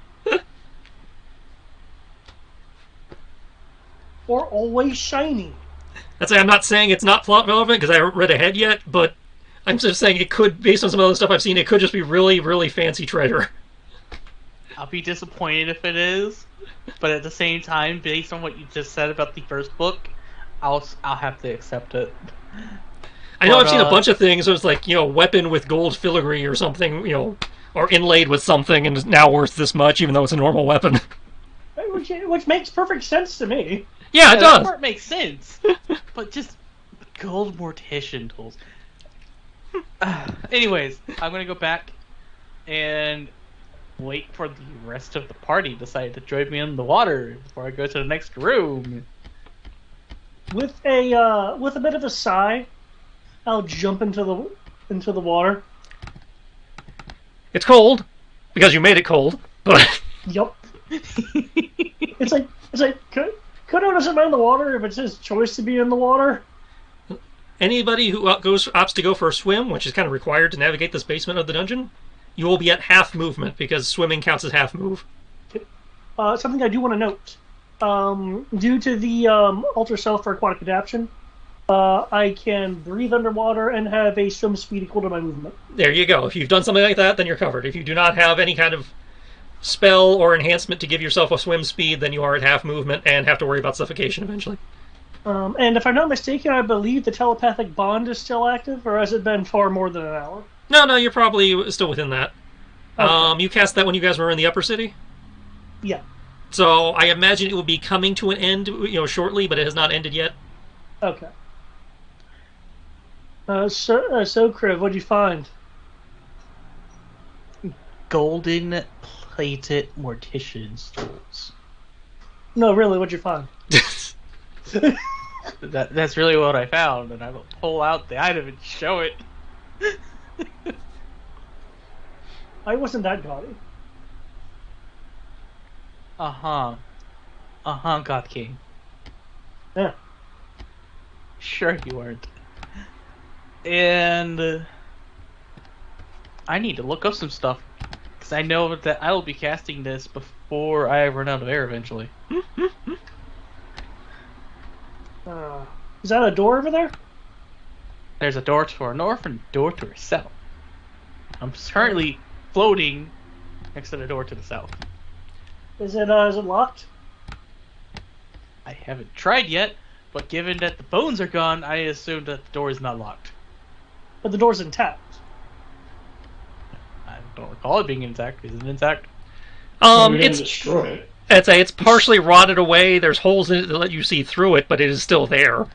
Or always shiny. I'm not saying it's not plot relevant because I haven't read ahead yet, but I'm just saying it could, based on some of the stuff I've seen, it could just be really, really fancy treasure. I'll be disappointed if it is, but at the same time, based on what you just said about the first book, I'll have to accept it. I know I've seen a bunch of things. It was like, weapon with gold filigree or something, or inlaid with something, and is now worth this much, even though it's a normal weapon. Which makes perfect sense to me. Yeah, it does. That part makes sense, but just gold mortician tools. Anyways, I'm gonna go back and wait for the rest of the party to decide to join me in the water before I go to the next room. With a bit of a sigh, I'll jump into the water. It's cold because you made it cold, but Yup. It's like Kodo doesn't mind the water if it's his choice to be in the water. anybody who opts to go for a swim, which is kind of required to navigate this basement of the dungeon, you will be at half movement because swimming counts as half move. Something I do want to note. Due to the Alter Self for aquatic adaptation, I can breathe underwater and have a swim speed equal to my movement. There you go. If you've done something like that, then you're covered. If you do not have any kind of spell or enhancement to give yourself a swim speed, then you are at half movement and have to worry about suffocation eventually. And if I'm not mistaken, I believe the telepathic bond is still active, or has it been far more than an hour? No, you're probably still within that. Okay. You cast that when you guys were in the upper city? Yeah. So I imagine it will be coming to an end, shortly, but it has not ended yet. Okay. So Kriv, what'd you find? Golden plated mortician's tools. No, really, what'd you find? That's really what I found, and I will pull out the item and show it. I wasn't that gaudy. God King. Yeah. Sure you weren't. And I need to look up some stuff, because I know that I will be casting this before I run out of air eventually. Is that a door over there? There's a door to our north and a door to our south. I'm currently floating next to the door to the south. Is it locked? I haven't tried yet, but given that the bones are gone, I assume that the door is not locked. But the door's intact. I don't recall it being intact. Is it intact? We didn't It's destroy it. I'd say it's partially rotted away. There's holes in it that let you see through it, but it is still there.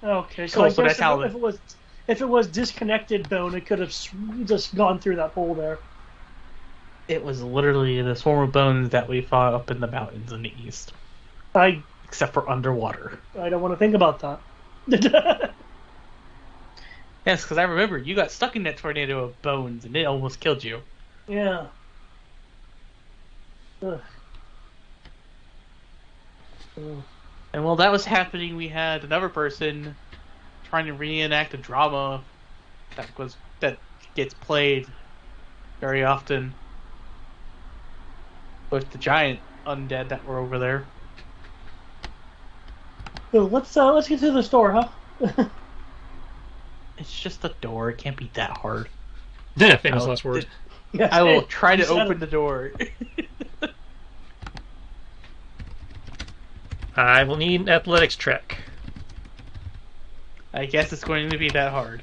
Okay, so Cool, I so guess that's how if it was disconnected bone, it could have just gone through that hole there. It was literally the swarm of bones that we fought up in the mountains in the east. Except for underwater. I don't want to think about that. Yes, because I remember you got stuck in that tornado of bones and it almost killed you. Yeah. Ugh. And while that was happening, we had another person trying to reenact a drama that gets played very often with the giant undead that were over there. So let's get through this door, huh? It's just a door; it can't be that hard. Yeah, famous last words. Yes, I will hey, try to you said open it. the door. I will need an athletics check. I guess it's going to be that hard.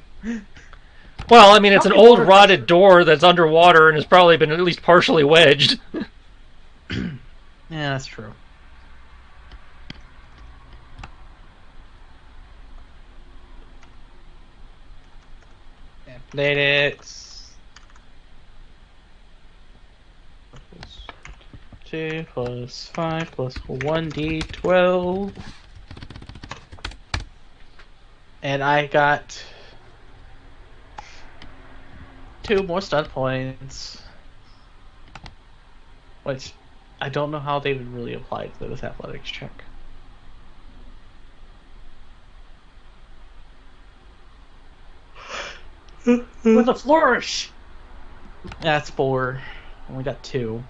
Well, I mean, it's an old rotted door that's underwater and has probably been at least partially wedged. Yeah, that's true. Athletics. 2 plus 5 plus 1d12. And I got 2 more stun points. Which I don't know how they would really apply to this athletics check. With a flourish. That's 4. Only got 2.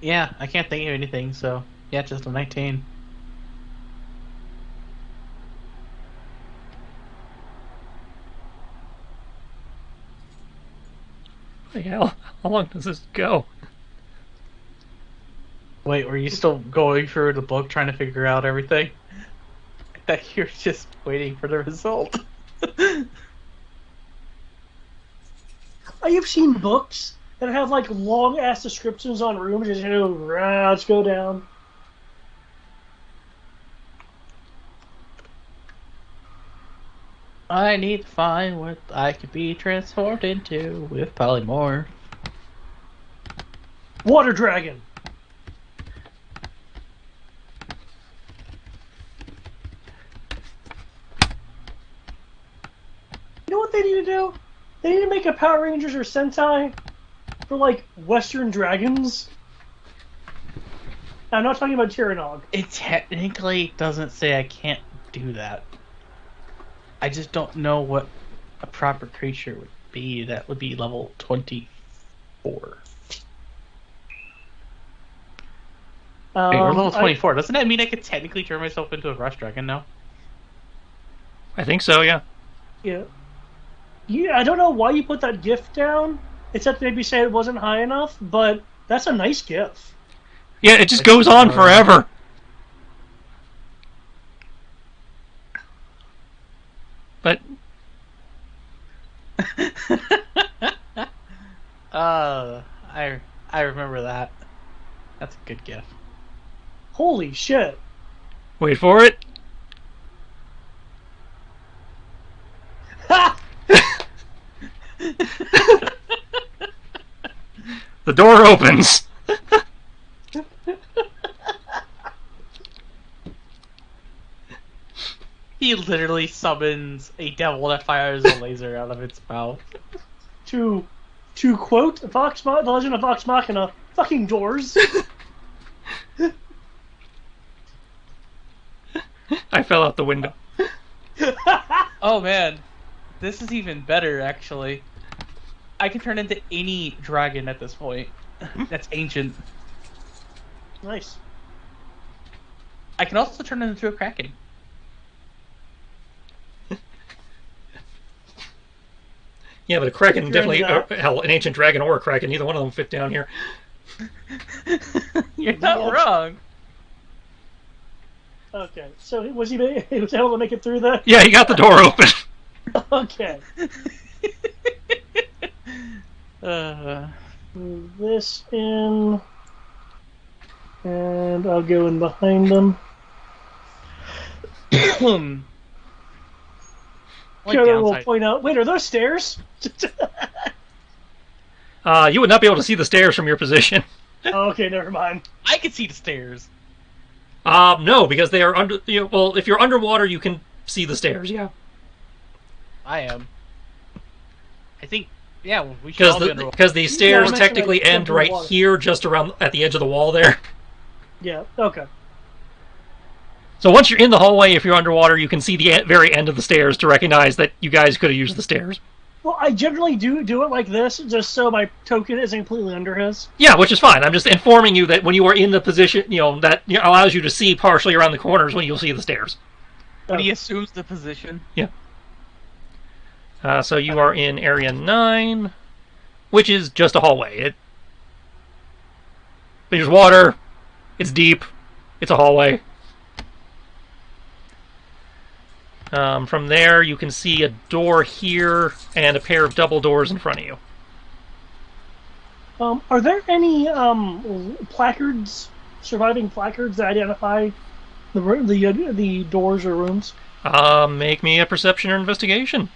Yeah, I can't think of anything, so yeah, just a 19. What the hell? How long does this go? Wait, were you still going through the book trying to figure out everything? I thought you were just waiting for the result. You've seen books that have like long ass descriptions on rooms, just let's go down. I need to find what I could be transformed into with polymorph. Water dragon. You know what they need to do? They need to make a Power Rangers or Sentai for like Western dragons. I'm not talking about Tyrannog. It technically doesn't say I can't do that. I just don't know what a proper creature would be that would be level 24. Wait, we're level 24. Doesn't that mean I could technically turn myself into a Rush Dragon now? I think so, yeah. Yeah. Yeah, I don't know why you put that GIF down, except maybe say it wasn't high enough, but that's a nice GIF. Yeah, it just goes on forever. But I remember that. That's a good GIF. Holy shit. wait for it. Ha! The door opens. He literally summons a devil that fires a laser out of its mouth. To quote The Legend of Vox Machina, fucking doors. I fell out the window. Oh man, this is even better actually. I can turn into any dragon at this point. That's ancient. Nice. I can also turn into a kraken. Yeah, but a kraken definitely, that. hell, an ancient dragon or a kraken, neither one of them fit down here. You're not wrong. Okay, so he was able to make it through that? Yeah, he got the door open. Okay. Move this in. And I'll go in behind them. Kyoto will point out, wait, are those stairs? You would not be able to see the stairs from your position. Oh, okay, never mind. I can see the stairs. No, because they are under. Well, if you're underwater, you can see the stairs. Yeah. I am. I think. Yeah, we should all be underwater. Because the stairs Yeah, technically end right here, just around at the edge of the wall there. Yeah. Okay. So once you're in the hallway, if you're underwater, you can see the very end of the stairs to recognize that you guys could have used the stairs. Well, I generally do it like this, just so my token isn't completely under his. Yeah, which is fine. I'm just informing you that when you are in the position, that allows you to see partially around the corners when you'll see the stairs. When he assumes the position. Yeah. So you are in Area 9, which is just a hallway. There's water, it's deep, it's a hallway. From there, you can see a door here and a pair of double doors in front of you. Are there any placards, surviving placards that identify the doors or rooms? Make me a perception or investigation.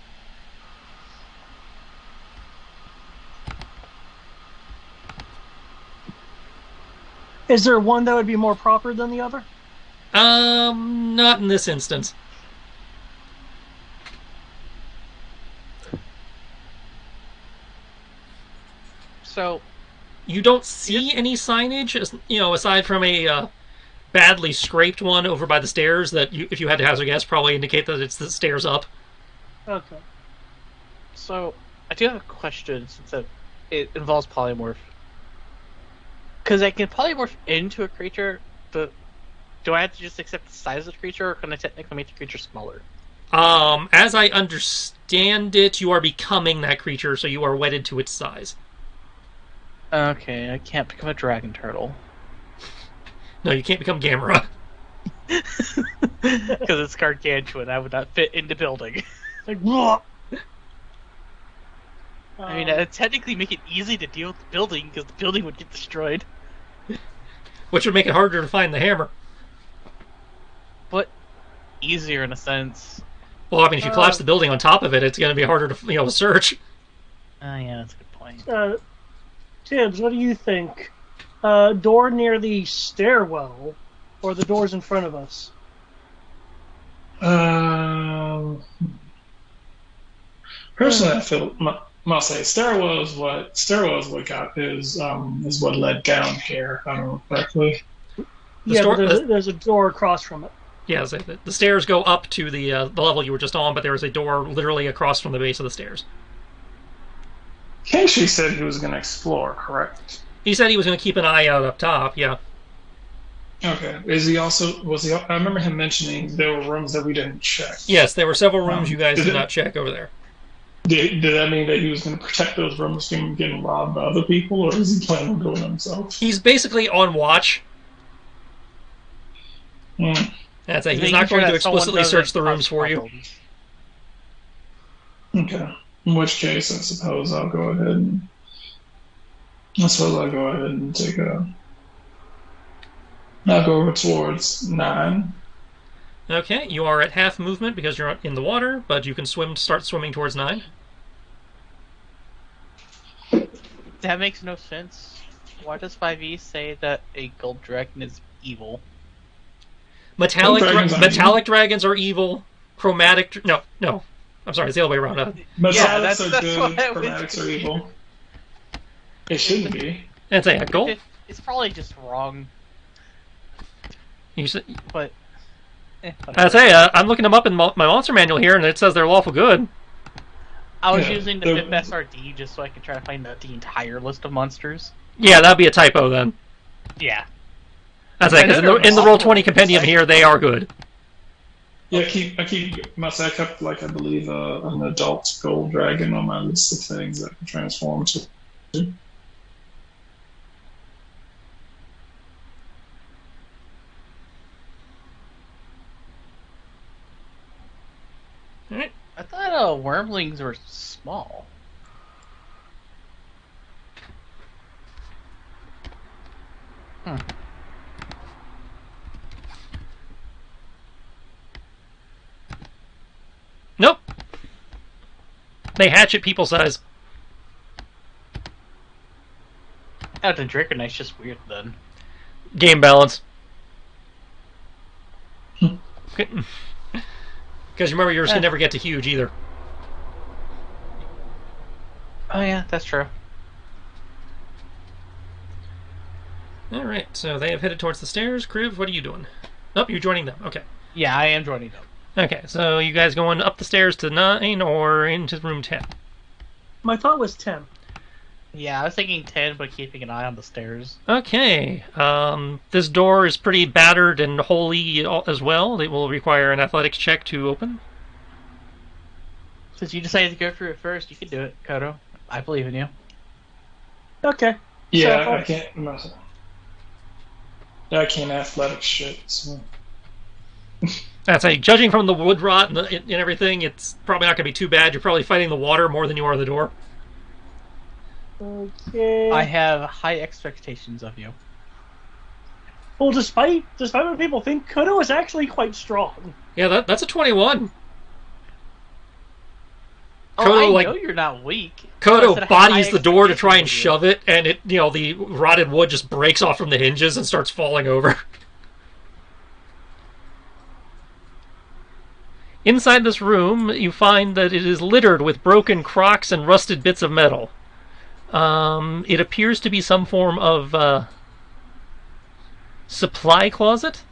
Is there one that would be more proper than the other? Not in this instance. So, You don't see any signage, aside from a badly scraped one over by the stairs that, if you had to hazard a guess, probably indicate that it's the stairs up. Okay. so I do have a question since it involves polymorph. Because I can polymorph into a creature, but do I have to just accept the size of the creature, or can I technically make the creature smaller? As I understand it, you are becoming that creature, so you are wedded to its size. Okay, I can't become a dragon turtle. No, you can't become Gamera. Because it's gargantuan, I would not fit in the building. Like, whoa! I mean, it'd technically make it easy to deal with the building, because the building would get destroyed. Which would make it harder to find the hammer. But easier in a sense. Well, I mean, if you collapse the building on top of it, it's going to be harder to search. Yeah, that's a good point. Tibbs, what do you think? Door near the stairwell, or the doors in front of us? Personally, I feel must say stairwells. Is what led down here. If I remember correctly. There's a door across from it. Yeah, so the stairs go up to the level you were just on, but there is a door literally across from the base of the stairs. Kenshi said he was going to explore, correct? He said he was going to keep an eye out up top, yeah. Okay. I remember him mentioning there were rooms that we didn't check. Yes, there were several rooms you guys did not check over there. Did that mean that he was going to protect those rooms from getting robbed by other people, or is he planning on doing it himself? He's basically on watch. That's it. He's not going to explicitly search the rooms for you. Okay. In which case, I suppose I'll go ahead and take a. I'll go over towards 9. Okay, you are at half movement because you're in the water, but you can start swimming towards 9. That makes no sense. Why does 5e say that a gold dragon is evil? Metallic dragons are evil. Chromatic... No. I'm sorry, it's the other way around. Metallics are good, chromatics are evil. It shouldn't be. That's a gold. It's probably just wrong. But... I'd say, I'm looking them up in my monster manual here, and it says they're lawful good. I was using the 5th SRD just so I could try to find the entire list of monsters. Yeah, that'd be a typo then. Yeah. That's it, because in the Roll20 compendium here, they are good. Yeah, I kept I believe an adult gold dragon on my list of things that can transform to. Alright. I thought wormlings were small. Nope. They hatch at people size. Out to Draconite's just weird then. Game balance. Because remember, yours can never get to huge either. Oh yeah, that's true. Alright, so they have headed towards the stairs. Kriv, what are you doing? Nope, you're joining them. Okay. Yeah, I am joining them. Okay, so you guys going up the stairs to 9 or into room 10? My thought was 10. Yeah, I was thinking 10, but keeping an eye on the stairs. Okay, this door is pretty battered and holy as well. It will require an athletics check to open. Since you decided to go through it first, you can do it, Kodo. I believe in you. Okay. Yeah, So, I can't. I can't athletic shit. So. That's like, judging from the wood rot and everything, it's probably not going to be too bad. You're probably fighting the water more than you are the door. Okay. I have high expectations of you. Well, despite what people think, Kodo is actually quite strong. Yeah, that's a 21. Oh, Kodo, I know you're not weak. Kodo bodies the door to try and expectations of you. shove it, and the rotted wood just breaks off from the hinges and starts falling over. Inside this room, you find that it is littered with broken crocks and rusted bits of metal. It appears to be some form of supply closet.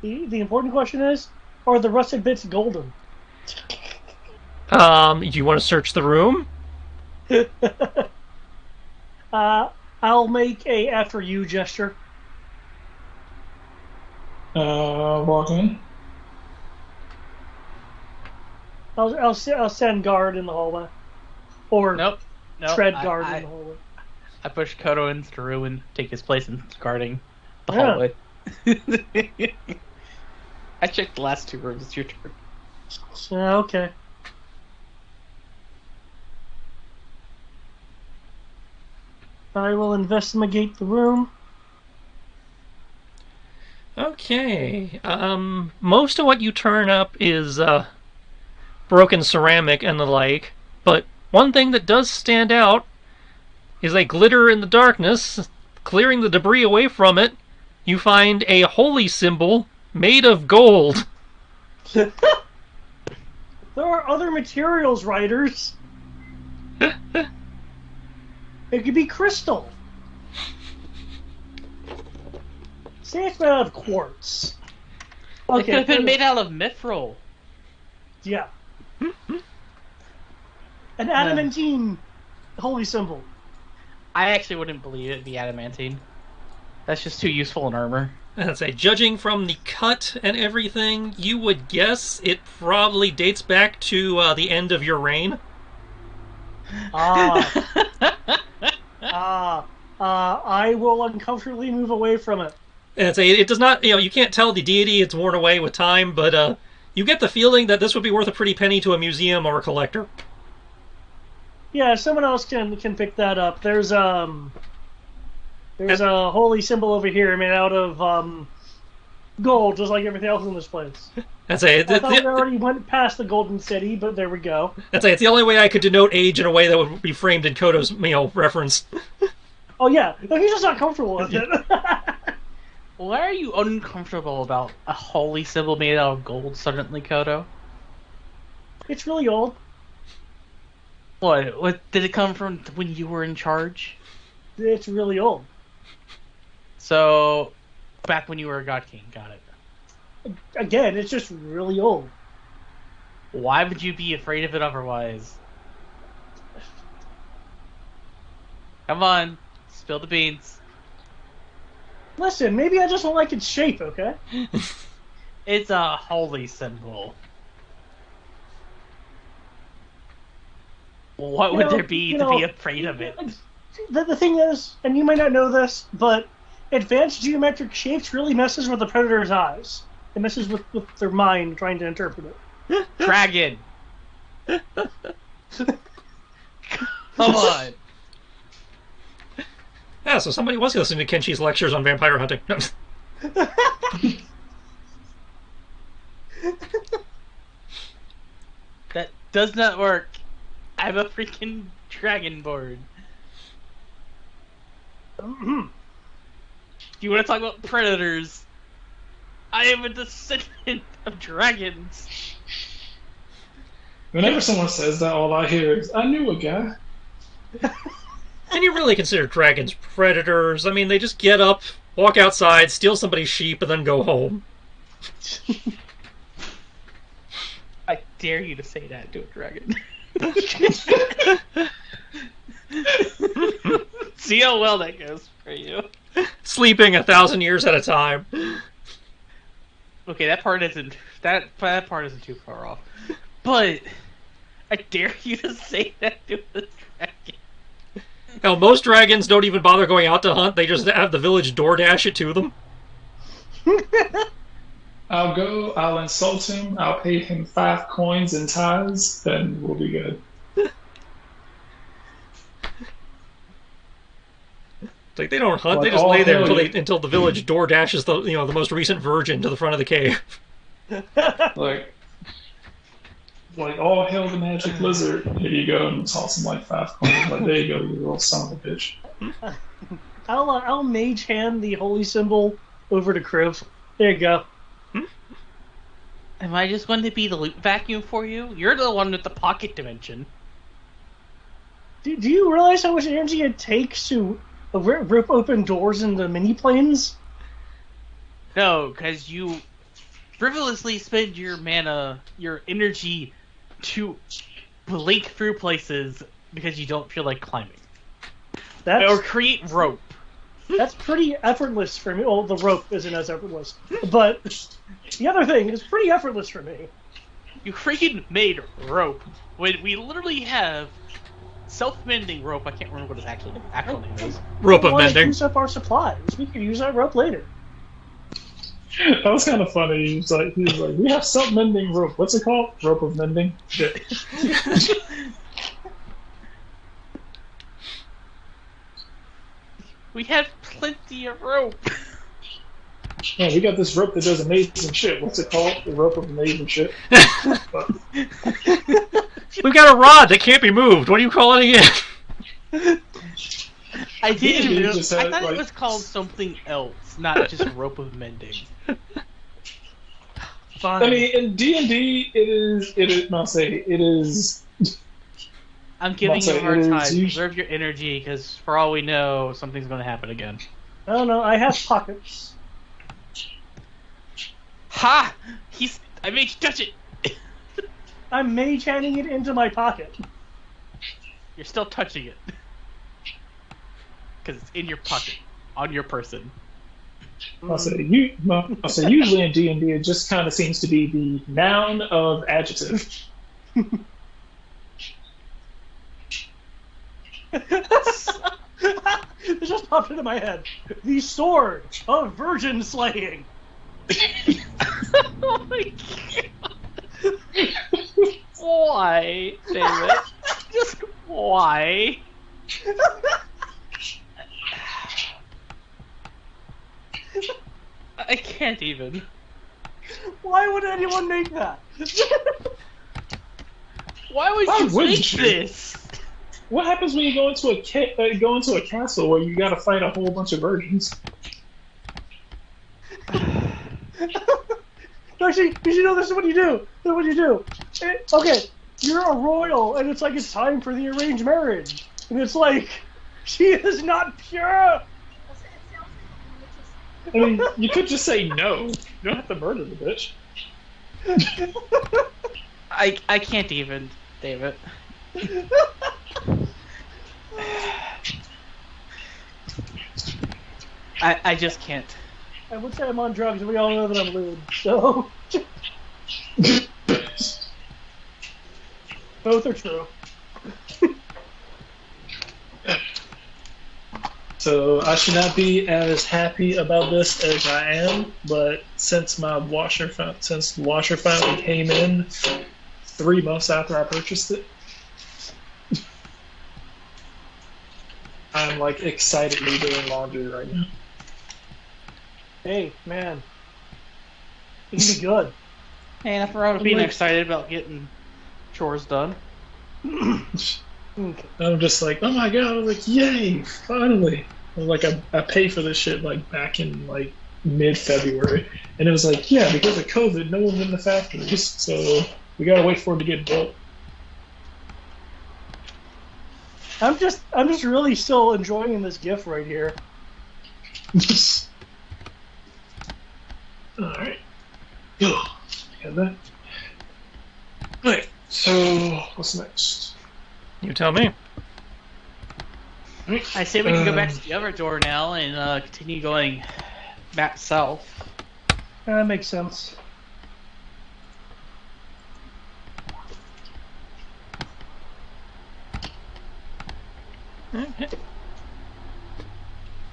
The important question is, are the rusted bits golden? Do you want to search the room? I'll make a after you gesture. Walk in. I'll send guard in the hallway, or Nope. tread guard in the hallway. I push Kodo into the room and take his place in guarding the Yeah. hallway. I checked the last two rooms. It's your turn. Okay. I will investigate the room. Okay. Most of what you turn up is broken ceramic and the like, but one thing that does stand out is a glitter in the darkness. Clearing the debris away from it, you find a holy symbol made of gold. There are other materials, writers. It could be crystal. Say it's made out of quartz. It could have been made out of mithril. Yeah. An adamantine holy symbol. I actually wouldn't believe it be adamantine. That's just too useful in armor. I'd say, judging from the cut and everything, you would guess it probably dates back to the end of your reign. I will uncomfortably move away from it. And I'd say, it does not, you can't tell the deity, it's worn away with time, but you get the feeling that this would be worth a pretty penny to a museum or a collector. Yeah, someone else can pick that up. There's a holy symbol over here made out of gold, just like everything else in this place. I'd say, I thought we already went past the Golden City, but there we go. I'd say it's the only way I could denote age in a way that would be framed in Kodo's, reference. Oh yeah, no, he's just not comfortable with it. Why are you uncomfortable about a holy symbol made out of gold suddenly, Kodo? It's really old. What did it come from when you were in charge? It's really old. So, back when you were a God King, got it. Again, it's just really old. Why would you be afraid of it otherwise? Come on, spill the beans. Listen, maybe I just don't like its shape, okay? It's a holy symbol. What would there be to be afraid of it? The thing is, and you might not know this, but advanced geometric shapes really messes with the predator's eyes. It messes with their mind trying to interpret it. Dragon! Come on! Yeah, so somebody was listening to Kenshi's lectures on vampire hunting. That does not work. I have a freaking dragonborn. Do you want to talk about predators? I am a descendant of dragons. Whenever someone says that, all I hear is, I knew a guy. And you really consider dragons predators? I mean, they just get up, walk outside, steal somebody's sheep, and then go home. I dare you to say that to a dragon. See how well that goes for you. Sleeping 1,000 years at a time. Okay, that part isn't too far off. But I dare you to say that to a dragon. Hell, most dragons don't even bother going out to hunt. They just have the village DoorDash it to them. I'll go, I'll insult him, I'll pay him 5 coins in tithes, then we'll be good. It's like they don't hunt; Like, they just oh, lay there hell until yeah. until the village door dashes the the most recent virgin to the front of the cave. Like, all hail the magic lizard. Here you go, and toss him like 5 coins. Like, there you go, you little son of a bitch. I'll mage hand the holy symbol over to Kriv. There you go. Am I just going to be the loot vacuum for you? You're the one with the pocket dimension. Do you realize how much energy it takes to rip open doors in the mini planes? No, because you frivolously spend your mana, your energy to blink through places because you don't feel like climbing. Or create rope. That's pretty effortless for me. Well, the rope isn't as effortless. But the other thing is pretty effortless for me. You freaking made rope when we literally have self-mending rope. I can't remember what its actual name is. Rope of We want to mending. use up our supplies. We can use that rope later. That was kind of funny. He was like, we have self-mending rope. What's it called? Rope of mending? Shit. We have plenty of rope. Yeah, we got this rope that does amazing shit. What's it called? The rope of amazing shit. We've got a rod that can't be moved. What do you call it again? I didn't D&D know. just I had, thought like- it was called something else, not just rope of mending. Fine. I mean, in D&D, it is. I'll say it is. I'm giving you a it hard is time. usually- Preserve your energy, because for all we know, something's going to happen again. I don't know. I have pockets. Ha! I made you touch it. I'm mage handing it into my pocket. You're still touching it. Because it's in your pocket, on your person. I'll say usually in D&D, it just kind of seems to be the noun of adjective. It just popped into my head. The sword of virgin slaying. Oh my god. Why, David? Just why? I can't even. Why would anyone make that? Why would Why you wouldn't make you? this? What happens when you go into a castle where you got to fight a whole bunch of virgins? Actually, you know this is what you do. This is what you do. Okay, you're a royal, and it's like it's time for the arranged marriage, and it's like she is not pure. I mean, you could just say no. You don't have to murder the bitch. I can't even, David. I just can't. I would say I'm on drugs, and we all know that I'm lewd. So both are true. So I should not be as happy about this as I am, but since the washer finally came in 3 months after I purchased it, I'm like excitedly doing laundry right now. Hey, man, it can be good. Hey, nothing wrong with being excited about getting chores done. I'm just like, oh my god! I was like, yay! Finally! I was like, I paid for this shit like back in like mid-February, and it was like, yeah, because of COVID, no one's in the factories, so we gotta wait for it to get built. I'm just really still enjoying this GIF right here. All right. Got that. Right. So what's next? You tell me. I say we can go back to the other door now and continue going back south. That makes sense. Okay.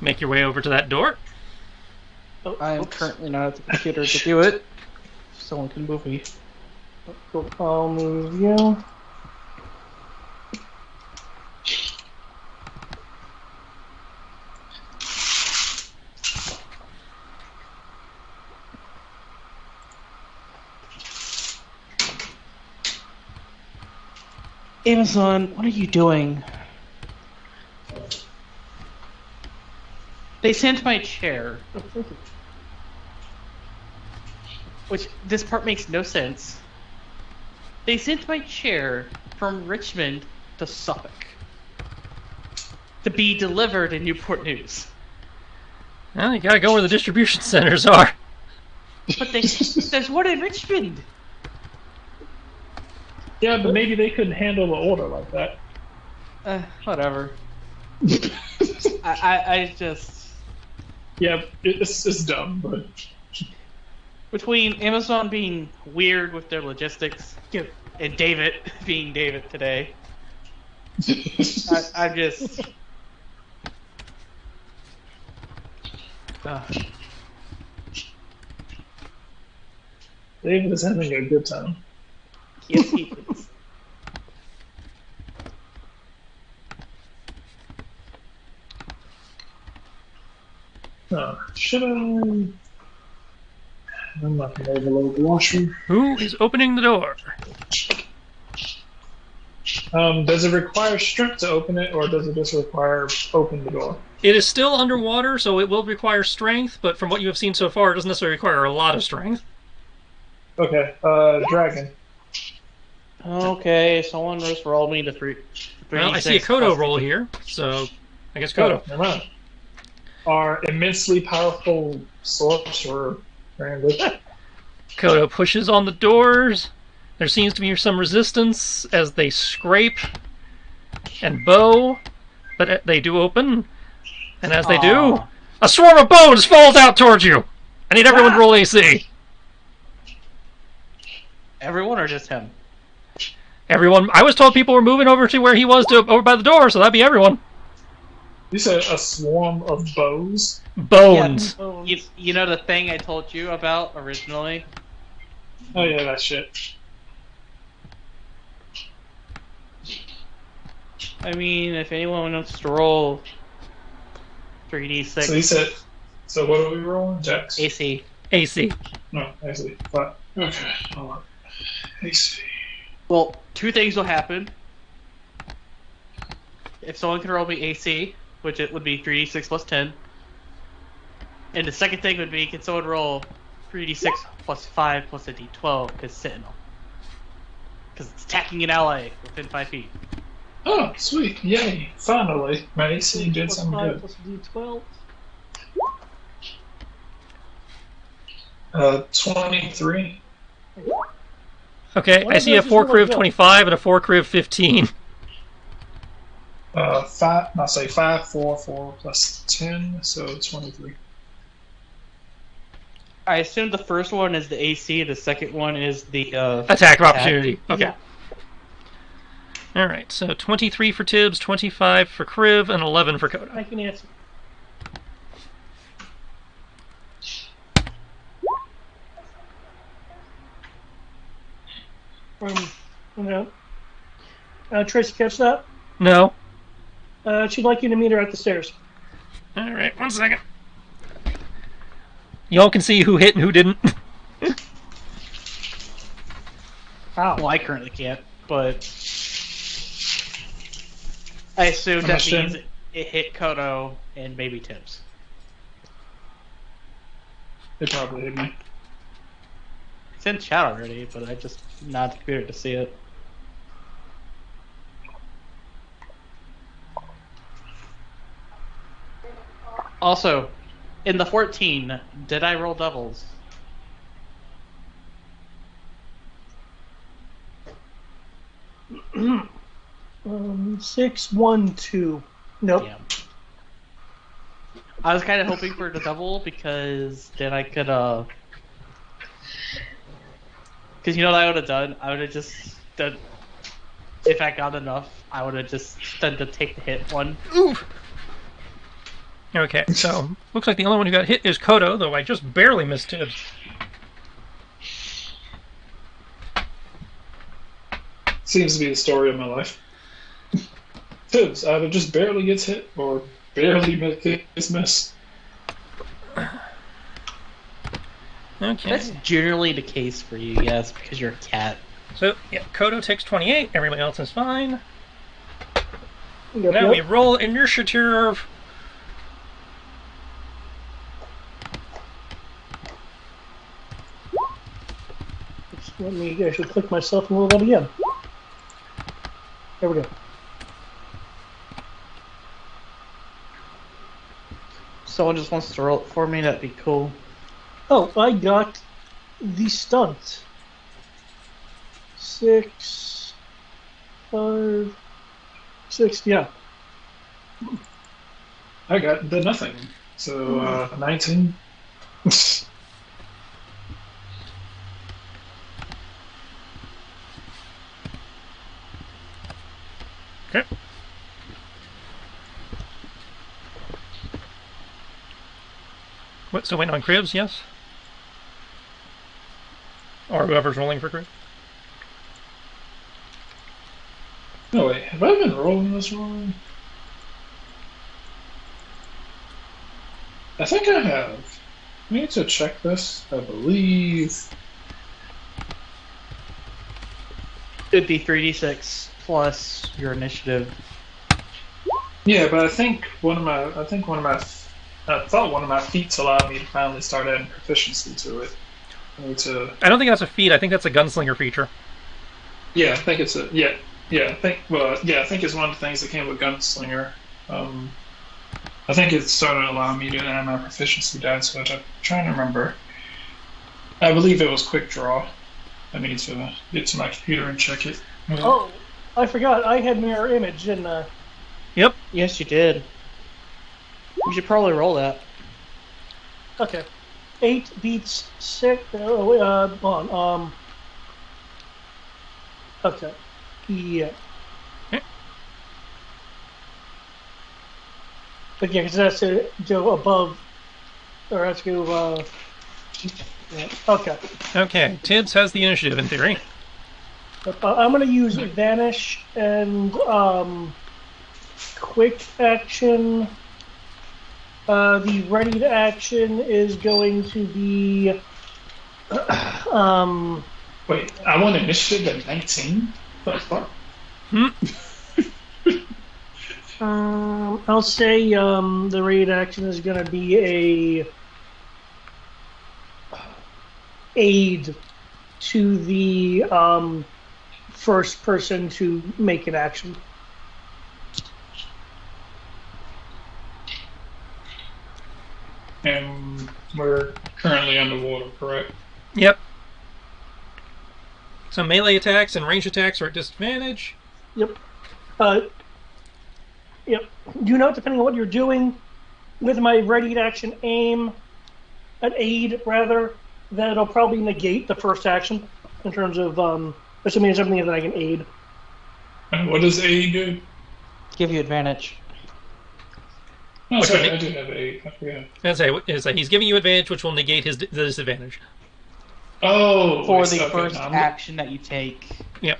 Make your way over to that door. Oh, I am oops. currently not at the computer to do it. Someone can move me. Cool. I'll move you. Amazon, what are you doing? They sent my chair. Which, this part makes no sense. They sent my chair from Richmond to Suffolk to be delivered in Newport News. Well, you gotta go where the distribution centers are. But there's one in Richmond. Yeah, but maybe they couldn't handle the order like that. Whatever. I just... Yeah, it's dumb, but... Between Amazon being weird with their logistics and David being David today, I'm just... David is having a good time. Yes, he is. Should I... I'm not going to overload the washer. Who is opening the door? Does it require strength to open it, or does it just require open the door? It is still underwater, so it will require strength, but from what you have seen so far, it doesn't necessarily require a lot of strength. Okay, dragon. Okay, someone just rolled me to 3. Well, I see a Kodo roll here, so I guess Kodo. Never mind. Our immensely powerful sorcerer. Kodo pushes on the doors. There seems to be some resistance as they scrape and bow, but they do open. And as they do, a swarm of bones falls out towards you. I need everyone to roll AC. Everyone or just him? Everyone. I was told people were moving over to where he was, over by the door, so that'd be everyone. You said a swarm of bows? Bones. Yeah, you know the thing I told you about originally? Oh yeah, that shit. I mean, if anyone wants to roll 3d6 So you said... So what are we rolling? Jax? AC. AC. No, AC. 5. Okay, hold on. AC. Well, 2 things will happen. If someone can roll me AC, which it would be 3d6 plus 10. And the second thing would be, can someone roll 3d6 plus 5 plus a d12 because Sentinel. Because it's attacking an ally within 5 feet. Oh, sweet. Yay. Finally. My AC did something good. Plus D12. 23. Okay, What I if see a this is 4 really crew of good? 25 and a 4 crew of 15. 5, I'll say 5, 4, 4 plus 10, so 23. I assume the first one is the AC, the second one is the Attack of opportunity. Okay. Yeah. Alright, so 23 for Tibbs, 25 for Kriv, and 11 for Kodo. Thank you, Nancy. No. Tracy, catch that? No. She'd like you to meet her at the stairs. Alright, 1 second. Y'all can see who hit and who didn't. Well, I currently can't, but I assume that means it hit Kodo and maybe Tibbs. It probably hit me. It's in chat already, but I just not the computer to see it. Also, in the 14, did I roll doubles? 6, 1, 2. Nope. Yeah. I was kind of hoping for the double because then I could, because you know what I would have done? I would have just done, if I got enough, I would have just done the take the hit one. Oof. Okay, so looks like the only one who got hit is Kodo, though I just barely missed Tibbs. Seems to be the story of my life. Tibbs either just barely gets hit or barely gets missed. Okay. That's generally the case for you, yes, because you're a cat. So, yeah, Kodo takes 28. Everybody else is fine. Yep, Now we yep. roll initiative. Let me actually click myself and roll that again. There we go. Someone just wants to roll it for me, that'd be cool. Oh, I got the stunt. 6, 5, 6, yeah. I got the nothing. So 19. Okay. What, still waiting on Cribs, yes? Or whoever's rolling for Cribs? No, wait. Have I been rolling this wrong? I think I have. I need to check this. I believe. It'd be 3d6 plus your initiative. Yeah, but I think one of my feats allowed me to finally start adding proficiency to it. I need to. I don't think that's a feat. I think that's a gunslinger feature. Yeah, I think it's a yeah. I think it's one of the things that came with Gunslinger. I think it started allowing me to add my proficiency die, so I'm trying to remember. I believe it was Quick Draw. I need to get to my computer and check it. Oh, I forgot. I had mirror image, didn't I? Yep. Yes, you did. You should probably roll that. Okay. 8 beats 6. Hold on. Okay. Yeah. Okay. But yeah, because that's to go above, or that's to go. Yeah. Okay. Okay, Tibbs has the initiative in theory. I'm going to use Vanish and Quick Action. The ready to action is going to be. Wait, I want initiative at 19? What the fuck? I'll say the ready to action is going to be a aid to the first person to make an action. And we're currently underwater, correct? Yep. So melee attacks and range attacks are at disadvantage. Yep. Yep. Do note, depending on what you're doing, with my ready to action aim, an aid rather, that it'll probably negate the first action in terms of assuming it's something that I can aid. And what does aid do? Give you advantage. No, Which sorry, would I do have aid. I forgot. He's giving you advantage, which will negate the disadvantage. Oh, For wait, the okay, first no, action that you take. Yep.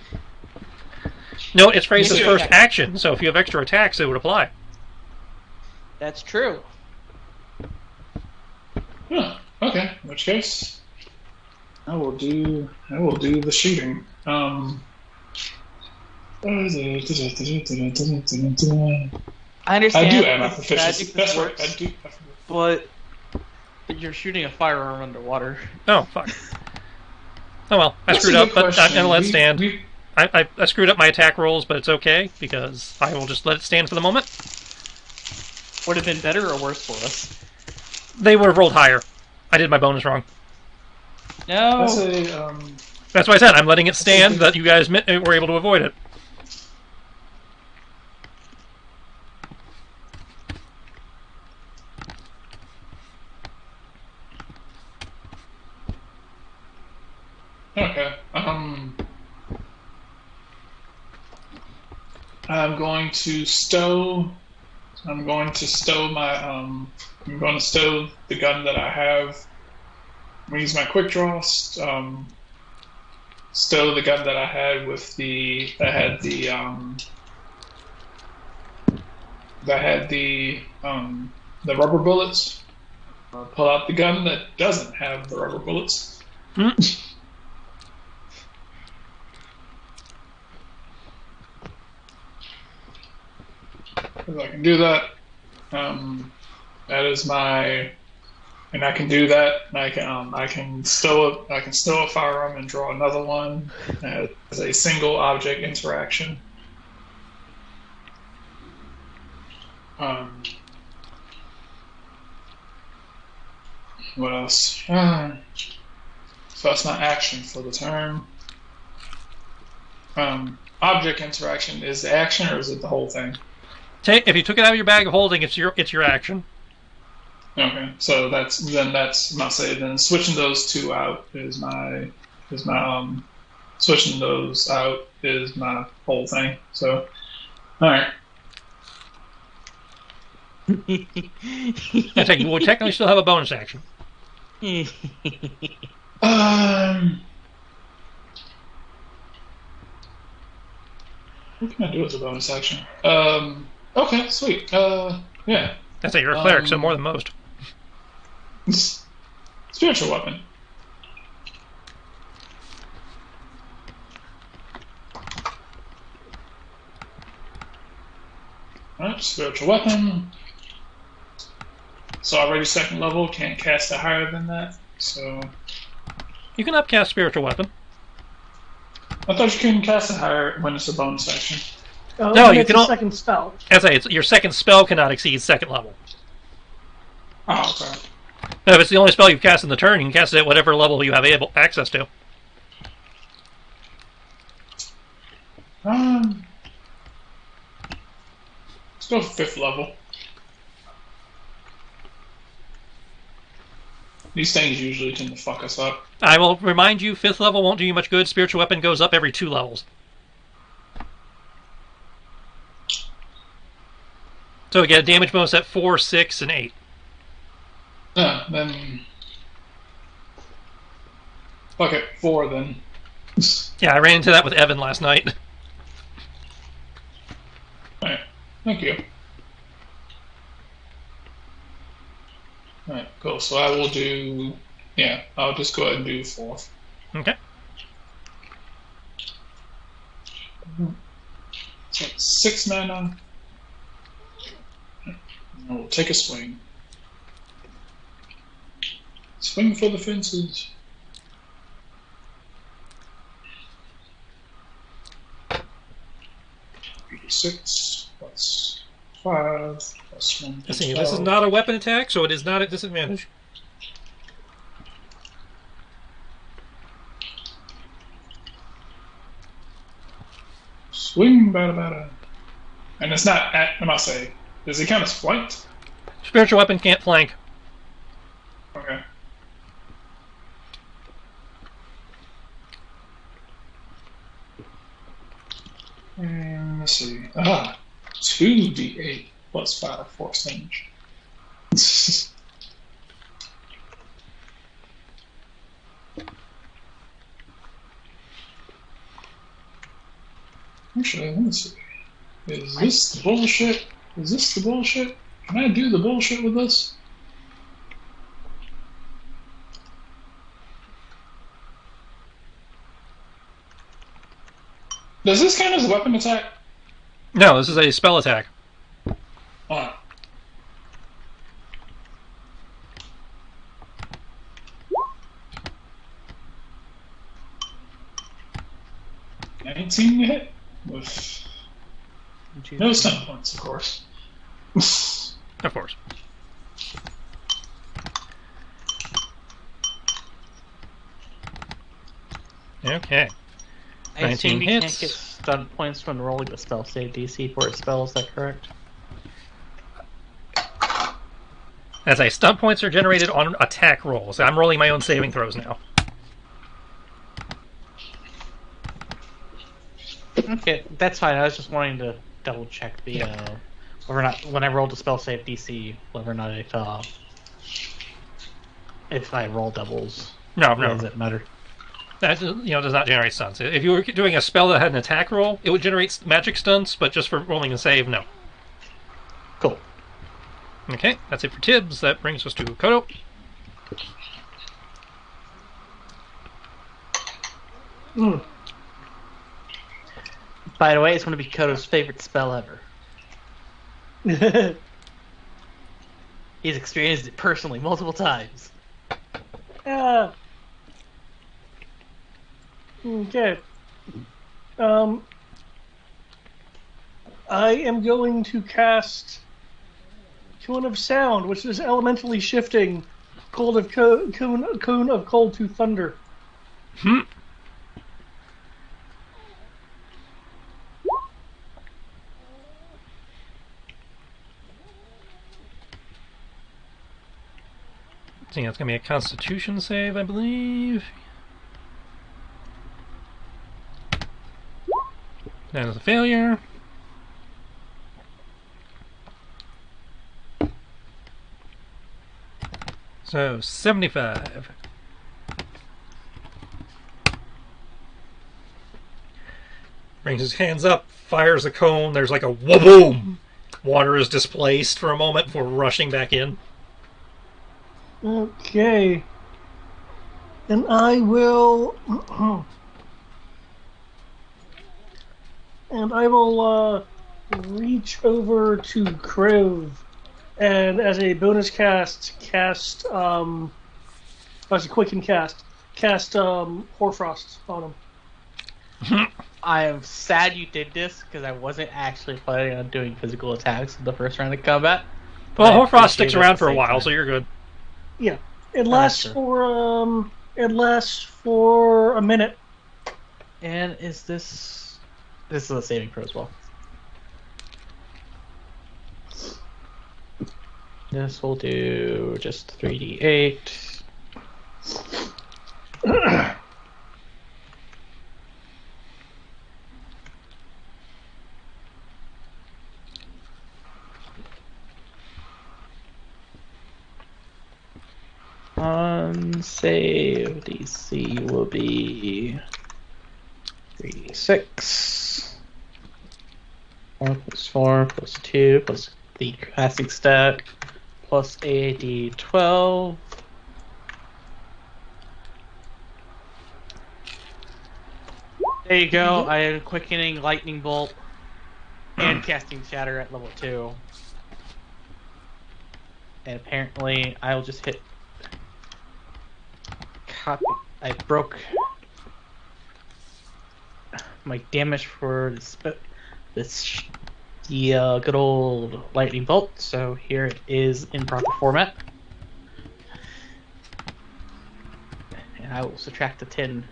No, it's phrased as Yeah. first action, so if you have extra attacks, it would apply. That's true. Huh, okay, in which case, I will do the shooting. I I understand. do have my that proficiency. magic That's right. works, I do. But you're shooting a firearm underwater. Oh, fuck. Oh well, I That's screwed a up, good but I'm question. gonna let it stand. We- I screwed up my attack rolls, but it's okay, because I will just let it stand for the moment. Would have been better or worse for us. They would have rolled higher. I did my bonus wrong. No. That's a That's why I said I'm letting it stand, that you guys were able to avoid it. okay. I'm going to stow. I'm going to stow my. I'm going to stow the gun that I have. I'm going to use my quick draw. Stow the gun that I had with the. That had the rubber bullets. Pull out the gun that doesn't have the rubber bullets. 'cause I can do that. That is my, and I can do that. And I can stow a firearm and draw another one as a single object interaction. What else? So that's my action for the turn. Object interaction is the action, or is it the whole thing? If you took it out of your bag of holding, it's your action. Okay, so that's my say. Then switching those two out is my switching those out is my whole thing. So, all right. I think you will technically still have a bonus action. What can I do as a bonus action? Okay, sweet. Yeah. That's it. You're a cleric, so more than most. Spiritual weapon. Alright, spiritual weapon. So already second level, can't cast it higher than that. So You can upcast spiritual weapon. I thought you couldn't cast it higher when it's a bonus action. No, you can a second spell. As I say, your second spell cannot exceed second level. Oh, okay. Now, if it's the only spell you've cast in the turn, you can cast it at whatever level you have access to. Let's go 5th level. These things usually tend to fuck us up. I will remind you, 5th level won't do you much good. Spiritual weapon goes up every 2 levels. So we get a damage bonus at 4, 6, and 8. Then fuck it, 4 then. Yeah, I ran into that with Evan last night. Alright, thank you. Alright, cool. So I will do, yeah, I'll just go ahead and do 4th. Okay. So 6 mana. I will take a swing. Swing for the fences. Six plus 5 plus 1. Let's see, this is not a weapon attack, so it is not at disadvantage. Swing, bada. And it's not at, I must say, does it count as flanked? Spiritual weapon can't flank. Okay. And let's see. 2d8 plus 5 force damage. Actually, let me see. Is this the bullshit? Is this the bullshit? Can I do the bullshit with this? Does this count as a weapon attack? No, this is a spell attack. Alright. $19 to hit with no stun points, of course. Of course. Okay. I 19 assume you hits. can't get stun points when rolling the spell save DC for a spell, is that correct? As a stun points are generated on attack rolls. I'm rolling my own saving throws now. Okay, that's fine. I was just wanting to double check the whether or not when I rolled a spell save DC, whether or not if I roll doubles. No. Does it matter? That does not generate stuns. If you were doing a spell that had an attack roll, it would generate magic stuns, but just for rolling a save, no. Cool. Okay, that's it for Tibbs. That brings us to Kodo. By the way, it's going to be Kodo's favorite spell ever. He's experienced it personally multiple times. Okay. I am going to cast Cone of Sound, which is elementally shifting cone of cold to thunder. I think that's going to be a Constitution save, I believe. That is a failure. So, 75. Brings his hands up, fires a cone, there's like a wha-boom! Water is displaced for a moment before rushing back in. Okay. And I will... and I will reach over to Krov, and as a bonus cast as a quicken cast Hoarfrost on him. I am sad you did this because I wasn't actually planning on doing physical attacks in the first round of combat. Well, Hoarfrost sticks around for a while, so you're good. Yeah, it lasts for a minute. And is this? This is a saving throw as well. This will do just 3d8. Save DC will be 3d6. 4 plus 4 plus 2 plus the casting stat plus a d12. There you go. I am quickening lightning bolt and casting shatter at level 2. And apparently I will just hit copy. I broke my damage for this good old lightning bolt, so here it is in proper format. And I will subtract the 10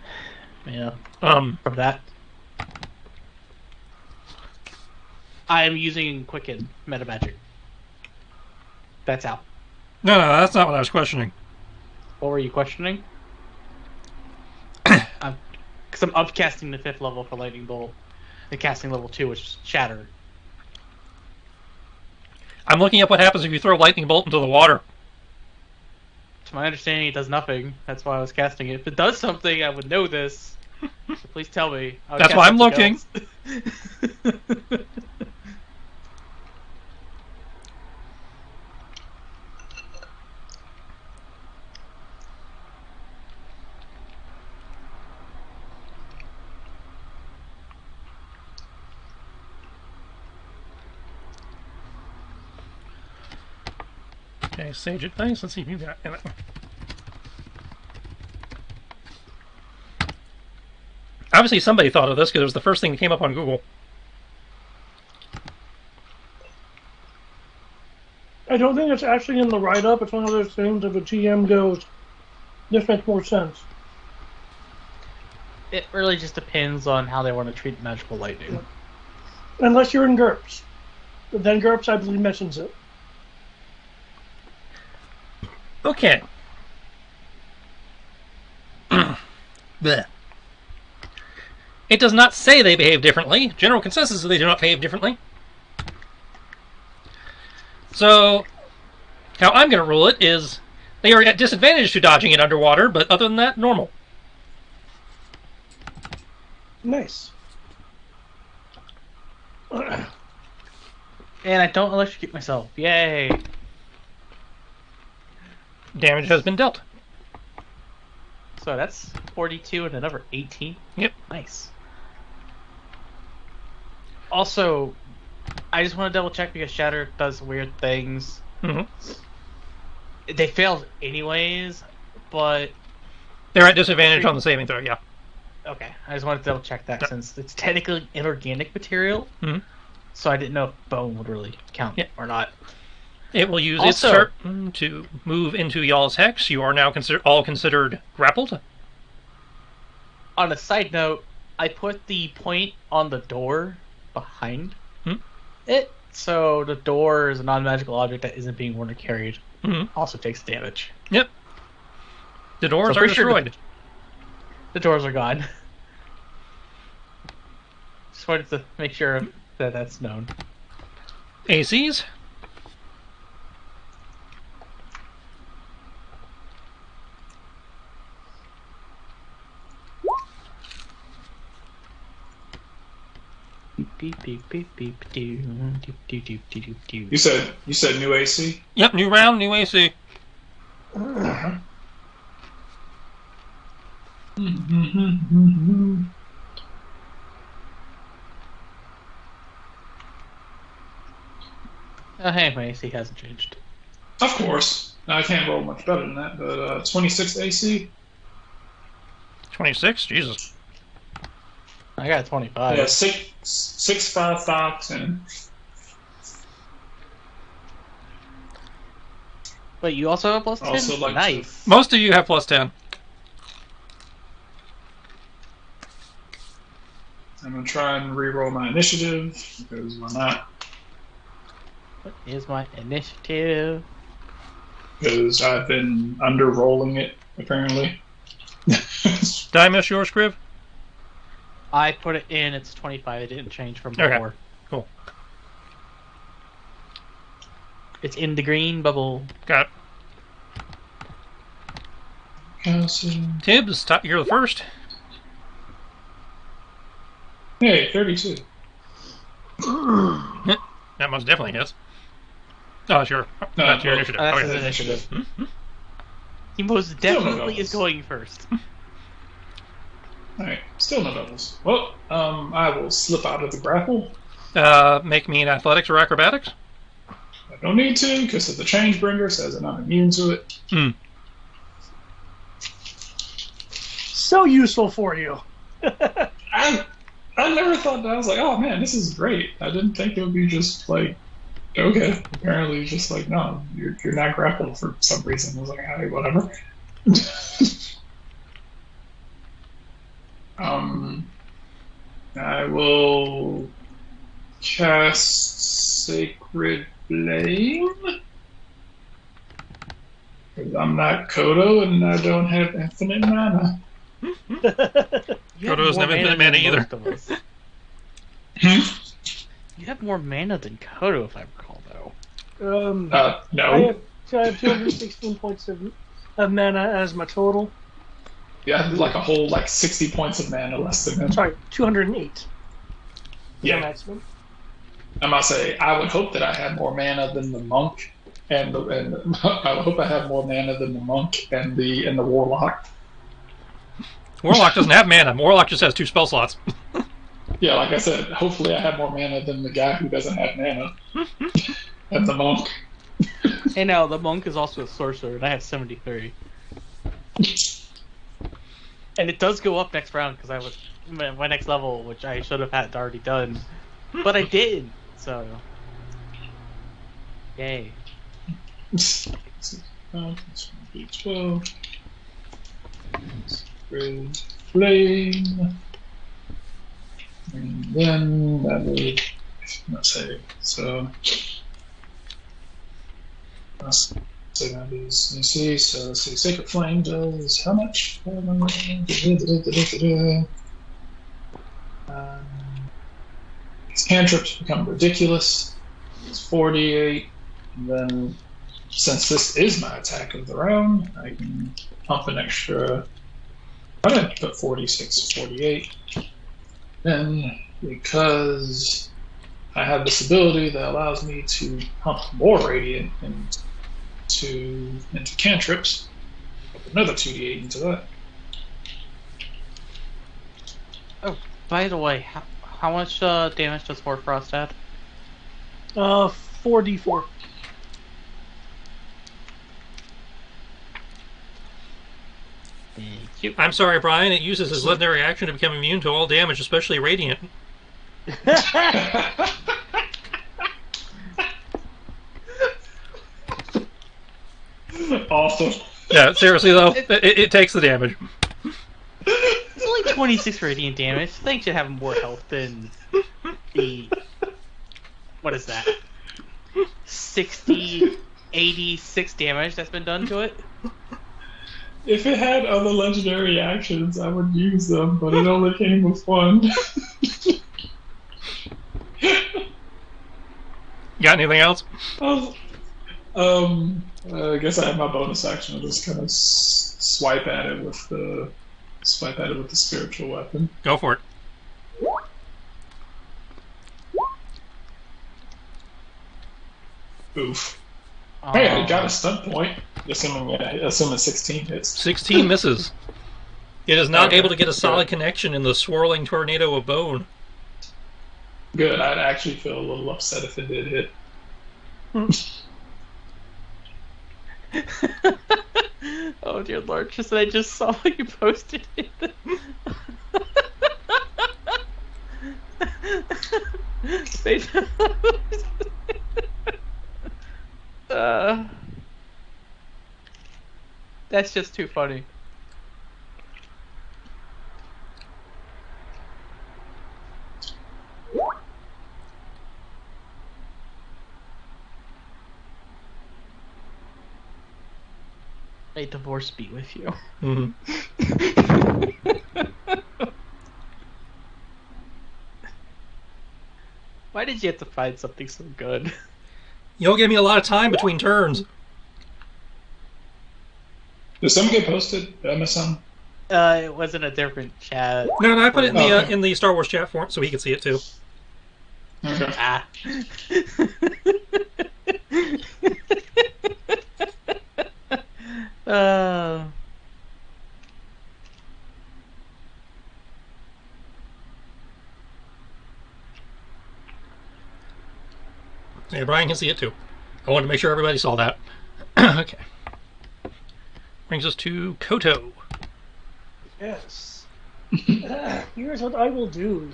from that. I am using Quicken meta magic. That's out. No, that's not what I was questioning. What were you questioning? Because I'm upcasting the 5th level for lightning bolt and casting level 2, which is shatter. I'm looking up what happens if you throw lightning bolt into the water. To my understanding, it does nothing. That's why I was casting it. If it does something, I would know this. So please tell me. That's why I'm looking. Okay, Sage Advice. Let's see if you got it. Obviously, somebody thought of this because it was the first thing that came up on Google. I don't think it's actually in the write-up. It's one of those things if a GM goes, this makes more sense. It really just depends on how they want to treat magical lightning. Yeah. Unless you're in GURPS. But then GURPS, I believe, mentions it. Okay. Blech. It does not say they behave differently. General consensus is they do not behave differently. So, how I'm going to rule it is they are at disadvantage to dodging it underwater, but other than that, normal. Nice. And I don't electrocute myself. Yay! Damage has been dealt. So that's 42 and another 18. Yep. Nice. Also, I just want to double check because Shatter does weird things. Mm-hmm. They failed anyways, but They're at disadvantage on the saving throw, yeah. okay. I just wanted to double check that since it's technically inorganic material. Mm-hmm. So I didn't know if bone would really count or not. It will use its turn to move into y'all's hex. You are now all considered grappled. On a side note, I put the point on the door behind it, so the door is a non-magical object that isn't being worn or carried. Also takes damage. Yep. The doors are destroyed. The doors are gone. Just wanted to make sure that that's known. ACs? Beep beep beep beep doo doo doo doo doo doo. You said new AC? Yep, new round, new AC. Oh, hey, my AC hasn't changed. Of course. I can't roll much better than that, but 26 AC? 26? Jesus. I got 25. Yeah, 6, 5, 5, 10. Wait, you also have plus 10? Also like nice. Most of you have plus 10. I'm going to try and re-roll my initiative, because why not? What is my initiative? Because I've been under-rolling it, apparently. Did I miss yours, Criv? I put it in, it's 25. It didn't change from before. Okay, cool. It's in the green bubble. Got it. Tibbs, you're the first. Hey, 32. That most definitely hits. Oh, it's that's your initiative. That's Okay. his initiative. He most definitely is going first. Alright, still no doubles. Well, I will slip out of the grapple. Make me an athletics or acrobatics. I don't need to, because the Changebringer says that I'm immune to it. So useful for you. I never thought that. I was like, oh man, this is great. I didn't think it would be just like, okay. Apparently, it's just like, no, you're not grappled for some reason. I was like, hey, whatever. I will cast Sacred Flame. Because I'm not Kodo and I don't have infinite mana. You have Kodo doesn't more have infinite than mana either. most of us. You have more mana than Kodo, if I recall, though. No. I have 216 points of mana as my total. Yeah, I have like a whole 60 points of mana less than him. Sorry, 208. Yeah. Maximum. I must say, I would hope that I had more mana than the monk, and I would hope I have more mana than the monk and the warlock. Warlock doesn't have mana. Warlock just has 2 spell slots. Yeah, like I said, hopefully I have more mana than the guy who doesn't have mana. And the monk. Hey, now, the monk is also a sorcerer, and I have 73. And it does go up next round, because I was my next level, which I should have had already done. But I did, so... Yay. 12. Red flame. And then that would, let's say, so let's say that is, you see, so let's see, Sacred Flame does how much? These cantrips become ridiculous. It's 48, and then since this is my attack of the round, I can pump an extra. I'm going to put 46, 48. Then, because I have this ability that allows me to pump more radiant into cantrips, put another 2d8 into that. Oh, by the way, how much damage does Hoarfrost add? 4d4. Thank you. I'm sorry, Brian. It uses his legendary action to become immune to all damage, especially radiant. Awesome. Yeah, seriously though, it takes the damage. It's only 26 radiant damage. I think should have more health than the... What is that? 60, 86 damage that's been done to it? If it had other legendary actions, I would use them, but it only came with one. Got anything else? I guess I have my bonus action. I'll just kind of swipe at it with the spiritual weapon. Go for it. Oof. Hey, I got a stun point. Assuming 16 hits. 16 misses. It is not Okay, able to get a solid good. connection in the swirling tornado of bone. Good. I'd actually feel a little upset if it did hit. Oh dear lord, I just saw what you posted it. That's just too funny. May divorce be with you. Mm-hmm. Why did you have to find something so good? You'll give me a lot of time between turns. Did some get posted? Did I miss some? It was in a different chat. No, I put it in the Okay. in the Star Wars chat for it so he could see it too. Okay. Ah. uh. Yeah, Brian can see it too. I wanted to make sure everybody saw that. Okay. Brings us to Koto. Yes. Here's what I will do.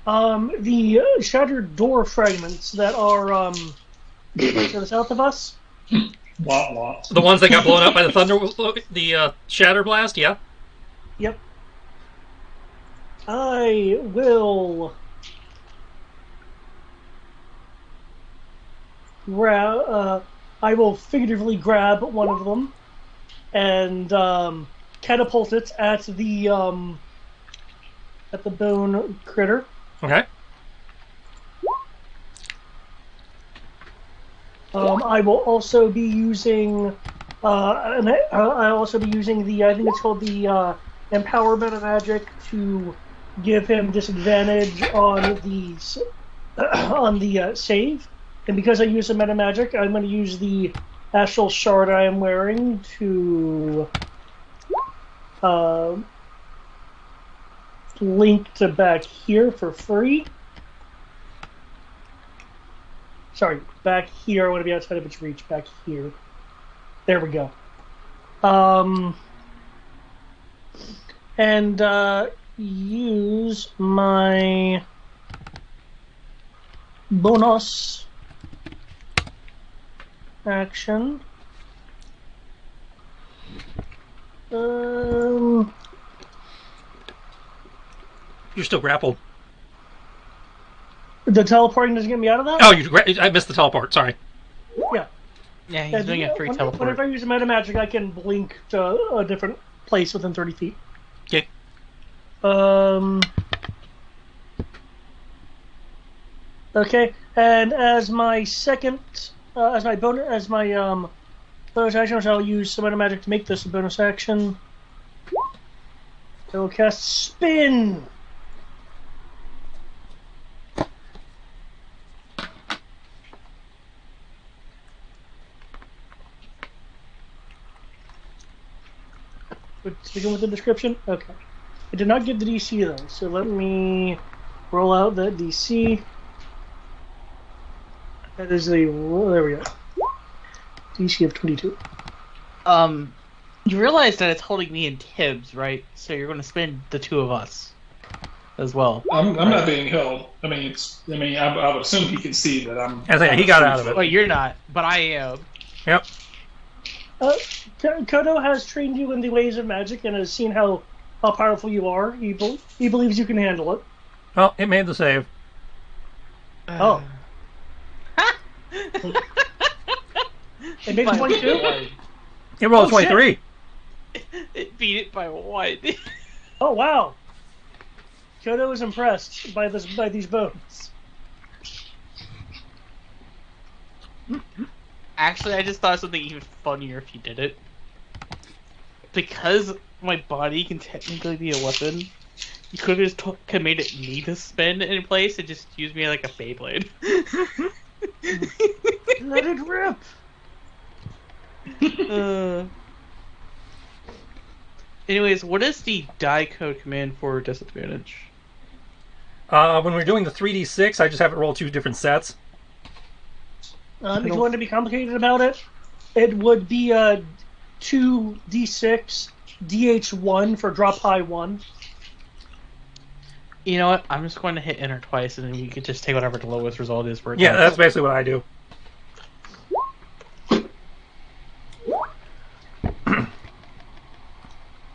The shattered door fragments that are to the south of us. Lot. The ones that got blown up by the thunder, the shatter blast. Yeah. Yep. I will I will figuratively grab one of them and catapult it at the bone critter. Okay. I will also be using I'll also be using the I think it's called the empowerment of magic to give him disadvantage on the save. And because I use a meta magic, I'm going to use the astral shard I am wearing to link to back here for free. Sorry, back here. I want to be outside of its reach. Back here. There we go. And use my bonus action. You're still grappled. The teleporting doesn't get me out of that? Oh, I missed the teleport. Sorry. Yeah. Yeah, he's doing a free teleport. Whenever I use a meta magic, I can blink to a different place within 30 feet. Okay. Okay, and as my second, bonus action, I'll use some meta magic to make this a bonus action. I will cast Spin. Let's begin with the description. Okay. I did not give the DC though, so let me roll out that DC. That is the... There we go. DC of 22. You realize that it's holding me and Tibbs, right? So you're going to spend the two of us as well. I'm not being held. I mean, I would assume he can see that I'm. He got out of it. Well, you're not, but I am. Yep. Kodo has trained you in the ways of magic and has seen how powerful you are. He believes you can handle it. Well, it made the save. Oh. It made 22? It rolled Oh, 23. It beat it by 1. Oh, wow. Kodo is impressed by these bones. Actually, I just thought of something even funnier if you did it. Because my body can technically be a weapon, you could have just commanded me to spin in place and just use me like a Beyblade. Let it rip! Anyways, what is the die code command for disadvantage? When we're doing the 3d6, I just have it roll 2 different sets. If you want to be complicated about it, it would be 2d6, dh1 for drop high 1. You know what? I'm just going to hit enter twice, and then you can just take whatever the lowest result is for it. Yeah, that's basically what I do.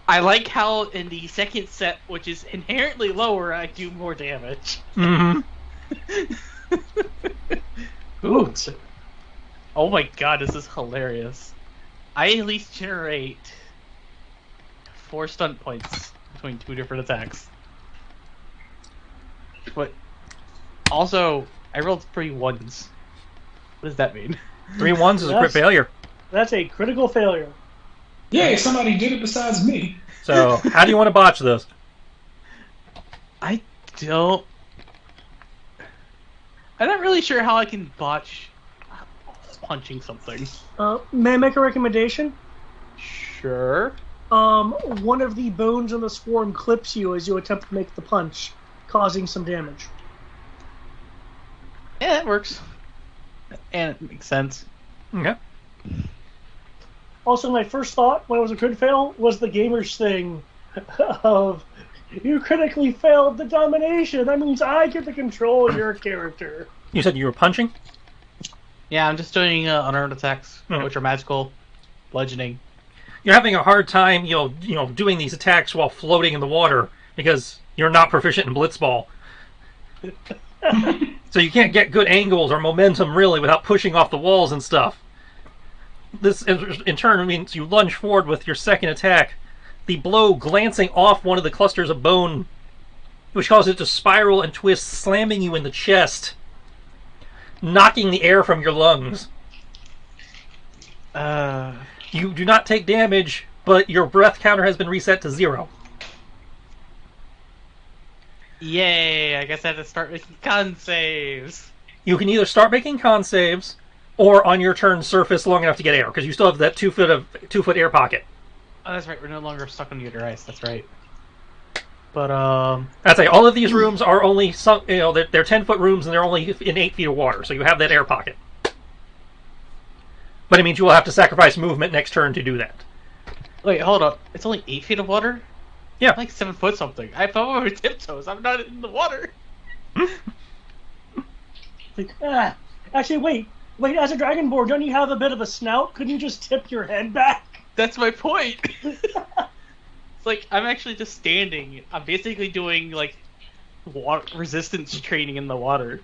I like how in the second set, which is inherently lower, I do more damage. Mm-hmm. Ooh. Oh my god, this is hilarious. I at least generate 4 stunt points between 2 different attacks. But also, I rolled 3 1s. What does that mean? 3 1s is a crit failure. That's a critical failure. Yay, somebody did it besides me. So, how do you want to botch this? I'm not really sure how I can botch punching something. May I make a recommendation? Sure. One of the bones in the swarm clips you as you attempt to make the punch, causing some damage. Yeah, that works. And it makes sense. Okay. Also, my first thought when it was a crit fail was the gamer's thing of, you critically failed the domination. That means I get to control your character. You said you were punching? Yeah, I'm just doing unarmed attacks, which are magical, bludgeoning. You're having a hard time, doing these attacks while floating in the water because you're not proficient in blitzball. So you can't get good angles or momentum really without pushing off the walls and stuff. This, in turn, means you lunge forward with your second attack, the blow glancing off one of the clusters of bone, which causes it to spiral and twist, slamming you in the chest, knocking the air from your lungs. You do not take damage, but your breath counter has been reset to 0. Yay, I guess I have to start making con saves. You can either start making con saves, or on your turn surface long enough to get air, because you still have that 2 foot air pocket. Oh, that's right, we're no longer stuck on the ice, that's right. But, I'd say all of these rooms are only, they're 10-foot rooms, and they're only in 8 feet of water, so you have that air pocket. But it means you will have to sacrifice movement next turn to do that. Wait, hold up. It's only 8 feet of water? Yeah. I'm like 7 foot something. I fell over tiptoes. I'm not in the water. Actually, wait, as a dragonborn, don't you have a bit of a snout? Couldn't you just tip your head back? That's my point. It's like, I'm actually just standing. I'm basically doing, like, water resistance training in the water.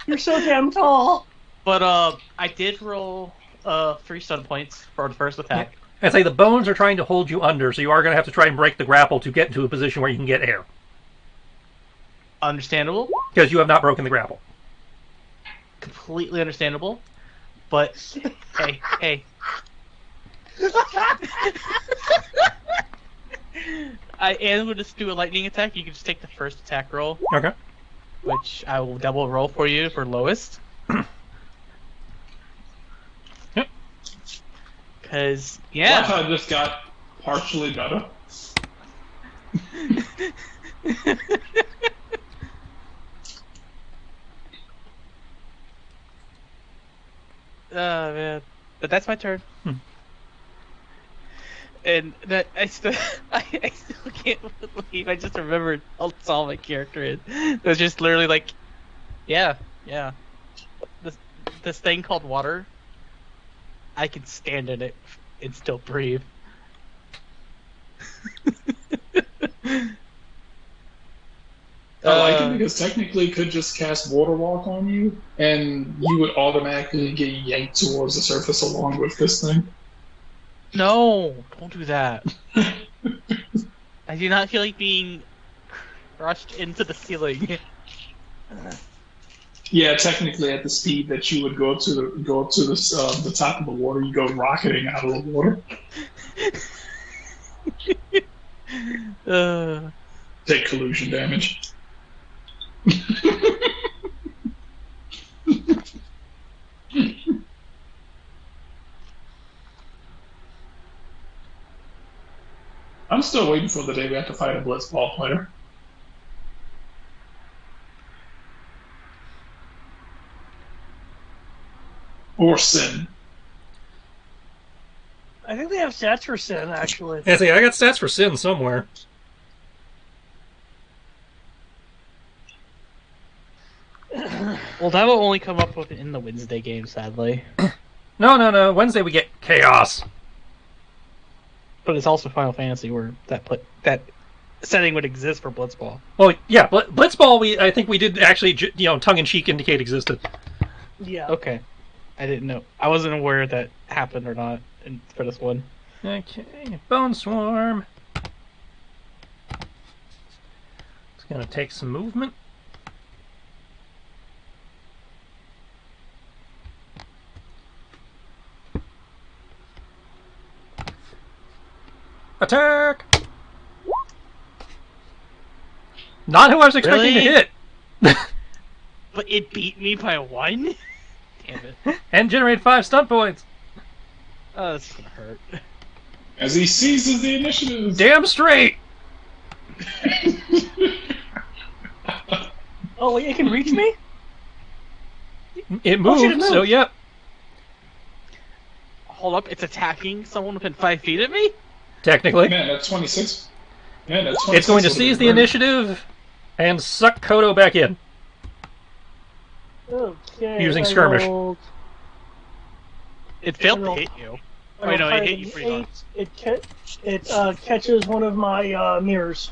You're so damn tall. But, I did roll 3 stun points for the first attack. Yeah. I'd say the bones are trying to hold you under, so you are going to have to try and break the grapple to get into a position where you can get air. Understandable. Because you have not broken the grapple. Completely understandable. But, hey. I am going to do a lightning attack. You can just take the first attack roll. Okay. Which I will double roll for you for lowest. Yep. Because, Watch how I just got partially better. Oh man, but that's my turn. And that I still can't believe I just remembered how tall my character is. It was just literally like, yeah. This thing called water. I can stand in it and still breathe. I like it because technically it could just cast Water Walk on you, and you would automatically get yanked towards the surface along with this thing. No, don't do that. I do not feel like being crushed into the ceiling. Yeah, technically at the speed that you would go up to the top of the water, you go rocketing out of the water. Take collusion damage. I'm still waiting for the day we have to fight a blitzball player. Or Sin. I think they have stats for Sin, actually. Yeah, see, I got stats for Sin somewhere. Well, that will only come up with in the Wednesday game, sadly. No. Wednesday we get Chaos. But it's also Final Fantasy where that setting would exist for Blitzball. Well, yeah, Blitzball. I think we did actually, tongue in cheek indicate existed. Yeah. Okay, I didn't know. I wasn't aware that happened or not for this one. Okay, Bone Swarm. It's gonna take some movement. Attack! Not who I was expecting Really? to hit. But it beat me by 1? Damn it. And generate 5 stun points. Oh, that's gonna hurt. As he seizes the initiative. Damn straight! Oh, wait, it can reach me? It moved, it moved. so yep. Hold up, it's attacking someone within 5 feet of me? Technically. Man, that's 26. Man, that's 26. It's going to seize the initiative and suck Kodo back in. Okay. Using skirmish. It failed to hit you. Wait, no, it hit you pretty hard. It catches one of my mirrors.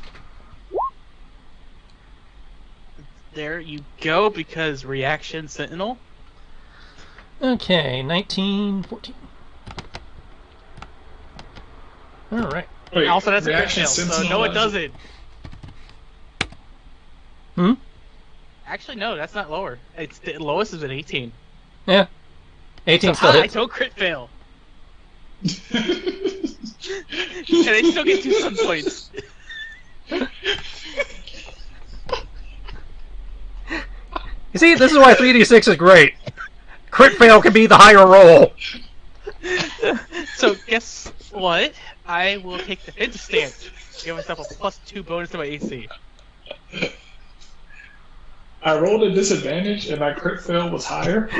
There you go, because reaction sentinel. Okay, 19, 14. Alright. Wait, Also, that's a crit reaction fail, so sentinel no, it on- doesn't. Hmm? Actually, no, that's not lower. It's the lowest is an 18. Yeah. 18 So still I hits. don't crit fail. And I still get 2 stun points. You see, this is why 3d6 is great. Crit fail can be the higher roll. So guess what? I will take defensive stance. Give myself a +2 bonus to my AC. I rolled a disadvantage and my crit fail was higher.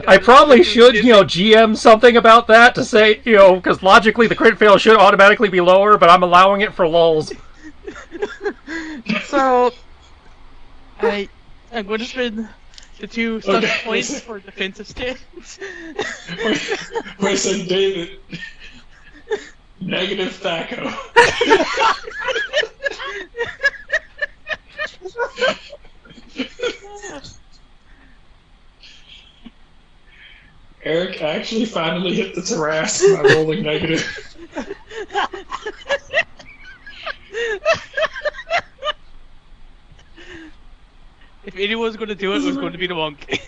I probably should, GM something about that to say, because logically the crit fail should automatically be lower, but I'm allowing it for lulz. So, I'm going to spend the 2 stun points for defensive stance. Wait a second, David. Negative Thaco. Eric actually finally hit the terrace by rolling negative. If anyone's going to do it, it was going to be the monk.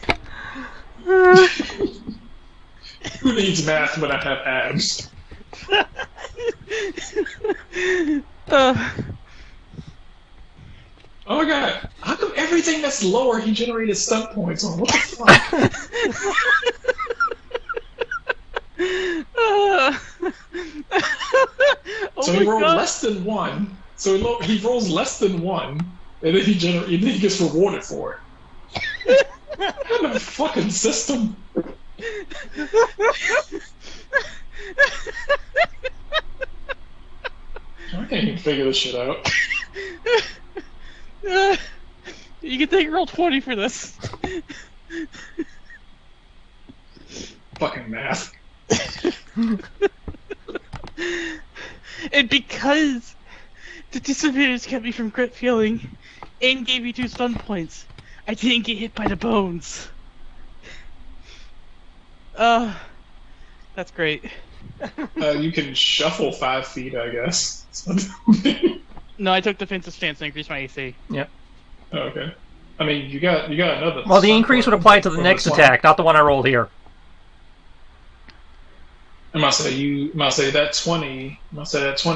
Who needs math when I have abs? Oh my god, how come everything that's lower he generated stun points on? What the fuck? Oh So my he rolled God. less than 1, So he rolls less than 1, and then he gets rewarded for it. What kind of fucking system? I can't even figure this shit out. You can take roll 20 for this. Fucking math. And because the disadvantage kept me from crit failing and gave me 2 stun points, I didn't get hit by the bones. That's great. You can shuffle 5 feet, I guess. No, I took defensive stance and increased my AC. Yep. Oh, okay. I mean, you got another. Well, the increase would apply to the next attack, not the one I rolled here. I must say that 20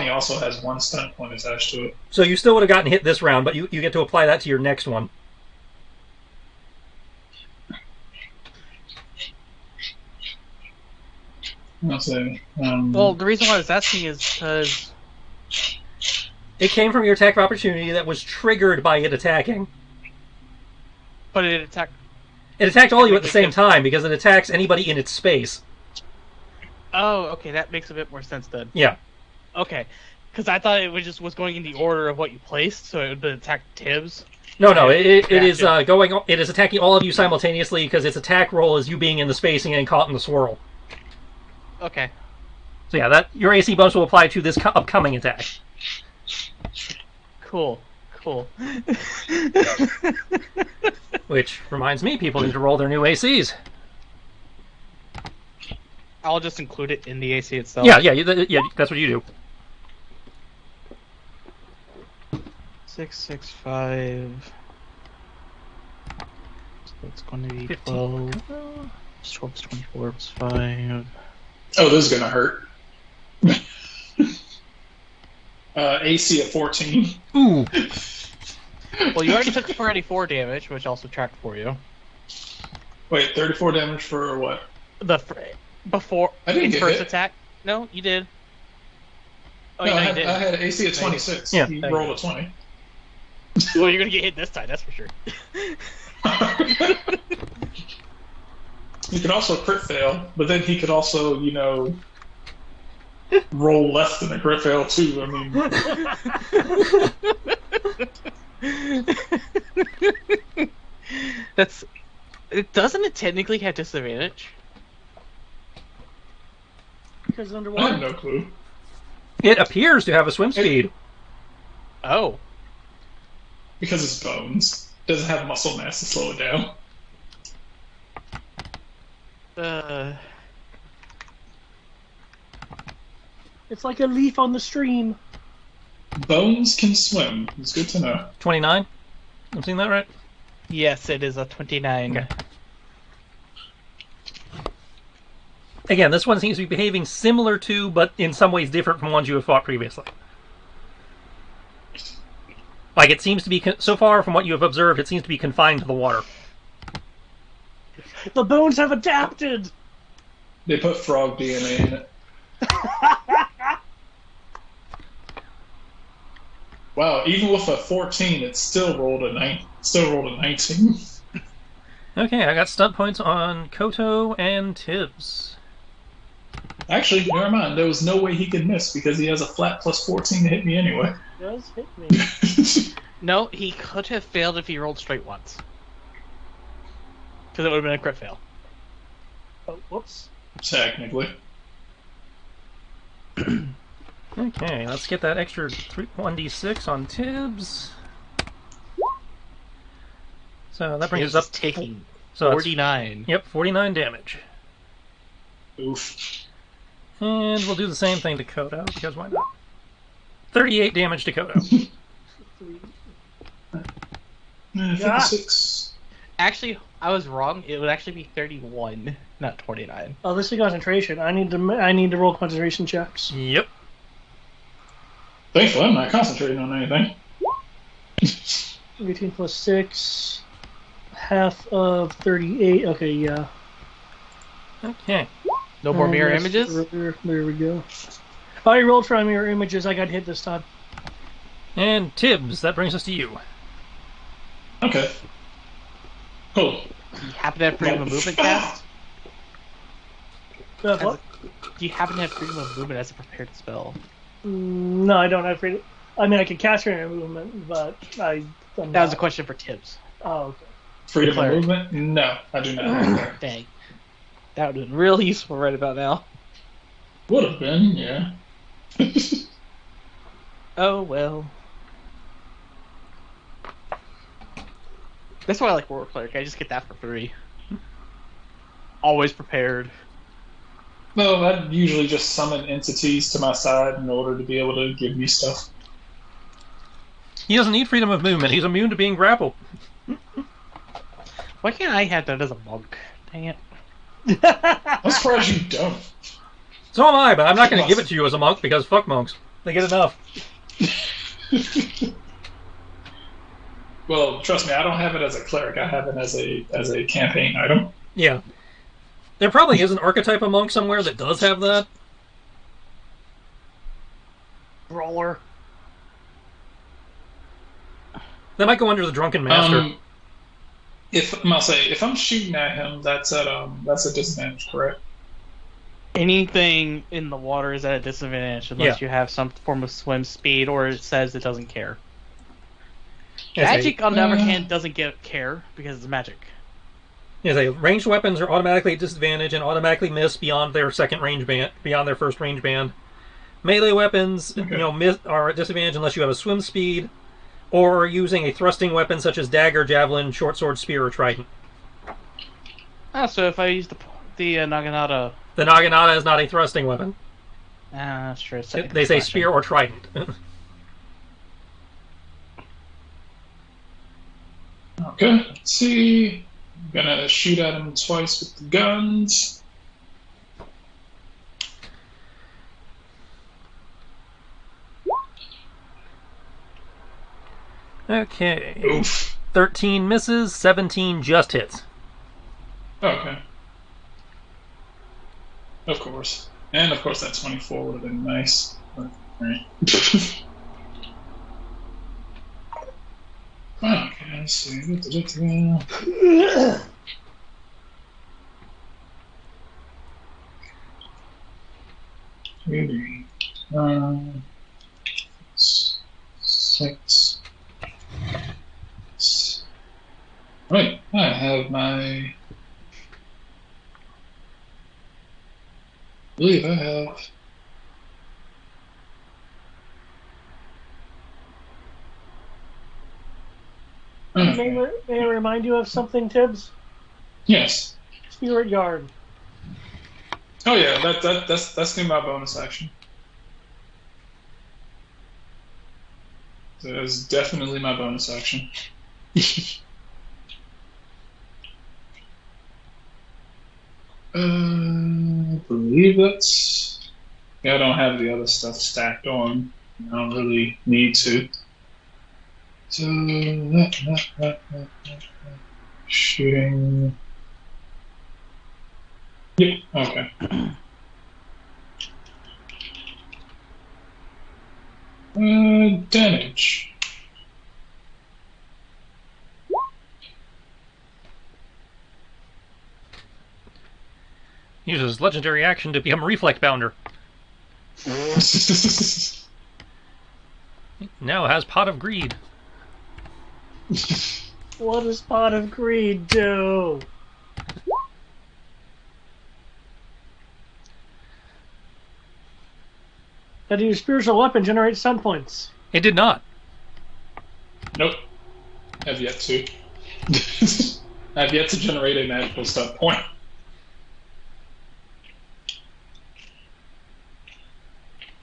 also has 1 stun point attached to it. So you still would have gotten hit this round, but you get to apply that to your next one. Well, the reason why I was asking is because it came from your attack of opportunity that was triggered by it attacking. But it attacked. It attacked all of you at the same time because it attacks anybody in its space. Oh, okay, that makes a bit more sense then. Yeah. Okay, because I thought it was going in the order of what you placed, so it would attack Tibbs. No, it is going. It is attacking all of you simultaneously because its attack roll is you being in the space and getting caught in the swirl. Okay. So yeah, that your AC bonus will apply to this upcoming attack. Cool. Which reminds me, people need to roll their new ACs. I'll just include it in the AC itself. Yeah, that's what you do. 6, 6, 5. So it's going to be 15. 12. 12 is 24 plus 5. Oh, this is gonna hurt. AC at 14. Ooh. Well, you already took 34 damage, which also tracked for you. Wait, 34 damage for what? Before I didn't its get first hit. attack. No, you did. Oh, No, no, I you did. had AC at 26. Yeah. He rolled a 20. Well, you're gonna get hit this time, that's for sure. He could also crit fail, but then he could also, roll less than a crit fail too. I mean, Doesn't it technically have disadvantage? Because I have underwater. no clue. It appears to have a swim speed. Oh. Because it's bones. Doesn't have muscle mass to slow it down. It's like a leaf on the stream. Bones can swim. It's good to know. 29. I'm seeing that right? Yes, it is a 29. Okay. Again, this one seems to be behaving similar to, but in some ways different from ones you have fought previously. Like, it seems to be, so far from what you have observed, it seems to be confined to the water. The bones have adapted! They put frog DNA in it. Wow, even with a 14, it still rolled a 19. Okay, I got stunt points on Koto and Tibbs. Actually, never mind. There was no way he could miss because he has a flat plus 14 to hit me anyway. It does hit me. No, he could have failed if he rolled straight once. Because it would have been a crit fail. Oh, whoops. Technically. Okay, let's get that extra 1d6 on Tibbs. So that brings us up taking so 49. Yep, 49 damage. Oof. And we'll do the same thing to Koto, because why not? 38 damage to Koto. 56. Actually, I was wrong. It would actually be 31, not 29. Oh, this is concentration. I need to roll concentration checks. Yep. Thankfully, I'm not concentrating on anything. 18 plus 6. Half of 38. Okay, yeah. Okay. No more mirror Yes, images? There we go. I already rolled for my mirror images. I got hit this time. And Tibbs, that brings us to you. Okay. Cool. Do you happen to have freedom of movement cast? What? Do you happen to have freedom of movement as a prepared spell? No, I don't have freedom. I mean, I could cast freedom of movement, but I'm That not. was a question for Tibbs. Oh, okay. Freedom of Cleric. movement? No, I do not. Dang. That would have been real useful right about now. Would have been, yeah. Oh, well. That's why I like War Cleric. I just get that for free. Always prepared. No, I usually just summon entities to my side in order to be able to give me stuff. He doesn't need freedom of movement. He's immune to being grappled. Why can't I have that as a monk? Dang it. I'm surprised you don't. So am I, but I'm not going to give it to you as a monk because fuck monks. They get enough. Well, trust me, I don't have it as a cleric. I have it as a campaign item. Yeah. There probably is an archetype of monk somewhere that does have that. Roller. That might go under the Drunken Master. If I'm shooting at him, that's a disadvantage, correct? Anything in the water is at a disadvantage unless you have some form of swim speed or it says it doesn't care. Magic, on the other hand, doesn't care because it's magic. Yeah, ranged weapons are automatically at disadvantage and automatically miss beyond their beyond their first range band. Melee weapons, are at disadvantage unless you have a swim speed, or using a thrusting weapon such as dagger, javelin, short sword, spear, or trident. So if I use the Naginata... The Naginata is not a thrusting weapon. That's true. They say spear or trident. Okay, let's see. I'm gonna shoot at him twice with the guns. Okay. Oof. 13 misses, 17 just hits. Okay. Of course. And of course that 24 would have been nice. But, alright. Okay, let's see. Three, 6. Right, I have my. I believe I have. May I remind you of something, Tibbs? Yes. Spirit Yard. Oh yeah, that's in my bonus action. That is definitely my bonus action. I believe that's. Yeah, I don't have the other stuff stacked on. I don't really need to. So shooting. Yep. Okay. Damage. Uses legendary action to become a reflect bounder. Now has Pot of Greed. What does Pot of Greed do? That your spiritual weapon generates stun points. It did not. Nope. Have yet to. I've yet to generate a magical stun point.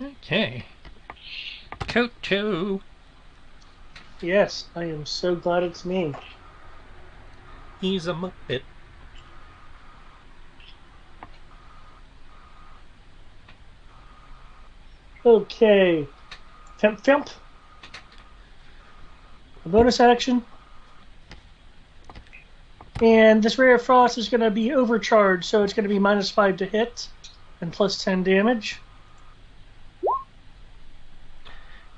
Okay. Koto. Yes, I am so glad it's me. He's a Muppet. Okay. Femp. A bonus action. And this Ray of Frost is going to be overcharged, so it's going to be -5 to hit and plus 10 damage.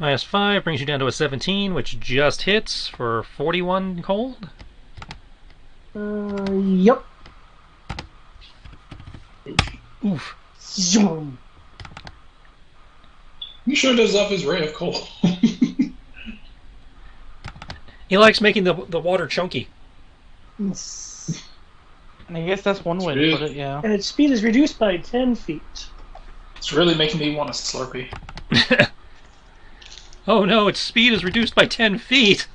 -5 brings you down to a 17, which just hits for 41 cold. Yep. Oof. Zoom. He sure does love his ray of coal. He likes making the water chunky. I guess that's one way to put it, yeah. And its speed is reduced by 10 feet. It's really making me want a Slurpee. Oh no, its speed is reduced by 10 feet.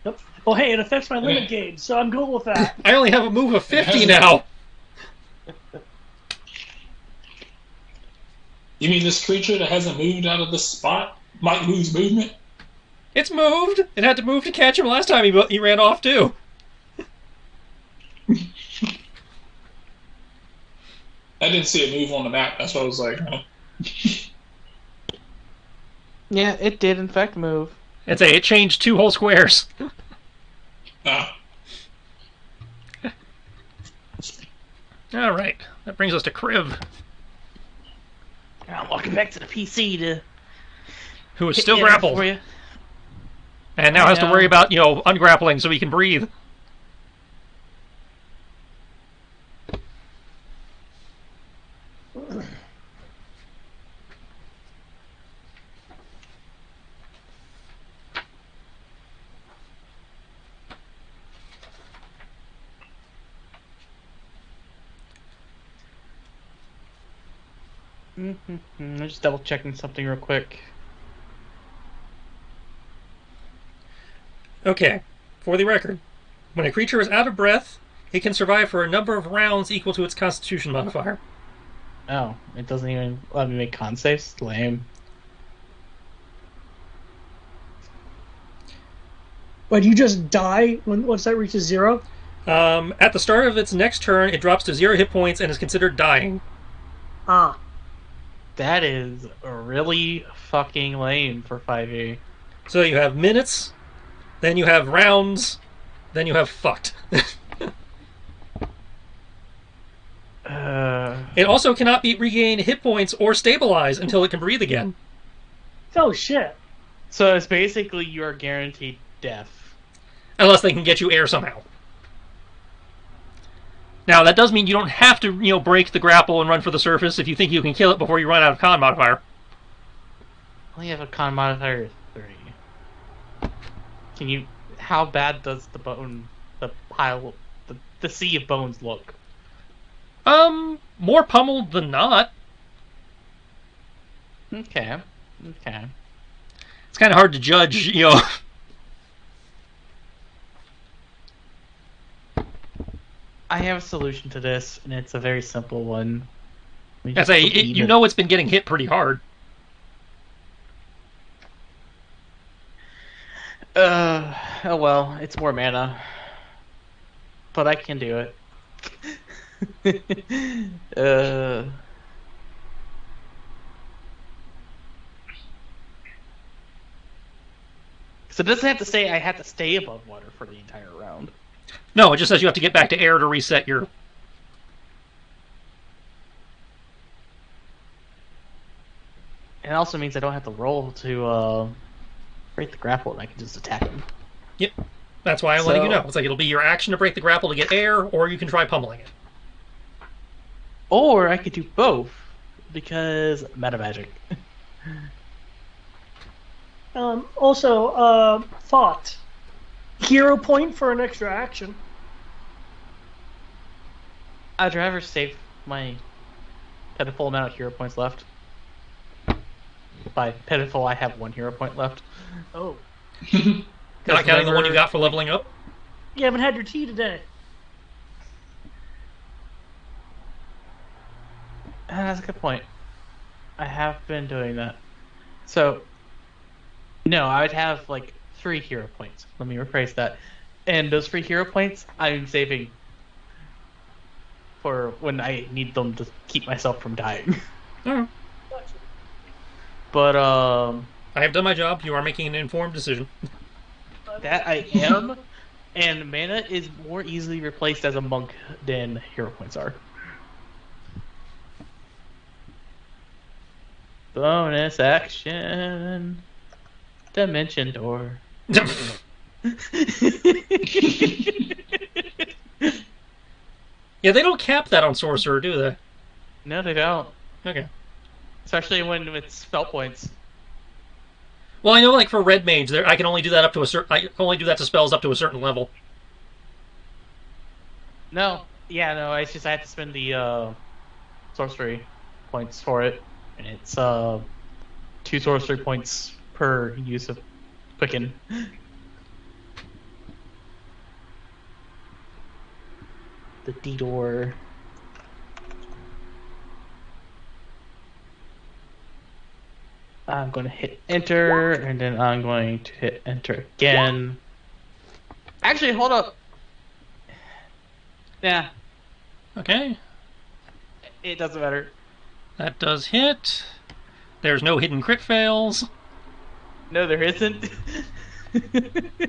Yep. Oh, hey, it affects my limit gauge, so I'm cool with that. I only have a move of 50 now. You mean this creature that hasn't moved out of this spot might lose movement? It's moved. It had to move to catch him last time he ran off too. I didn't see it move on the map. That's why I was like, oh. Yeah, it did in fact move. It changed 2 whole squares. Ah. All right, that brings us to Kriv, I'm walking back to the PC to who is hit still the grappled for you. and now I has to know. worry about ungrappling so he can breathe. I'm just double checking something real quick. Okay, for the record, when a creature is out of breath, it can survive for a number of rounds equal to its Constitution modifier. Oh, it doesn't even let me make con saves? Lame. But you just die once that reaches 0? At the start of its next turn, it drops to 0 hit points and is considered dying. Ah. That is really fucking lame for 5e. So you have minutes, then you have rounds, then you have fucked. It also cannot regain hit points or stabilize until it can breathe again. Oh, shit. So it's basically you're guaranteed death. Unless they can get you air somehow. Now, that does mean you don't have to, break the grapple and run for the surface if you think you can kill it before you run out of con modifier. I only have a con modifier of 3. Can you... How bad does the pile... The sea of bones look? More pummeled than not. Okay. It's kind of hard to judge, I have a solution to this, and it's a very simple one. It's been getting hit pretty hard. Oh well, it's more mana. But I can do it. So it doesn't have to say I have to stay above water for the entire round. No, it just says you have to get back to air to reset your... It also means I don't have to roll to break the grapple, and I can just attack him. Yep. That's why I'm letting you know. It's like it'll be your action to break the grapple to get air, or you can try pummeling it. Or I could do both, because meta magic. Also, thought. Hero point for an extra action. I'd rather save my pitiful amount of hero points left. By pitiful, I have 1 hero point left. Oh. Not counting the one you got for leveling up? You haven't had your tea today. That's a good point. I have been doing that. So, no, I would have like 3 hero points. Let me rephrase that. And those 3 hero points, I'm saving for when I need them to keep myself from dying. Mm. But, I have done my job. You are making an informed decision. that I am, and mana is more easily replaced as a monk than hero points are. Bonus action. Dimension door. Yeah, they don't cap that on sorcerer, do they? No, they don't. Okay. Especially when it's spell points. Well, I know, like for red mage, I can only do that up to a certain. I can only do that to spells up to a certain level. No. Yeah, no. It's just I have to spend the sorcery points for it, and it's 2 sorcery points per use of Quicken. The D-door. I'm going to hit enter, and then I'm going to hit enter again. Actually, hold up. Yeah, Okay. it doesn't matter. That does hit. There's no hidden crit fails. No, there isn't.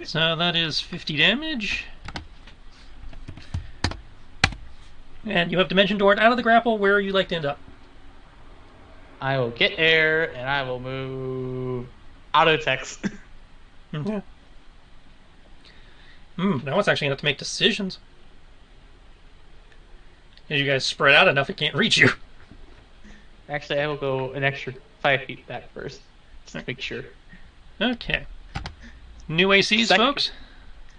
So that is 50 damage. And you have Dimension Doored out of the grapple. Where would you like to end up? I will get air, and I will move auto text. Okay. Now it's actually going to have to make decisions. As you guys spread out enough, it can't reach you. Actually, I will go an extra 5 feet back first, just to make sure. Okay. New ACs, folks?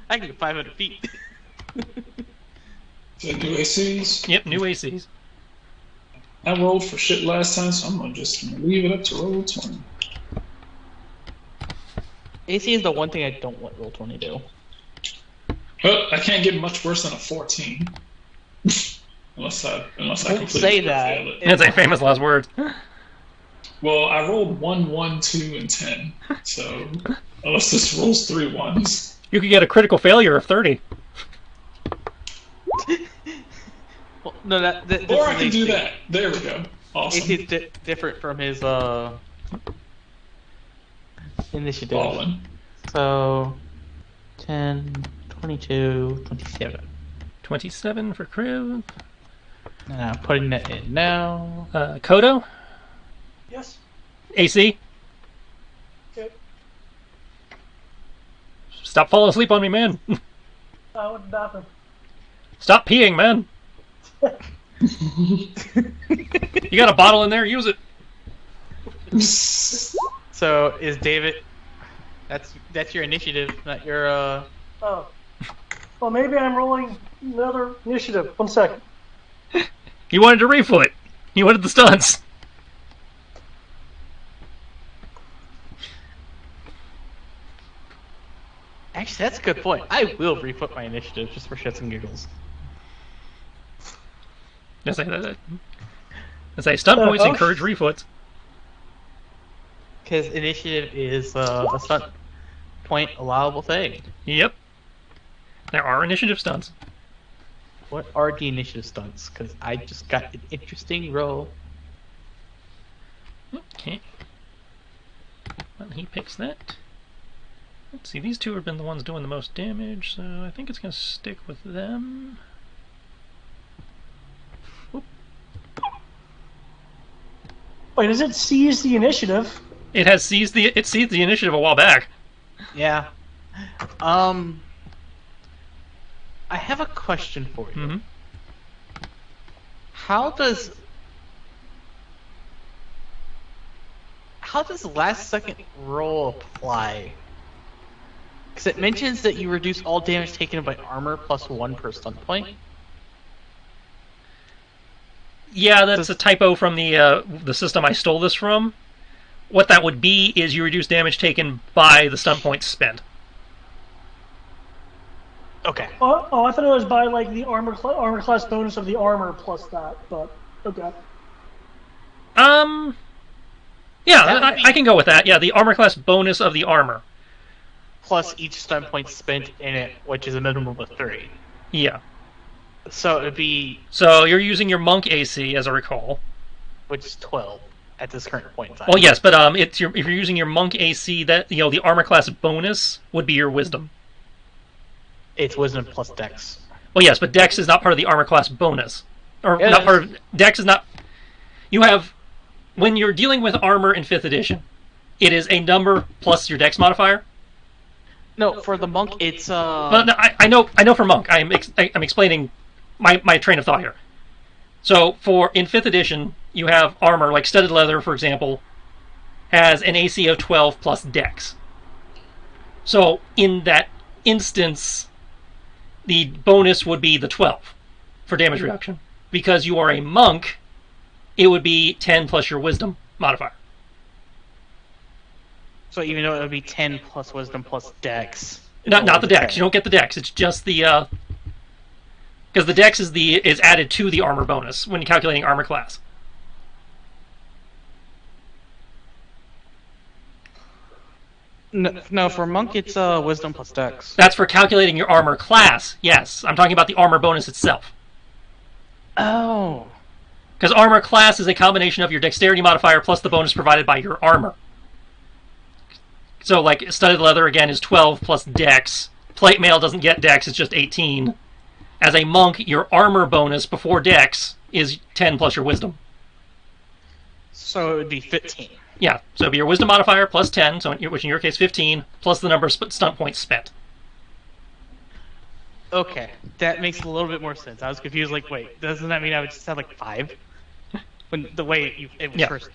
I can go 500 feet. Did I do ACs? Yep, new ACs. I rolled for shit last time, so I'm just gonna leave it up to roll 20. AC is the one thing I don't let roll 20 do. But I can't get much worse than a 14. unless I completely say that. fail it. That's a famous last words. Well, I rolled 1, 1, 2, and 10. So unless this rolls 3 1s. You could get a critical failure of 30. Well, no, this Or I is can do AC. that. There we go. Awesome. AC is different from his initiative. Ballin'. So 10, 22, 27. 27 for Kriv. And I'm putting that in now. Kodo? Yes. AC? Okay. Stop falling asleep on me, man. I went to the bathroom. Stop peeing, man. You got a bottle in there? Use it. So is David? That's your initiative, not your Oh. Well, maybe I'm rolling another initiative. 1 second. You wanted to refoot. You wanted the stunts. Actually, that's a good point. I will refoot my initiative just for shits and giggles. Yes, I say stunt points encourage refoots. Because initiative is a stunt point allowable thing. Yep. There are initiative stunts. What are the initiative stunts? Because I just got an interesting roll. Okay. Well, he picks that. Let's see, these two have been the ones doing the most damage, so I think it's going to stick with them. Oop. Wait, does it seize the initiative? It seized the initiative a while back. Yeah. I have a question for you. Mm-hmm. How does last second roll apply? Because it mentions that you reduce all damage taken by armor plus 1 per stun point. Yeah, that's a typo from the system I stole this from. What that would be is you reduce damage taken by the stun points spent. Okay. Oh, I thought it was by like the armor class bonus of the armor plus that, but okay. Yeah, I can go with that. Yeah, the armor class bonus of the armor. Plus each stun point spent in it, which is a minimum of 3. Yeah. So it'd be, So you're using your monk AC, as I recall. which is 12 at this current point in time. Well, yes, but if you're using your monk AC, that the armor class bonus would be your wisdom. It's wisdom plus dex. Well, yes, but Dex is not part of the armor class bonus, or It not is. part of Dex is not. You have when you're dealing with armor in 5th edition, It is a number plus your dex modifier. No, for the monk, it's Well, no, I know for monk. I'm explaining my train of thought here. So in 5th edition, you have armor like studded leather, for example, has an AC of 12 plus dex. So in that instance, the bonus would be the 12 for damage reduction. Because you are a monk, it would be 10 plus your wisdom modifier. so even though it would be 10 plus wisdom plus dex. Not the dex. You don't get the dex. It's just the because the dex is added to the armor bonus when you're calculating armor class. No, for monk it's wisdom plus dex. That's for calculating your armor class. Yes, I'm talking about the armor bonus itself. Oh. Because armor class is a combination of your dexterity modifier plus the bonus provided by your armor. So, like, studded leather, again, is 12 plus dex. Plate mail doesn't get dex, it's just 18. As a monk, your armor bonus before dex is 10 plus your wisdom. So it would be 15. Yeah, so it'd be your wisdom modifier plus 10, which in your case 15, plus the number of stunt points spent. Okay, that makes a little bit more sense. I was confused, like, wait, doesn't that mean I would just have, like, 5? When the way it was Yeah. first...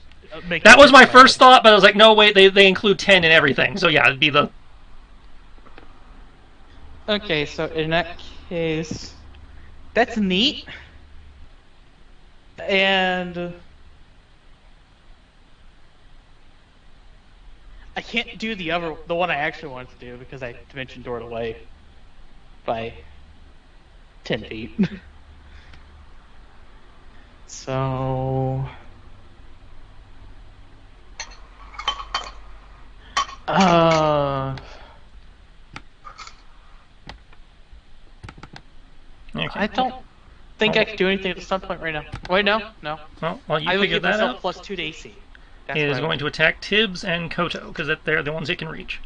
That was my first thought, but I was like, no, wait, they include 10 in everything. So yeah, it'd be the... Okay, so in that case... That's neat. And... I can't do the one I actually wanted to do because I dimension doored away by 10 feet. So... Okay. I don't think I can do anything at the stun point right now. Wait, no. Well, while you I would figure give that myself out, plus 2 to AC. That's it what is I going would to attack Tibbs and Koto, because they're the ones it can reach.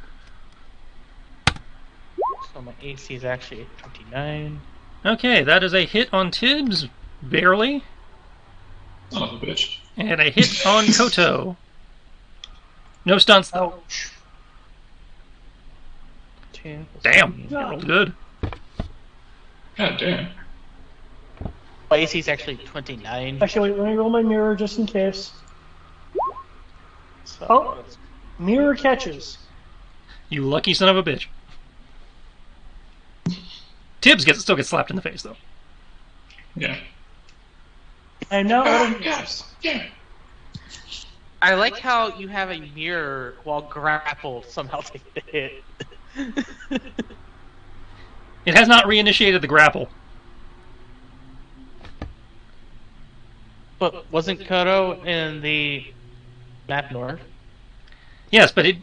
do. So my AC is actually 29. Okay, that is a hit on Tibbs, barely, Son of a bitch. and a hit on Koto. No stunts, though. Ouch. 10 plus Damn, 15. you rolled good. God damn. My AC is actually 29. Actually, wait, let me roll my mirror just in case. So Oh. Mirror catches. You lucky son of a bitch. Tibbs still gets slapped in the face, though. Yeah. I am now out Ah, of yes. Yeah. I like how you have a mirror while grappled somehow take the hit. It has not reinitiated the grapple. But wasn't Koto in the map north? Yes, but it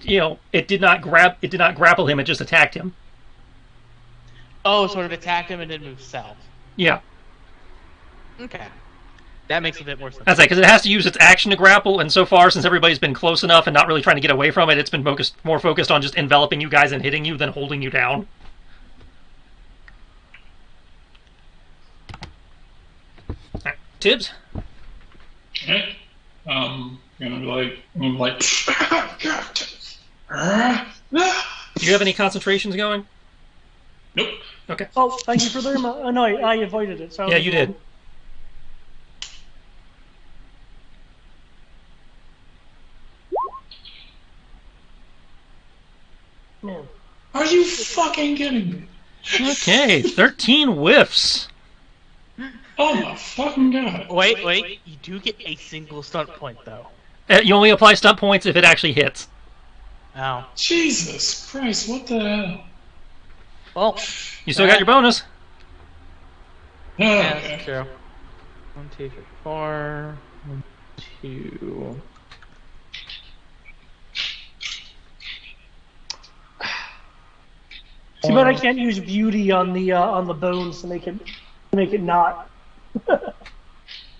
did not grapple him. It just attacked him. Oh, sort of attacked him and then moved south. Yeah, Okay. That makes a bit more sense. that's right, because it has to use its action to grapple, and so far, since everybody's been close enough and not really trying to get away from it, it's been more focused on just enveloping you guys and hitting you than holding you down. Alright, Tibbs? Okay. I'm gonna be like, Do you have any concentrations going? nope. Okay. Oh, thank you for the reminder. Oh, no, I avoided it. So Yeah, you did. Man. Are you fucking kidding me? Okay, 13 whiffs. Oh my fucking god. Wait. You do get a single stunt point, though. You only apply stunt points if it actually hits. Oh. Jesus Christ, what the hell? Well, You still got your bonus. Oh, yeah, okay. that's true. 1, 2, 3, 4. 1, 2. Too bad I can't use beauty on the bones to make it not.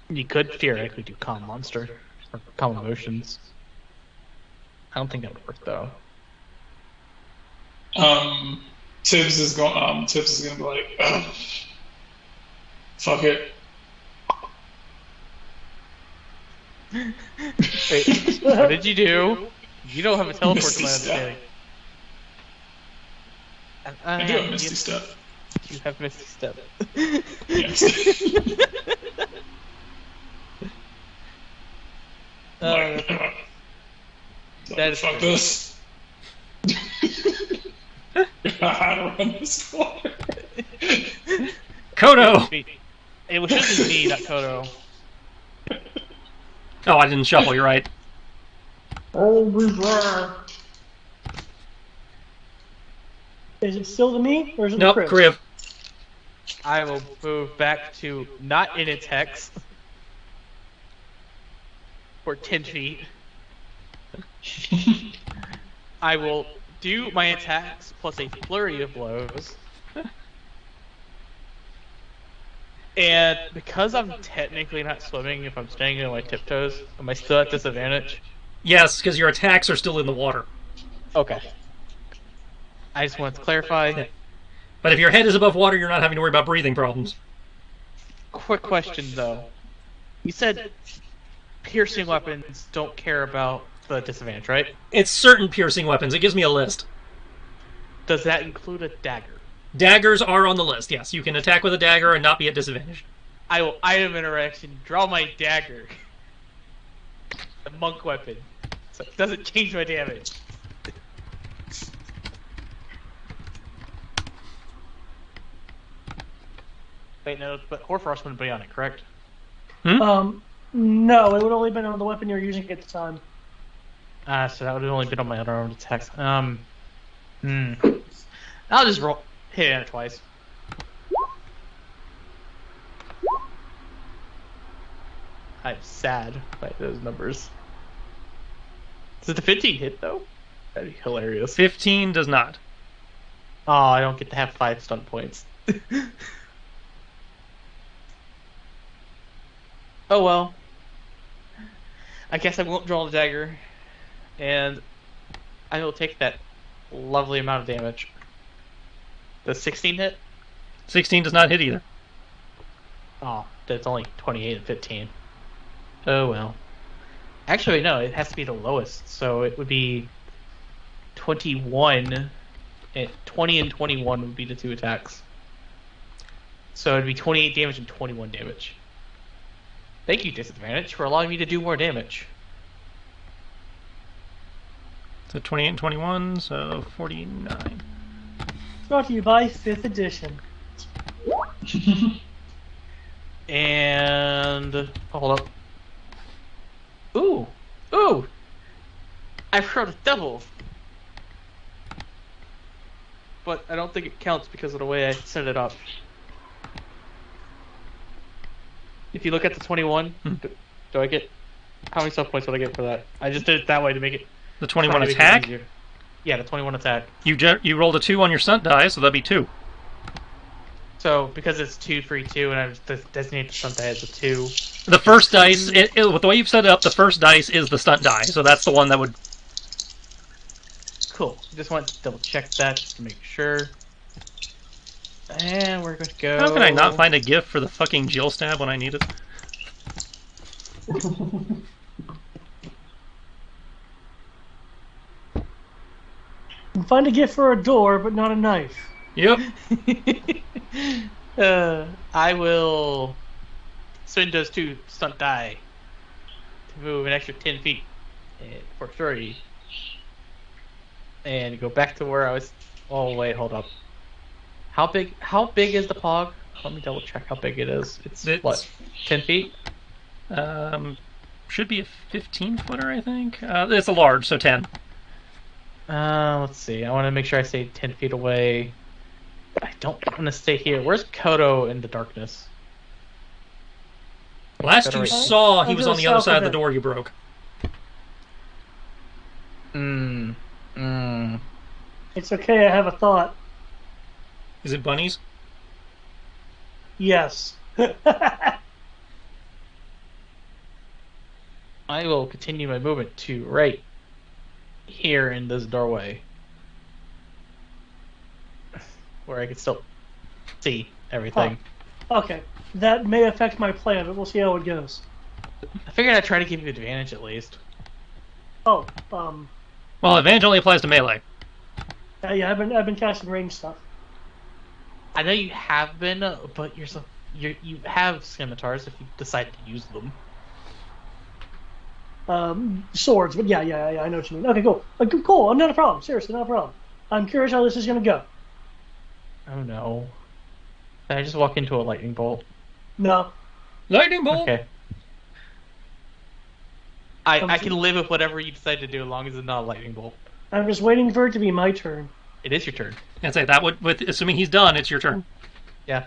You could theoretically do calm monster or calm emotions. I don't think that would work though. Tibbs is gonna be like, fuck it. Wait, what did you do? You don't have a teleport to Misty my step. understanding. I do have Misty Step. You have Misty Step. Yes. That is fuck this. How to run this corner. Kodo! It was just me, not Kodo. Oh, I didn't shuffle, you're right. Is it still to me, or is it Nope, to Chris? Kriv. I will move back to not in its hex for 10 feet. I will do my attacks plus a flurry of blows. And because I'm technically not swimming, if I'm staying on my tiptoes, am I still at disadvantage? Yes, because your attacks are still in the water. Okay. I just wanted to clarify. But if your head is above water, you're not having to worry about breathing problems. Quick question though. You said piercing weapons don't care about the disadvantage, right? It's certain piercing weapons. It gives me a list. Does that include a dagger? Daggers are on the list, yes. You can attack with a dagger and not be at disadvantage. I will item interaction, draw my dagger. The monk weapon. So it doesn't change my damage. Wait, no, but Horfrost wouldn't be on it, correct? No, it would only been on the weapon you're using at the time. So that would have only been on my unarmed attacks. I'll just hit it twice. I'm sad by those numbers. Does the 15 hit though? That'd be hilarious. 15 does not. Oh, I don't get to have 5 stunt points. Oh well. I guess I won't draw the dagger. And I will take that lovely amount of damage. Does 16 hit? 16 does not hit either. Oh, that's only 28 and 15. Oh well. Actually, no, it has to be the lowest. So it would be 21. 20 and 21 would be the 2 attacks. So it'd be 28 damage and 21 damage. Thank you, disadvantage, for allowing me to do more damage. So 28 and 21, so 49. Brought to you by 5th edition. And hold up. Ooh, ooh! I've heard of double, but I don't think it counts because of the way I set it up. If you look at the 21, do I get how many sub points would I get for that? I just did it that way to make it The 21 try to make it attack? easier. Yeah, the 21 attack. You rolled a 2 on your stunt die, so that'd be 2. So because it's 2, 3, 2, and I've designated the stunt die as a 2. The first dice, with the way you've set it up, the first dice is the stunt die, so that's the one that would... Cool. Just want to double check that just to make sure. And we're going to go. How can I not find a gift for the fucking Jill stab when I need it? You can find a gift for a door, but not a knife. Yep. I will spend those 2 stunt die to move an extra 10 feet for 30. And go back to where I was. Oh wait, hold up. How big is the pog? Let me double check how big it is. It's what, 10 feet? Should be a 15-footer, I think. It's a large, so 10. Let's see. I want to make sure I stay 10 feet away. I don't want to stay here. Where's Kodo in the darkness? Last you saw, he was on the other side of the it. door you broke. It's okay, I have a thought. Is it bunnies? Yes. I will continue my movement to right here in this doorway, where I can still see everything. Okay. That may affect my plan, but we'll see how it goes. I figured I'd try to give you advantage at least. Oh, Well, advantage only applies to melee. Yeah, I've been casting range stuff. I know you have been, but you have scimitars if you decide to use them. Swords, but yeah, I know what you mean. Okay, cool. Cool. Not a problem. Seriously, not a problem. I'm curious how this is gonna go. Oh no! Did I just walk into a lightning bolt? No. Lightning bolt. Okay. I can live with whatever you decide to do as long as it's not a lightning bolt. I'm just waiting for it to be my turn. It is your turn. I'd say that would, with assuming he's done, it's your turn. Yeah.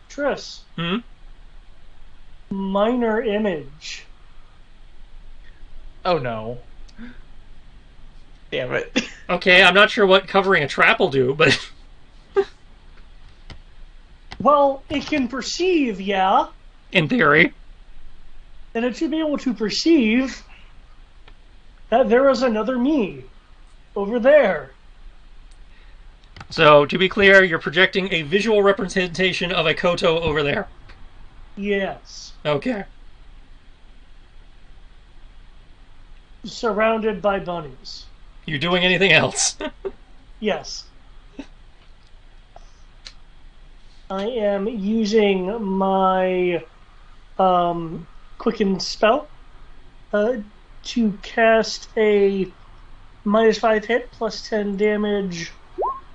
Triss. Hmm. Minor image. Oh no. Damn it. Okay, I'm not sure what covering a trap will do, but Well, it can perceive, yeah, in theory. and it should be able to perceive that there is another me over there. So, to be clear, you're projecting a visual representation of a Koto over there. Yes. Okay. Surrounded by bunnies. You doing anything else? Yes. I am using my Quicken spell to cast a -5 hit, +10 damage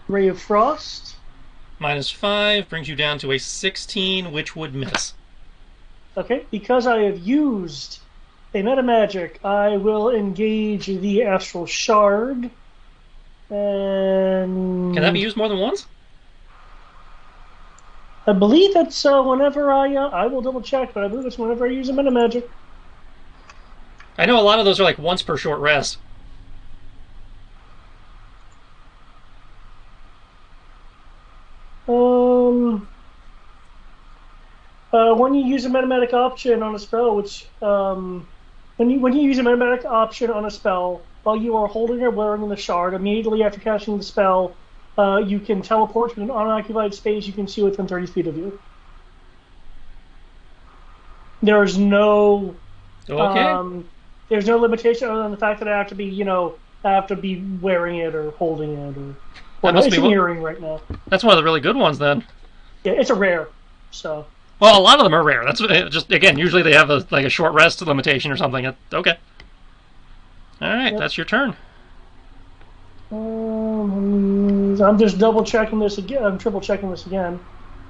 Ray of Frost. -5 brings you down to a 16, which would miss. Okay, because I have used a meta magic, I will engage the Astral Shard. And Can that be used more than once? I believe that's whenever I will double check, but I believe it's whenever I use a meta magic. I know a lot of those are like once per short rest. When you use a metamatic option on a spell, which when you use a metamatic option on a spell while you are holding or wearing the shard, immediately after casting the spell, you can teleport to an unoccupied space you can see within 30 feet of you. There is no there's no limitation other than the fact that I have to be I have to be wearing it or holding it or it's an earring right now. That's one of the really good ones then. Yeah, it's a rare, so. Well, a lot of them are rare. That's just again. Usually they have a short rest limitation or something. Okay. All right, yep. That's your turn. I'm just double checking this again. I'm triple checking this again.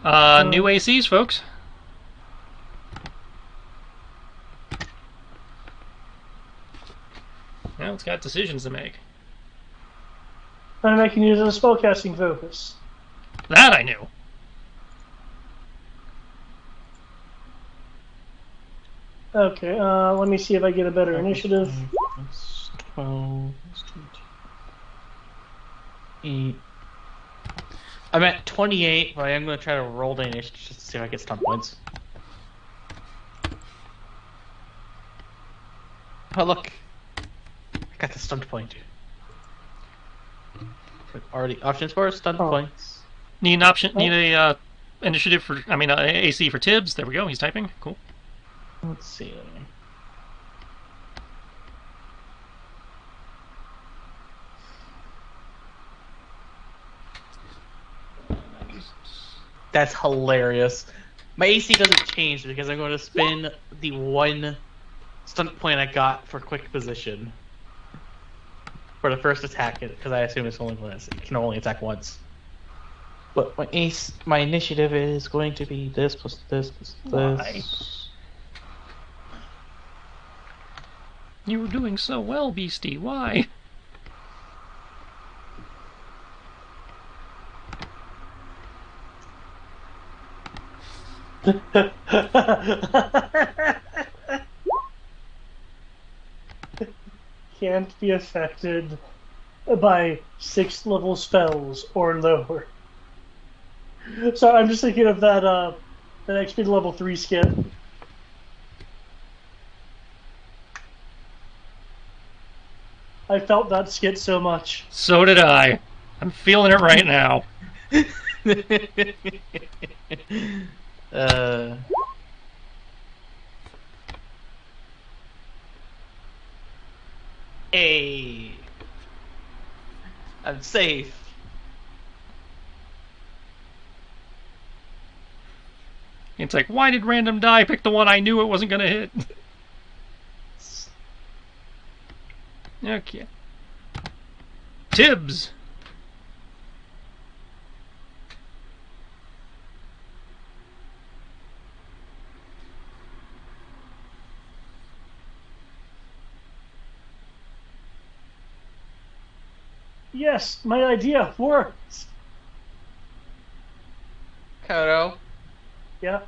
New ACs, folks. Now it's got decisions to make. And I can use it as a spellcasting focus. That I knew. Okay, let me see if I get a better initiative. 12, 8. I'm at 28, but I am going to try to roll the initiative just to see if I get stun points. Oh, look. I got the stun point. Already options for stun points. Need an option? Need a initiative for? I mean, AC for Tibbs. There we go. He's typing. Cool. Let's see. That's hilarious. My AC doesn't change because I'm going to spin the one stunt point I got for quick position for the first attack, because I assume it's only once. It can only attack once. But my initiative is going to be this plus this plus this. Why? You were doing so well, Beastie. Why? Can't be affected by 6th level spells or lower. So I'm just thinking of that XP level 3 skip. I felt that skit so much. So did I. I'm feeling it right now. Hey, I'm safe. It's like, why did random die pick the one I knew it wasn't gonna hit? Okay. Tibbs. Yes, my idea works. Kodo, Yeah.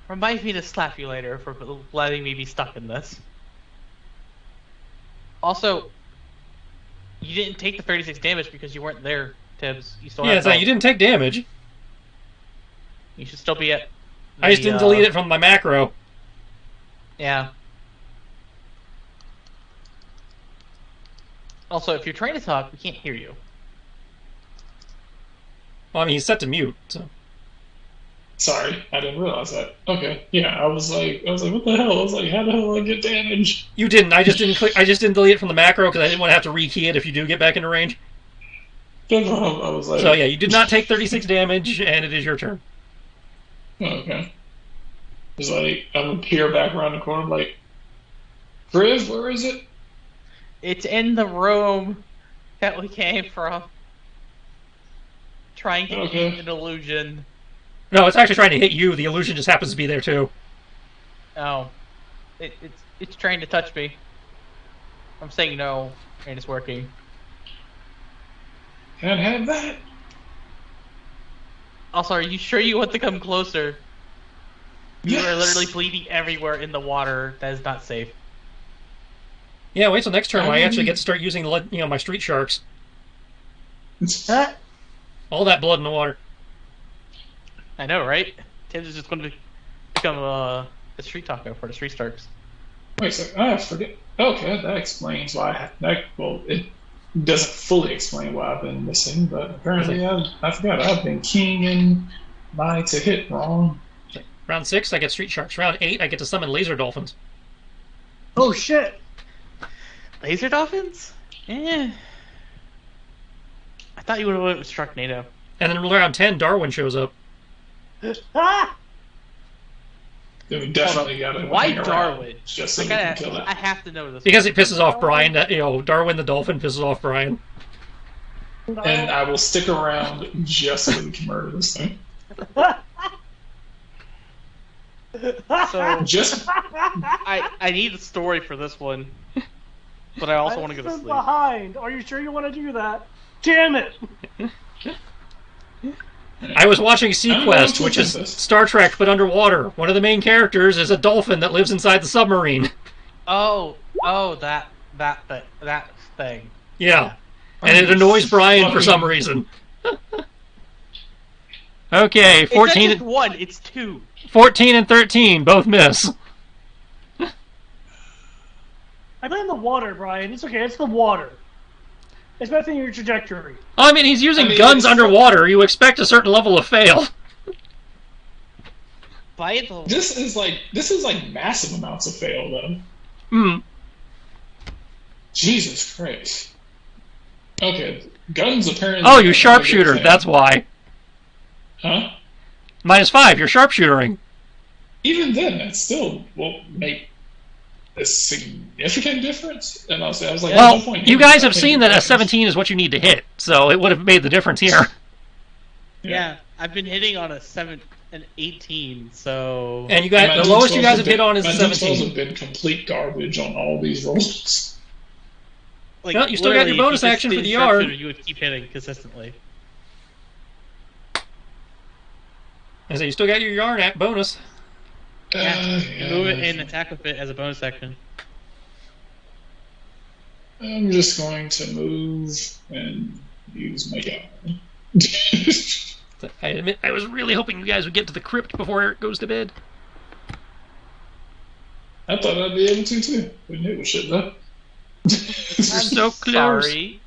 remind me to slap you later for letting me be stuck in this. Also, you didn't take the 36 damage because you weren't there, Tibbs. You still Yeah, have it's like health. you didn't take damage. You should still be at. I just didn't delete it from my macro. Yeah. Also, if you're trying to talk, we can't hear you. Well, I mean, he's set to mute, so. Sorry, I didn't realize that. Okay, yeah, I was like, what the hell? I was like, how the hell did I get damage? You didn't. I just didn't click. I just didn't delete it from the macro because I didn't want to have to rekey it if you do get back into range. I was like, So yeah, you did not take 36 damage, and it is your turn. Okay. It's like I'm gonna peer back around the corner, like, Friv, where is it? It's in the room that we came from. Trying to Okay. get an illusion. No, it's actually trying to hit you. The illusion just happens to be there too. Oh. It's trying to touch me. I'm saying no, and it's working. Can't have that. Also, are you sure you want to come closer? You Yes. are literally bleeding everywhere in the water. That is not safe. Yeah, wait till next turn when I actually get to start using, my street sharks. Huh? All that blood in the water. I know, right? Tibbs is just going to become a street taco for the street sharks. Wait a second, I forget. Okay, that explains why. It doesn't fully explain why I've been missing, but apparently I forgot. I've been keying in my to hit wrong. Round 6, I get street sharks. Round 8, I get to summon laser dolphins. Oh shit. Laser dolphins? Eh. I thought you would have went with Sharknado. And then round 10, Darwin shows up. Ah! Then we definitely got to Why hang around Darwin? just so we can kill I it. have to know this. Because it pisses off Brian. Darwin the dolphin pisses off Brian. And I will stick around just so we can murder this thing. So Just I need a story for this one, but I also want to go to I'm sleep. behind. Are you sure you want to do that? Damn it! I was watching Sequest, to which is attempt this. Star Trek but underwater. One of the main characters is a dolphin that lives inside the submarine. Oh, that thing. Yeah. And it annoys Brian for some reason. Okay, It's not just 14, one, it's two. 14 and 13 both miss. I blame the water, Brian. It's okay. It's the water. It's better than your trajectory. I mean, he's using I mean, guns it's- underwater. You expect a certain level of fail. By the this is like massive amounts of fail though. Hmm. Jesus Christ. Okay, guns apparently. Oh, you sharpshooter. That's why. Huh? -5. You're sharpshootering. Even then, that still won't make a significant difference. And I was like, there's Well, no point you in guys have taking seen that a damage. 17 is what you need to hit, so it would have made the difference here. yeah, I've been hitting on a 7 and 18, so And you guys, My the lowest you D12s guys have hit on is a my D12s 17. have been complete garbage on all these rolls. like, Well, you still got your literally, if you bonus just action for did the sharpshooter, yard. You would keep hitting consistently. I say you still got your yarn at bonus. Yeah, Yeah, move it and attack with it as a bonus action. I'm just going to move and use my yarn. I admit, I was really hoping you guys would get to the crypt before Eric goes to bed. I thought I'd be able to too. Wouldn't hit with shit though. You're so close. Sorry.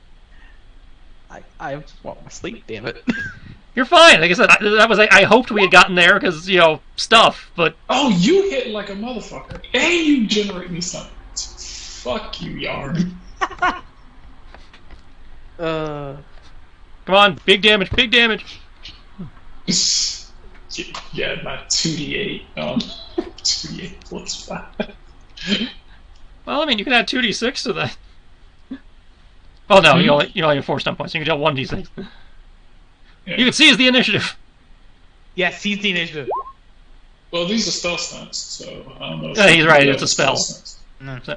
I just want my sleep, damn it. You're fine. Like I said, I hoped we had gotten there because stuff. But Oh, you hit like a motherfucker, and you generate me summons. Fuck you, Yarn. Come on, big damage, big damage. Yeah, my 2d8. 2d8 plus 5. Well, I mean, you can add 2d6 to that. Oh no, you only have 4 stun points. You can deal 1d6. Yeah. You can seize the initiative. Yes, seize the initiative. Well, these are spell stunts, so I don't know. If Yeah, he's right. It's a spell spell. stunts.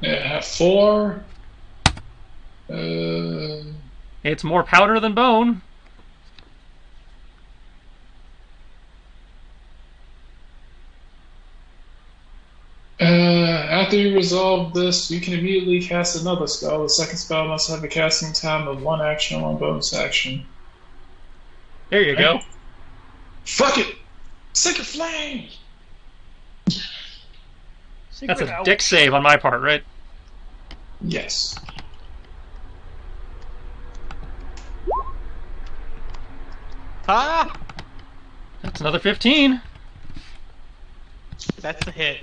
Yeah, I have 4. It's more powder than bone. After you resolve this, you can immediately cast another spell. The second spell must have a casting time of 1 action or 1 bonus action. There you go. Fuck it! Sacred Flame! That's a dex save on my part, right? Yes. Ah! That's another 15. That's the hit.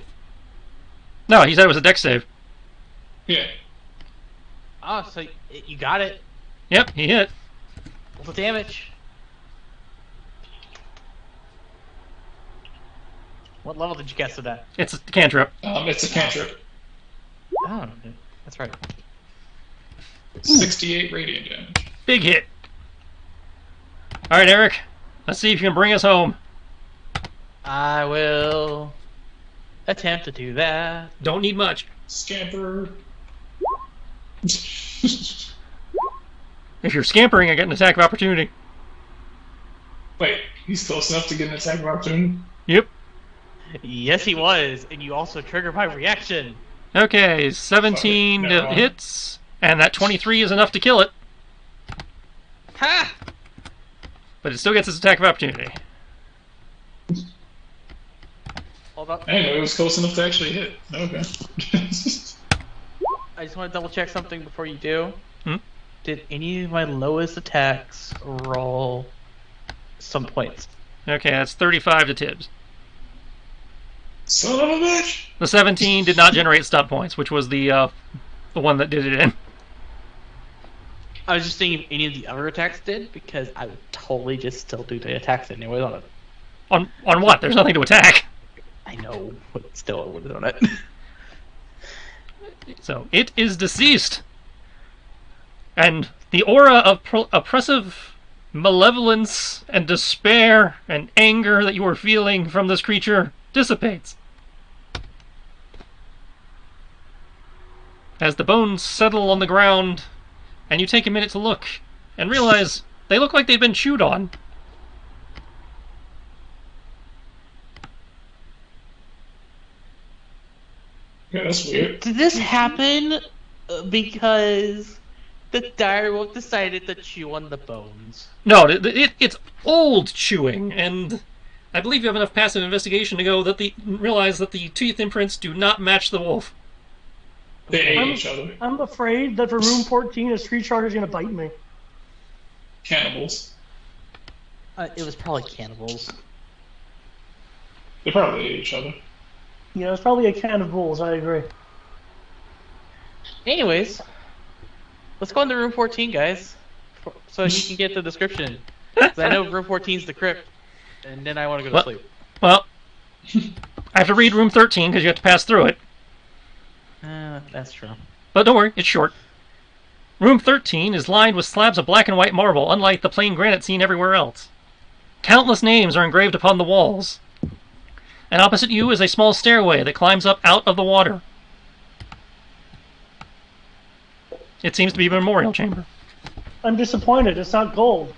No, he said it was a dex save. Yeah. Oh, so you got it. Yep, he hit. Roll the damage. What level did you guess with that? It's a cantrip. It's a cantrip. Oh, that's right. 68 radiant damage. Big hit. Alright, Eric. Let's see if you can bring us home. I will attempt to do that. Don't need much. Scamper. If you're scampering, I get an attack of opportunity. Wait, he's close enough to get an attack of opportunity? Yep. Yes, he was, and you also triggered my reaction. Okay, 17 Never mind. hits, and that 23 is enough to kill it. Ha! But it still gets its attack of opportunity. Hold up. Anyway, it was close enough to actually hit. Okay. I just want to double check something before you do. Hmm? Did any of my lowest attacks roll some points? Okay, that's 35 to Tibbs. Son of a bitch! The 17 did not generate stun points, which was the one that did it in. I was just thinking if any of the other attacks did, because I would totally just still do the attacks anyway on it. On what? There's nothing to attack. I know, but still I would have done it. So, it is deceased. And the aura of oppressive malevolence and despair and anger that you were feeling from this creature dissipates. As the bones settle on the ground, and you take a minute to look, and realize they look like they've been chewed on. Yeah, that's weird. Did this happen because the direwolf decided to chew on the bones? No, it's old chewing, and I believe you have enough passive investigation to go that realize that the teeth imprints do not match the wolf. They ate each other. I'm afraid that for room 14, a street shark is going to bite me. Cannibals. It was probably cannibals. They probably ate each other. Yeah, it's probably a can of bulls, I agree. Anyways, let's go into room 14, guys, so you can get the description. 'Cause I know room 14 is the crypt, and then I want to go to sleep. Well, I have to read room 13 because you have to pass through it. That's true. But don't worry, it's short. Room 13 is lined with slabs of black and white marble, unlike the plain granite seen everywhere else. Countless names are engraved upon the walls. And opposite you is a small stairway that climbs up out of the water. It seems to be a memorial chamber. I'm disappointed. It's not gold.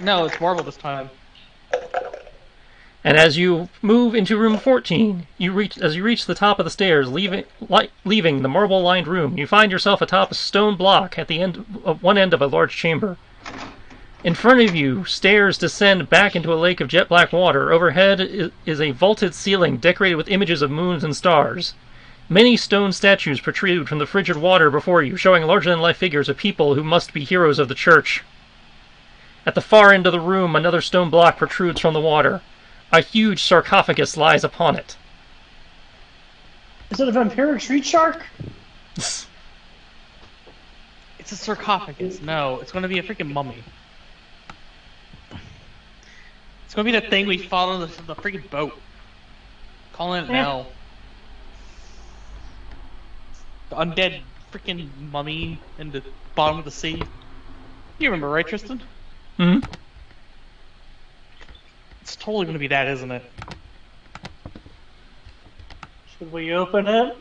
No, it's marble this time. And as you move into room 14, as you reach the top of the stairs, leaving the marble-lined room, you find yourself atop a stone block at the one end of a large chamber. In front of you, stairs descend back into a lake of jet black water. Overhead is a vaulted ceiling decorated with images of moons and stars. Many stone statues protrude from the frigid water before you, showing larger-than-life figures of people who must be heroes of the church. At the far end of the room, another stone block protrudes from the water. A huge sarcophagus lies upon it. Is it a vampiric street shark? It's a sarcophagus. No, it's going to be a freaking mummy. It's going to be the thing we fought on the freaking boat. Calling it now. The undead freaking mummy in the bottom of the sea. You remember, right, Tristan? Hmm? It's totally going to be that, isn't it? Should we open it?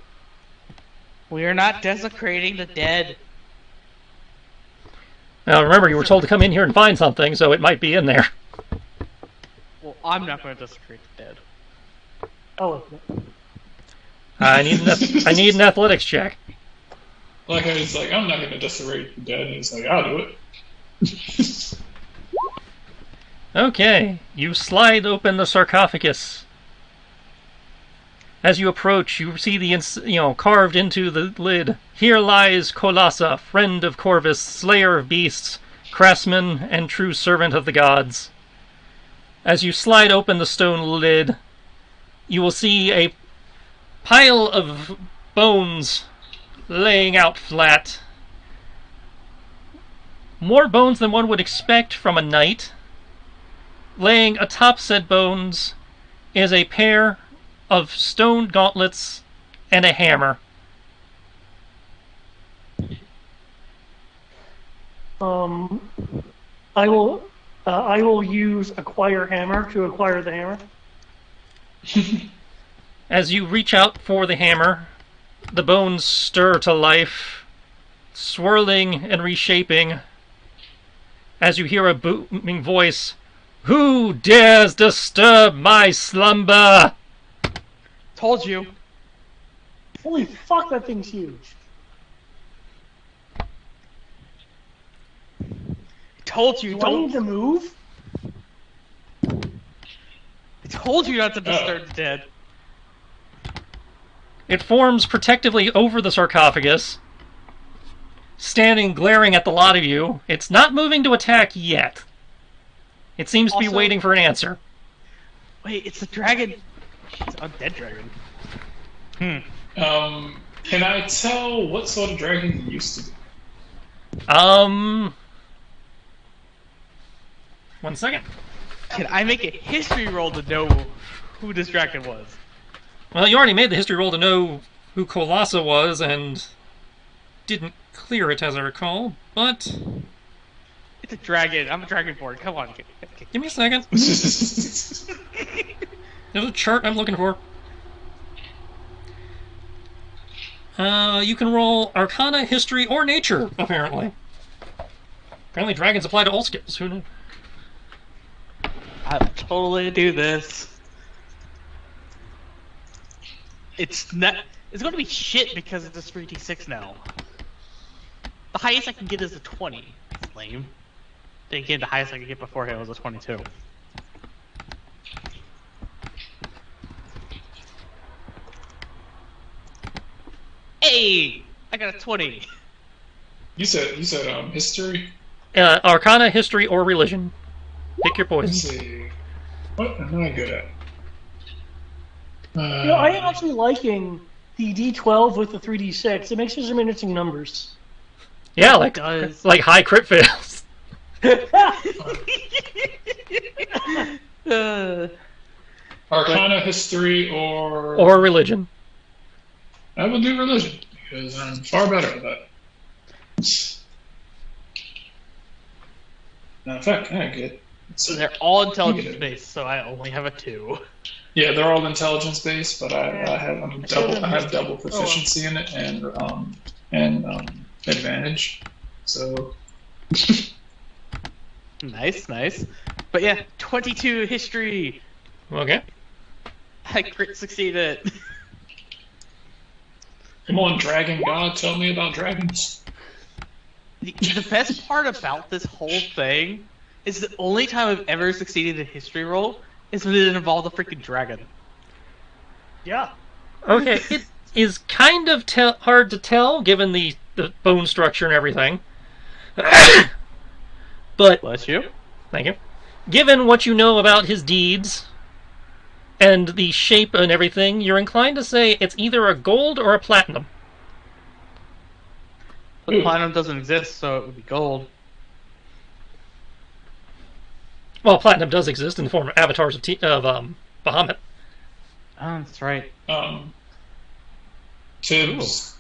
We are not desecrating the dead. Now remember, you were told to come in here and find something, so it might be in there. Well, I'm not going to desecrate the dead. I'll open it. I need an athletics check. Like, he's like, I'm not going to desecrate the dead. And he's like, I'll do it. Okay, you slide open the sarcophagus. As you approach, you see the carved into the lid. Here lies Kolasa, friend of Corvus, slayer of beasts, craftsman and true servant of the gods. As you slide open the stone lid, you will see a pile of bones laying out flat. More bones than one would expect from a knight. Laying atop said bones is a pair of stone gauntlets and a hammer. I will use acquire hammer to acquire the hammer. As you reach out for the hammer, the bones stir to life, swirling and reshaping, as you hear a booming voice, "Who dares disturb my slumber?" Told you. Holy fuck, that thing's huge. Told you. Do I need to move? I told you not to disturb the dead. It forms protectively over the sarcophagus, standing glaring at the lot of you. It's not moving to attack yet. It seems to be Also- waiting for an answer. Wait, it's a dragon. It's an undead dragon. Can I tell what sort of dragon he used to be? 1 second. Can I make a history roll to know who this dragon was? Well, you already made the history roll to know who Kolasa was and didn't clear it, as I recall, but It's a dragon. I'm a dragonborn. Come on. give me a second. There's a chart I'm looking for. You can roll Arcana, History, or Nature, apparently. Apparently dragons apply to all skills. Who knew? I'll totally do this. It's not. It's going to be shit because it's a 3d6 now. The highest I can get is a 20. That's lame. Then again, the highest I could get beforehand was a 22. Hey! I got a 20. You said history? Arcana, History, or Religion. Pick your Let's poison. see. What am I good at? I am actually liking the D12 with the 3D6. It makes for some interesting numbers. Yeah, like does. like high crit fails. Arcana, history, Or Religion. I will do religion because I'm far better at that. Now, in fact, I get. So they're all intelligence based, so I only have a 2. Yeah, they're all intelligence based, but I have double proficiency in it and advantage. So Nice. But yeah, 22 history. Okay. I crit succeeded. come on, dragon god, tell me about dragons. The best part about this whole thing is the only time I've ever succeeded in a history roll is when it involved a freaking dragon. Yeah. Okay, it is kind of hard to tell given the bone structure and everything. But Bless you. Thank you. Given what you know about his deeds and the shape and everything, you're inclined to say it's either a gold or a platinum. But platinum doesn't exist, so it would be gold. Well, platinum does exist in the form of avatars of Bahamut. Oh, that's right. Tibbs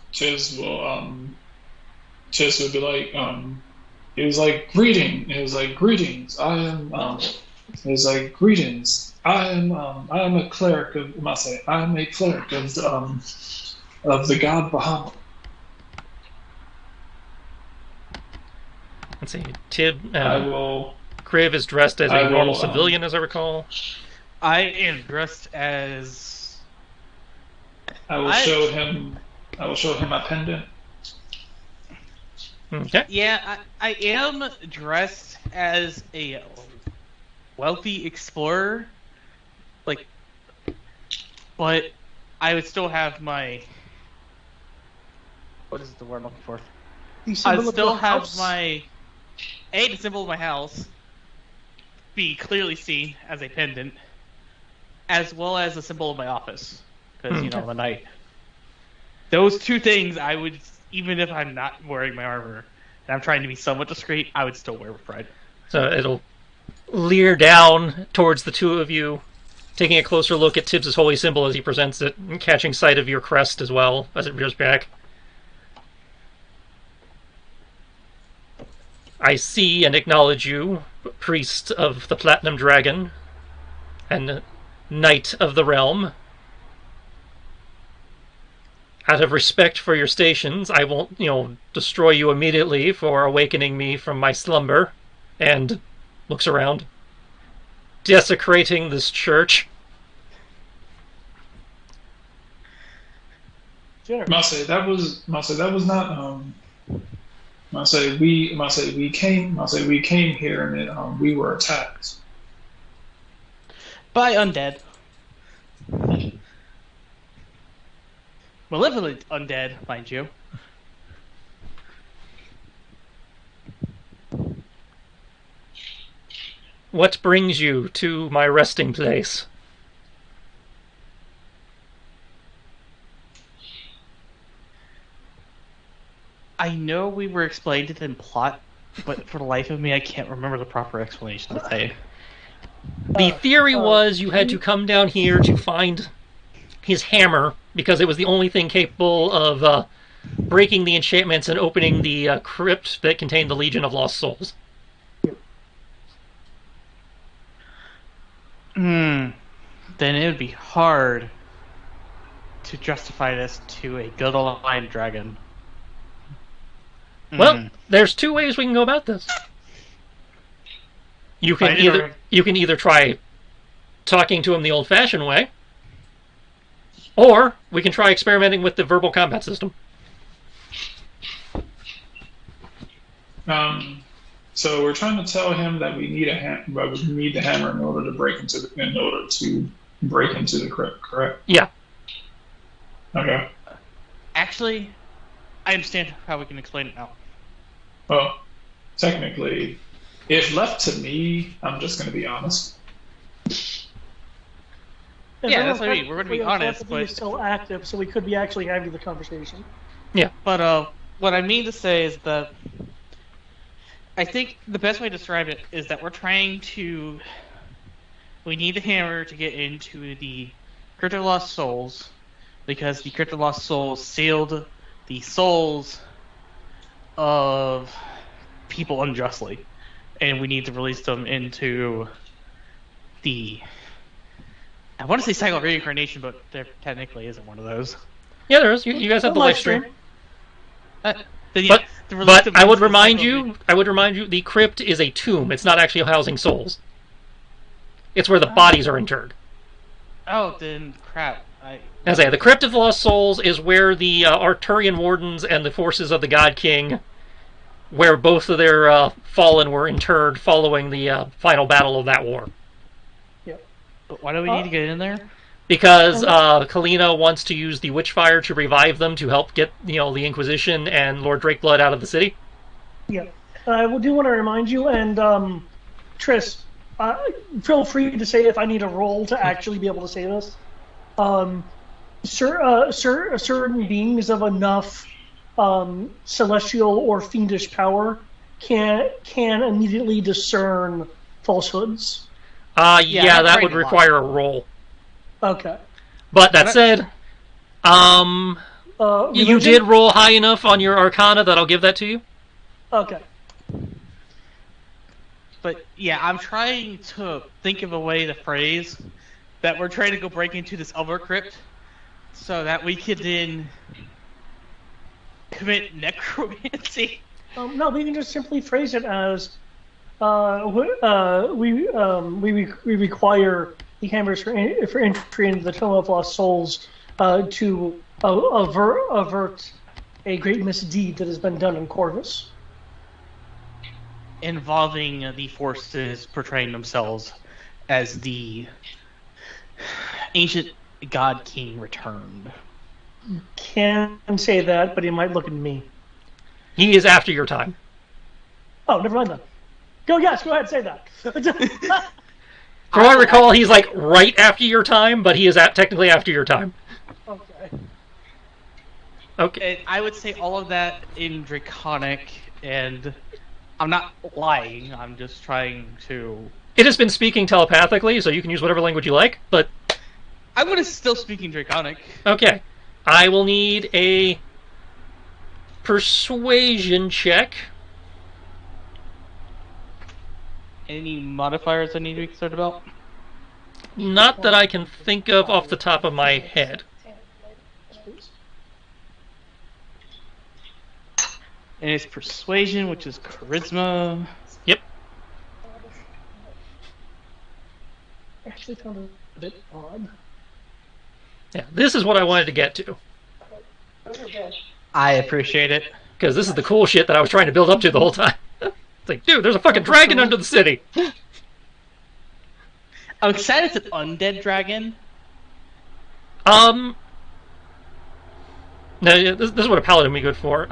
would be like, it was like greetings. I am it was like greetings. I am a cleric of I am a cleric of the god Bahamut. Let's see. Tib I will Kriv is dressed as a normal civilian, as I recall. I am dressed as. I will show him my pendant. Okay. Yeah, I am dressed as a wealthy explorer, but I would still have my. What is the word I'm looking for? I would still have my. The symbol of my house be clearly seen as a pendant, as well as the symbol of my office, because I'm a knight. Those two things I would, even if I'm not wearing my armor and I'm trying to be somewhat discreet, I would still wear with pride. So it'll leer down towards the two of you, taking a closer look at Tibbs' holy symbol as he presents it, and catching sight of your crest as well as it rears back. I see and acknowledge you, priest of the Platinum Dragon, and knight of the realm. Out of respect for your stations, I won't, destroy you immediately for awakening me from my slumber. And looks around. Desecrating this church. Must that was not we came here and we were attacked by undead. Malevolent undead, mind you. What brings you to my resting place? I know we were explained it in plot, but for the life of me, I can't remember the proper explanation to say. The theory was you had to come down here to find his hammer, because it was the only thing capable of breaking the enchantments and opening the crypt that contained the Legion of Lost Souls. Then it would be hard to justify this to a good aligned dragon. Well, there's two ways we can go about this. You can either try talking to him the old-fashioned way, or we can try experimenting with the verbal combat system. So we're trying to tell him that we need the hammer in order to break into the crypt, correct? Yeah. Okay. Actually, I understand how we can explain it now. Well, technically, if left to me, I'm just going to be honest. Yeah, that's what I mean. We're going to be honest, but he's still active, so we could be actually having the conversation. Yeah. But what I mean to say is that I think the best way to describe it is that we need the hammer to get into the Crypt of Lost Souls, because the Crypt of Lost Souls sealed the souls of people unjustly, and we need to release them into the... I want to say cycle of reincarnation, but there technically isn't one of those. Yeah, there is. You guys have the live stream. But I would remind you, the crypt is a tomb. It's not actually housing souls. It's where the bodies are interred. Oh, then crap. As I say, the Crypt of the Lost Souls is where the Arturian Wardens and the forces of the God King, where both of their fallen were interred following the final battle of that war. Yep. But why do we need to get in there? Because Kalina wants to use the Witchfire to revive them to help get the Inquisition and Lord Drakeblood out of the city. Yeah. I do want to remind you, and Triss, feel free to say if I need a roll to actually be able to say this. Certain beings of enough celestial or fiendish power can immediately discern falsehoods. Yeah, that would require a roll. Okay. But that said, you did roll high enough on your Arcana that I'll give that to you. Okay. But yeah, I'm trying to think of a way to phrase that we're trying to go break into this other crypt so that we could then commit necromancy. No, we can just simply phrase it as we require the hammers for entry into the Tome of Lost Souls to avert a great misdeed that has been done in Corvus. Involving the forces portraying themselves as the ancient god king returned. Can say that, but he might look at me. He is after your time. Oh, never mind then. Go ahead and say that. From what I recall, he's like right after your time, but he is technically after your time. Okay. And I would say all of that in Draconic, and I'm not lying, I'm just trying to... It has been speaking telepathically, so you can use whatever language you like, but... I'm going to still speak in Draconic. Okay. I will need a persuasion check. Any modifiers I need to be concerned about? Not that I can think of off the top of my head. And it's persuasion, which is charisma. Yep. I actually found it a bit odd. Yeah, this is what I wanted to get to. I appreciate it. Because this is the cool shit that I was trying to build up to the whole time. It's like, dude, there's a fucking dragon under the city. I'm excited it's an undead dragon. No, this is what a paladin would be good for.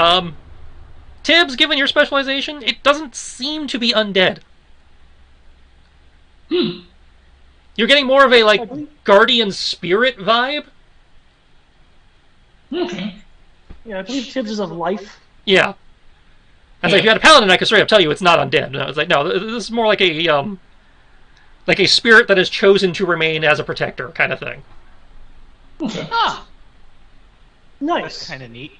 Tibbs, given your specialization, it doesn't seem to be undead. You're getting more of a, like, guardian spirit vibe. Okay. Yeah, I believe Tibbs is of life. Yeah. I was like, if you had a paladin, I could straight up tell you it's not undead. No, it's like, no, this is more like a spirit that has chosen to remain as a protector kind of thing. Okay. Ah, nice. That's kind of neat.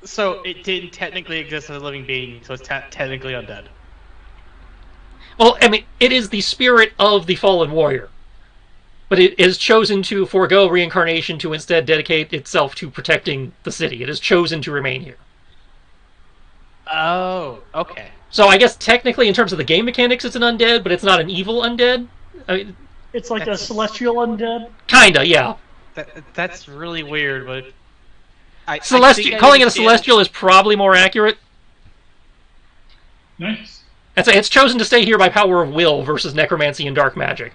So it didn't technically exist as a living being, so it's technically undead. Well, I mean, it is the spirit of the fallen warrior. But it has chosen to forego reincarnation to instead dedicate itself to protecting the city. It has chosen to remain here. Oh, okay. So I guess technically in terms of the game mechanics it's an undead, but it's not an evil undead. I mean, it's like a celestial undead? Kinda, yeah. That's really weird, but... Calling it a celestial is probably more accurate. Nice. It's chosen to stay here by power of will versus necromancy and dark magic.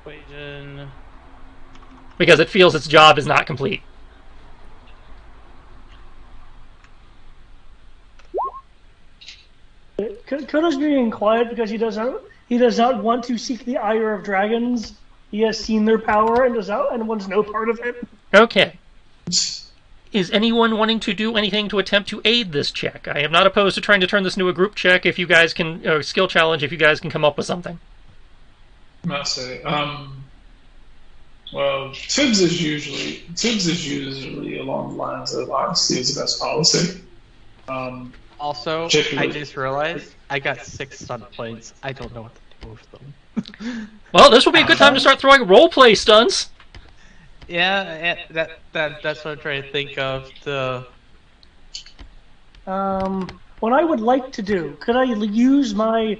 Equation. Because it feels its job is not complete. Koda's being quiet because he does not want to seek the ire of dragons. He has seen their power and wants no part of it. Okay. Is anyone wanting to do anything to attempt to aid this check? I am not opposed to trying to turn this into a group check if you guys can, skill challenge if you guys can come up with something. I must say, well, Tibbs is usually along the lines of honesty is the best policy. Also, I just realized I got 6 stunt points. I don't know what to do with them. Well, this will be a good time to start throwing roleplay stunts. Yeah, that's what I'm trying to think of. What I would like to do, could I use my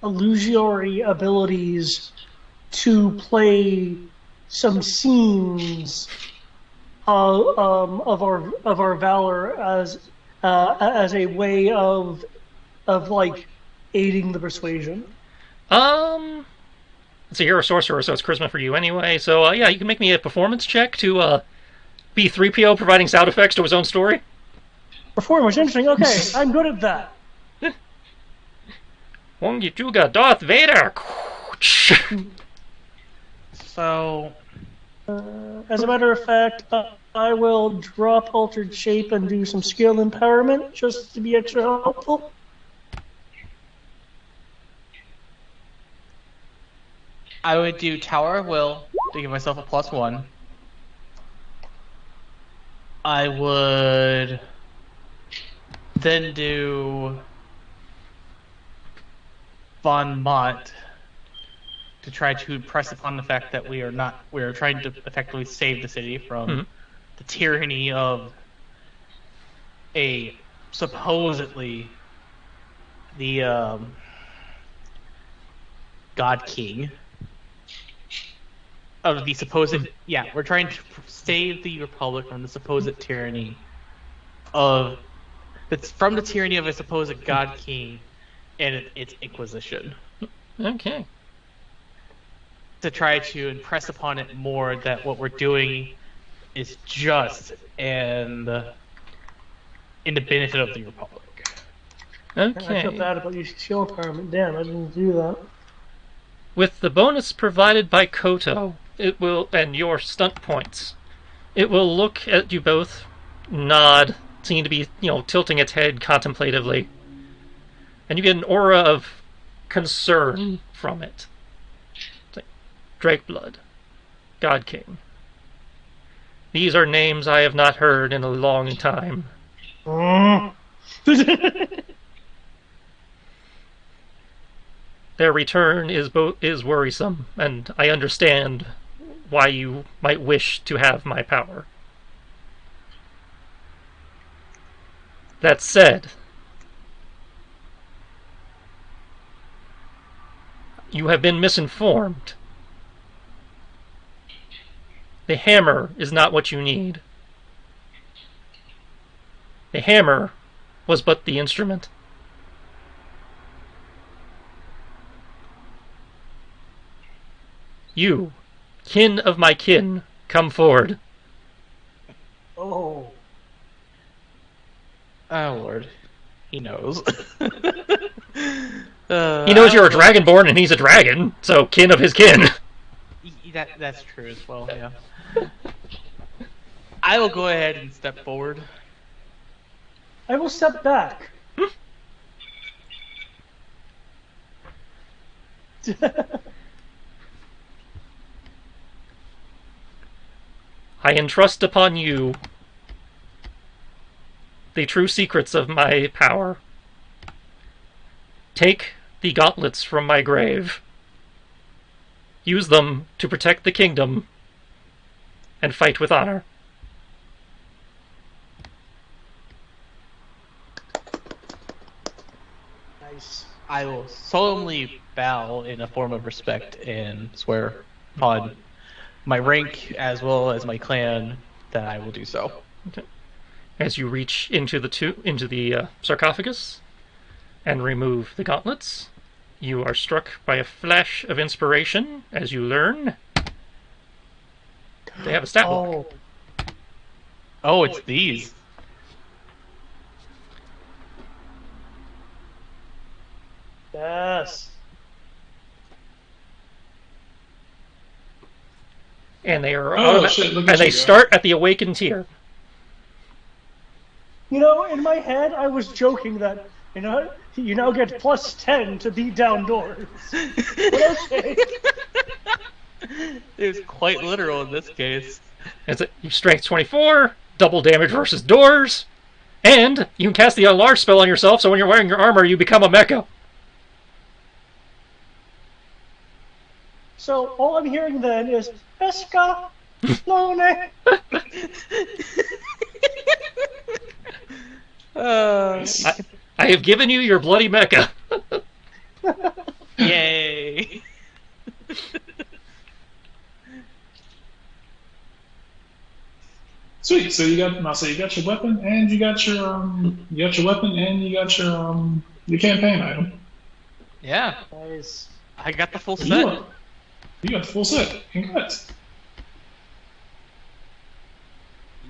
illusory abilities to play some scenes of our valor as a way of like aiding the persuasion? So you're a sorcerer, so it's charisma for you anyway. So yeah, you can make me a performance check to be 3PO providing sound effects to his own story. Performance, interesting. Okay, I'm good at that. Wongituga Darth Vader. So, As a matter of fact, I will drop Altered Shape and do some skill empowerment just to be extra helpful. I would do Tower of Will to give myself a +1. I would then do Von Mott to try to impress upon the fact that we are trying to effectively save the city from the tyranny of a supposedly the God King. Of the supposed, we're trying to save the Republic from the supposed tyranny of the tyranny of a supposed God King and its Inquisition. Okay. To try to impress upon it more that what we're doing is just and in the benefit of the Republic. Okay. I feel bad about using skill empowerment. Damn, I didn't do that. With the bonus provided by Koto, it will, and your stunt points, it will look at you both, nod, seem to be, tilting its head contemplatively, and you get an aura of concern from it. It's like, Drakeblood, God King. These are names I have not heard in a long time. Their return is worrisome, and I understand why you might wish to have my power. That said, you have been misinformed. The hammer is not what you need. The hammer was but the instrument. You, kin of my kin, come forward. Oh. Oh, Lord. He knows. He knows you're a dragonborn and he's a dragon, so kin of his kin. That's true as well, yeah. I will go ahead and step forward. I will step back. I entrust upon you the true secrets of my power. Take the gauntlets from my grave. Use them to protect the kingdom and fight with honor. Nice. I will solemnly bow in a form of respect and swear upon my rank as well as my clan that I will do so. Okay. As you reach into the sarcophagus and remove the gauntlets, you are struck by a flash of inspiration as you learn they have a stat block. Oh, it's these. Yes. And they are shit, look at and they you go. start at the awakened tier. You know, in my head, I was joking that, you now get +10 to beat down doors. But okay. It was quite literal in this case. It's strength 24, double damage versus doors, and you can cast the enlarge spell on yourself, so when you're wearing your armor, you become a mecha. So all I'm hearing then is Pesca, Lone. I have given you your bloody mecha. Yay! Sweet. So you got your weapon and you got your campaign item. Yeah, Nice. I got the full You set. got the full set. Congrats.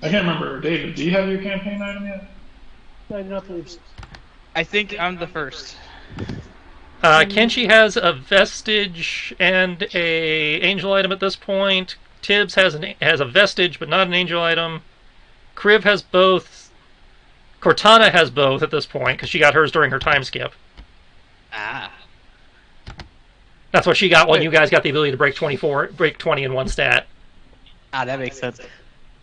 I can't remember, David. Do you have your campaign item yet? I do not believe so. I think I'm the first. Kenshi has a vestige and a angel item at this point. Tibbs has a vestige but not an angel item. Kriv has both. Cortana has both at this point because she got hers during her time skip. Ah. That's what she got when you guys got the ability to break 20 in one stat. Ah, that makes sense.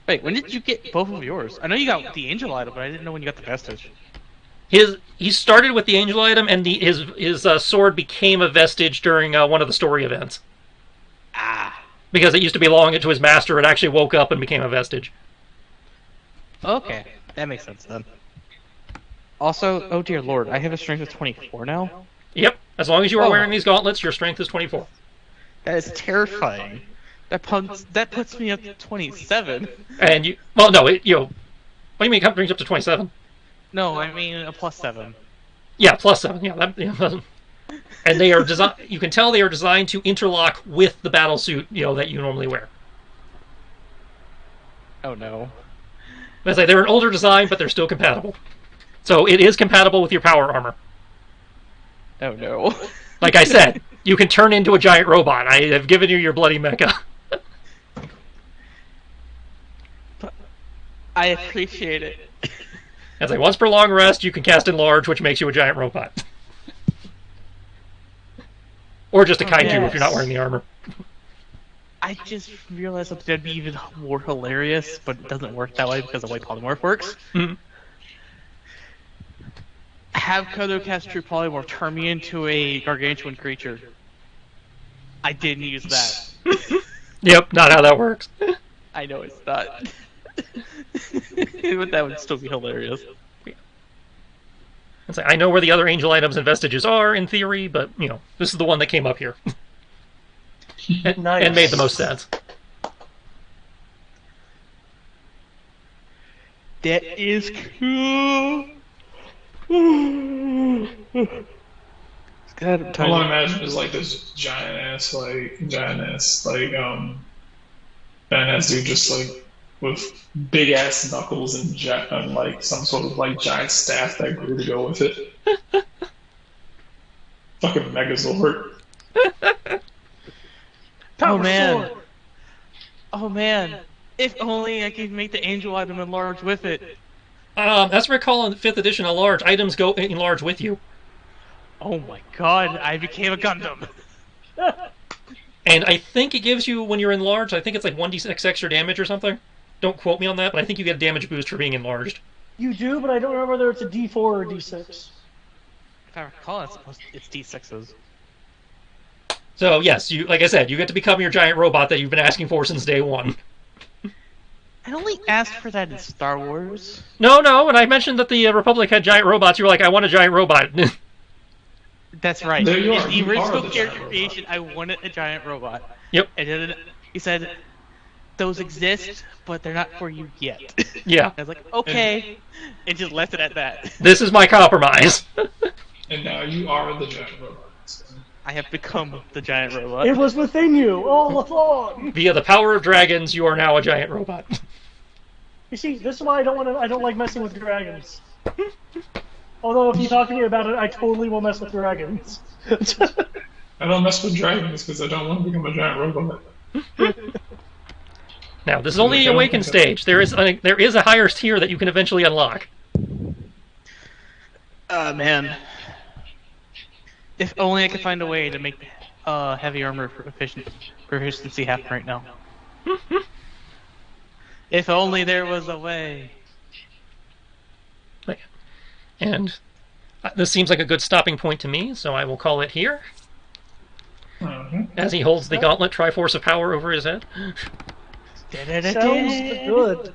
Wait, when did you get both of yours? I know you got the angel item, but I didn't know when you got the vestige. He started with the angel item, and his sword became a vestige during one of the story events. Ah. Because it used to belong to his master, it actually woke up and became a vestige. Okay, that makes sense then. Also, oh dear lord, I have a strength of 24 now? Yep, as long as you are wearing these gauntlets, your strength is 24. That is terrifying. That puts me up to 27. And you, well, no, what do you mean? It brings you up to 27. No, I mean a +7. Yeah, +7. Yeah, and they are designed. You can tell they are designed to interlock with the battle suit, that you normally wear. Oh no. As I say, they're an older design, but they're still compatible. So it is compatible with your power armor. Oh no. Like I said, you can turn into a giant robot. I have given you your bloody mecha. I appreciate it. As like once per long rest, you can cast enlarge, which makes you a giant robot. Or just a kaiju if you're not wearing the armor. I just realized something that'd be even more hilarious, but it doesn't work that way because of the way polymorph works. Mm-hmm. Have Kodo cast True Polymorph turn me into a gargantuan creature. I didn't use that. Yep, not how that works. I know it's not. But that would still be hilarious. It's like, I know where the other angel items and vestiges are, in theory, but, this is the one that came up here. and made the most sense. That is cool. God, all I imagine is like this giant ass dude just like with big ass knuckles and like some sort of like giant staff that grew to go with it. Fucking Megazord. Oh man. Oh man. If only I could make the angel item enlarge with it. As I recall in the 5th edition, enlarge items go enlarge with you. Oh my god, I became a Gundam. And I think it gives you, when you're enlarged, I think it's like 1d6 extra damage or something. Don't quote me on that, but I think you get a damage boost for being enlarged. You do, but I don't remember whether it's a D4 or a D6. If I recall, it's D6s. So yes, like I said, you get to become your giant robot that you've been asking for since day one. I only asked for that in Star Wars. No, when I mentioned that the Republic had giant robots, you were like, I want a giant robot. That's right. There you In are. the You original are the character giant creation, I wanted a giant robot. Yep. And then he said, those exist, but they're not for you yet. Yeah. I was like, okay. And just left it at that. This is my compromise. And now you are the giant robot. I have become the giant robot. It was within you all along. Via the power of dragons, you are now a giant robot. You see, this is why I don't like messing with dragons. Although if you talk to me about it, I totally will mess with dragons. I don't mess with dragons because I don't want to become a giant robot. Now, this is only the awakened stage. There is a higher tier that you can eventually unlock. Man. If only I could find a way to make heavy armor proficiency happen right now. If only there was a way. And this seems like a good stopping point to me, so I will call it here. As he holds the gauntlet Triforce of Power over his head. Sounds good.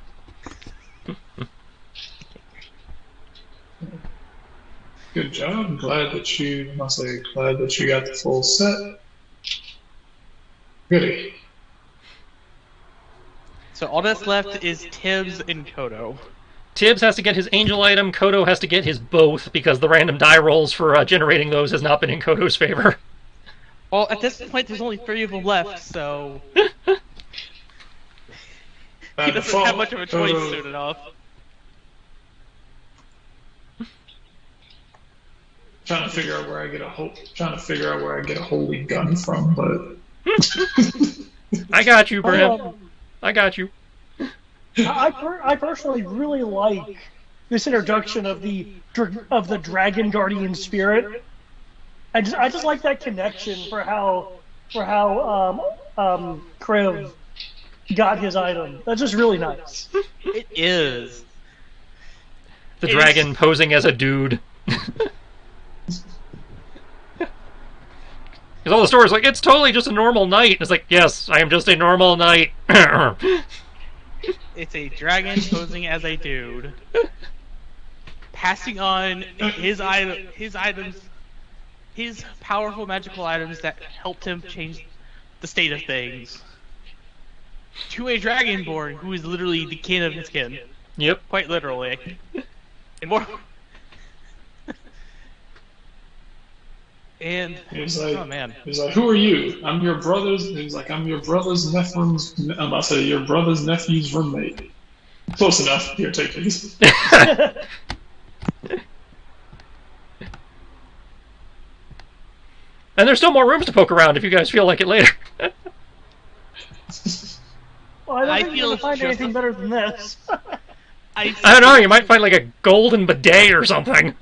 Good job. I'm glad that you got the full set. Goody. So all that's left is Tibbs and Kodo. Tibbs has to get his angel item, Kodo has to get his both, because the random die rolls for generating those has not been in Kodo's favor. Well, at this point, there's only 3 of them left, so... he doesn't have much of a choice soon enough. trying to figure out where I get a holy gun from, but I got you, Brim. Um, I got you. I personally really like this introduction of the dragon guardian spirit. I just like that connection for how Kriv got his item. That's just really nice. It is. The dragon posing as a dude. Because all the stories like, it's totally just a normal knight. It's like, yes, I am just a normal knight. It's a dragon posing as a dude, passing on his items, his powerful magical items that helped him change the state of things, to a dragonborn who is literally the kin of his kin. Yep. Quite literally. And more. And he was like, oh man, he was like, "Who are you?" "I'm your brother's." He was like, "I'm your brother's nephew's." I'm about to say, "Your brother's nephew's roommate." Close enough. Here, take these. And there's still more rooms to poke around if you guys feel like it later. Well, I don't think you're feel gonna find just anything better than this. I don't know, you might find like a golden bidet or something.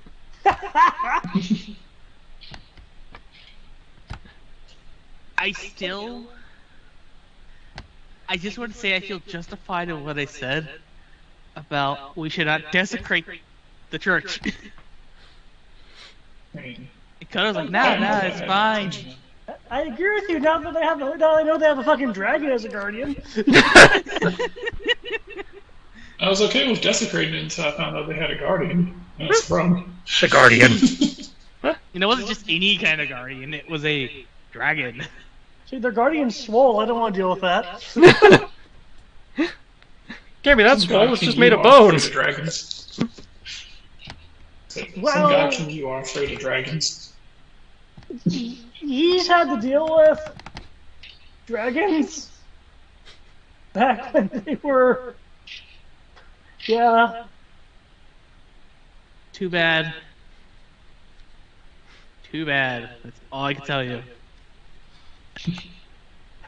I just want to say I feel justified in what I said about we should not desecrate the church. Because I was like, nah, it's fine. I agree with you. Now that I know they have a fucking dragon as a guardian. I was okay with desecrating it until I found out they had a guardian. That's from The Guardian. It wasn't just any kind of guardian, it was a dragon. See, their guardian's swole. I don't want to deal with that. Can't be that swole, it's King, just made you of are afraid bones. of dragons. Some Well- guy King, you are afraid of dragons. He's had to deal with dragons back when they were. Yeah. Too bad. Too bad. That's all I can tell you.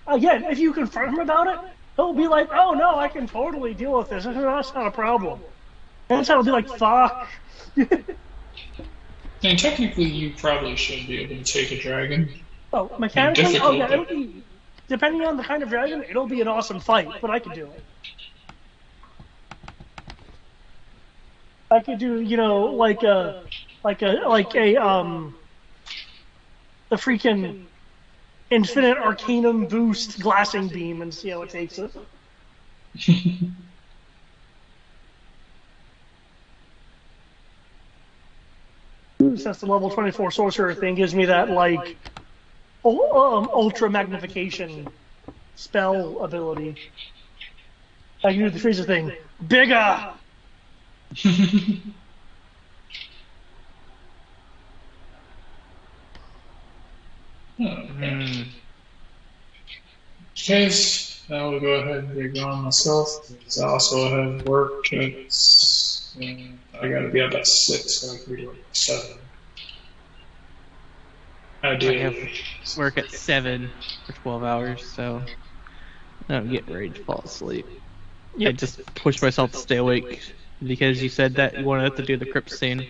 Again, if you confront him about it, he'll be like, "Oh no, I can totally deal with this. That's not a problem." And that's how he'll be like, "Fuck." I mean, technically, you probably should be able to take a dragon. Oh, mechanically, Difficult, yeah, but- it'll be. Depending on the kind of dragon, it'll be an awesome fight, but I could do it. I could do, the freaking infinite arcanum boost glassing beam and see how it takes it. Since the level 24 sorcerer thing gives me that, ultra magnification spell ability. I can do the freezer thing. Bigger! Okay. Case, I will go ahead and get going myself, because I also have work. I gotta be up at 6, so I can be work at 7. I Ideally. have work at 7 for 12 hours, so I'm getting ready to fall asleep. I just pushed myself to stay awake because you said that you wanted to do the crypt scene.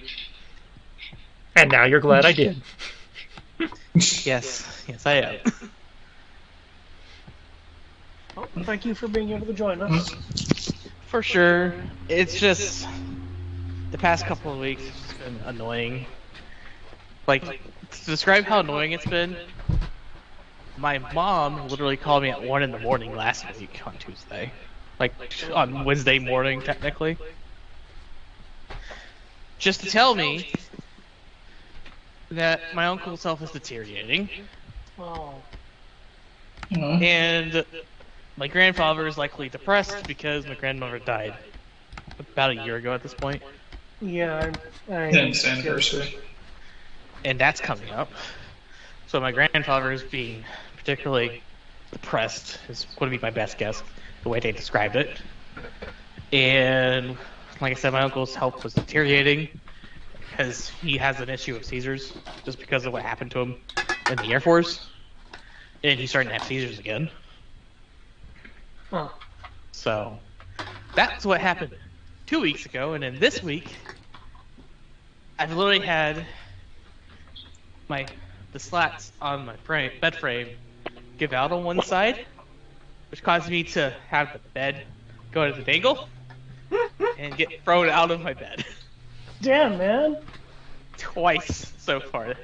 And now you're glad I did. Yes, I am. Oh, thank you for being able to join us. For sure. It's just the past couple of weeks it's just been annoying. Like, to describe how annoying it's been, my mom literally called me at 1 in the morning last week on Tuesday. Like, on Wednesday morning, technically. Just to tell me that my uncle's health is deteriorating, Oh. and my grandfather is likely depressed because my grandmother died about a year ago at this point. Yeah, Hence anniversary. And that's coming up. So my grandfather is being particularly depressed, is going to be my best guess, the way they described it. And like I said, my uncle's health was deteriorating. because he has an issue with seizures just because of what happened to him in the Air Force, and he's starting to have seizures again. Huh. So that's what happened 2 weeks ago, and then this week I've literally had the slats on my bed frame give out on one side, which caused me to have the bed go at an angle and get thrown out of my bed. Damn, man. Twice so far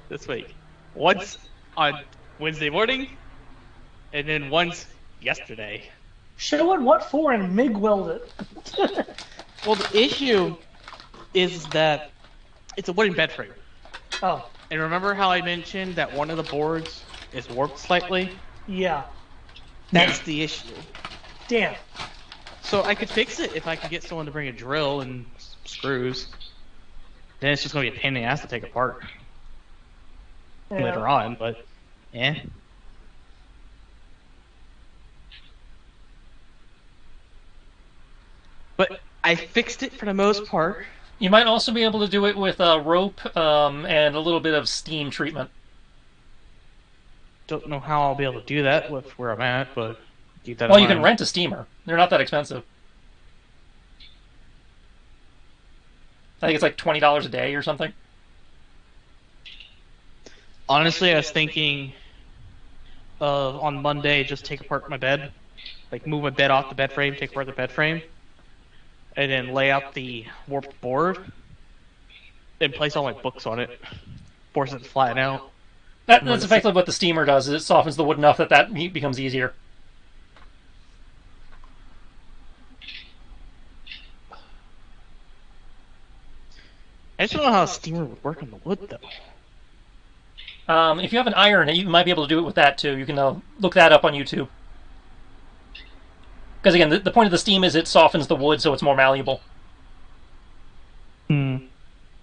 this week. Once on Wednesday morning, and then once yesterday. Show it what for and MIG weld it. Well, the issue is that it's a wooden bed frame. Oh, And remember how I mentioned that one of the boards is warped slightly? yeah. That's the issue. Damn. So I could fix it if I could get someone to bring a drill and screws. Then it's just going to be a pain in the ass to take apart Yeah. later on, but yeah. But I fixed it for the most part. You might also be able to do it with a rope and a little bit of steam treatment. Don't know how I'll be able to do that with where I'm at, but keep that Well, in you can mind. rent a steamer. They're not that expensive. I think it's like $20 a day or something. Honestly, I was thinking of on Monday just take apart my bed, like move my bed off the bed frame, take apart the bed frame, and then lay out the warped board and place all my books on it, force it to flatten out. That's effectively what the steamer does. Is it softens the wood enough that becomes easier. I just don't know how a steamer would work on the wood though. If you have an iron, you might be able to do it with that too. You can look that up on YouTube. Because again, the point of the steam is it softens the wood so it's more malleable. Hmm.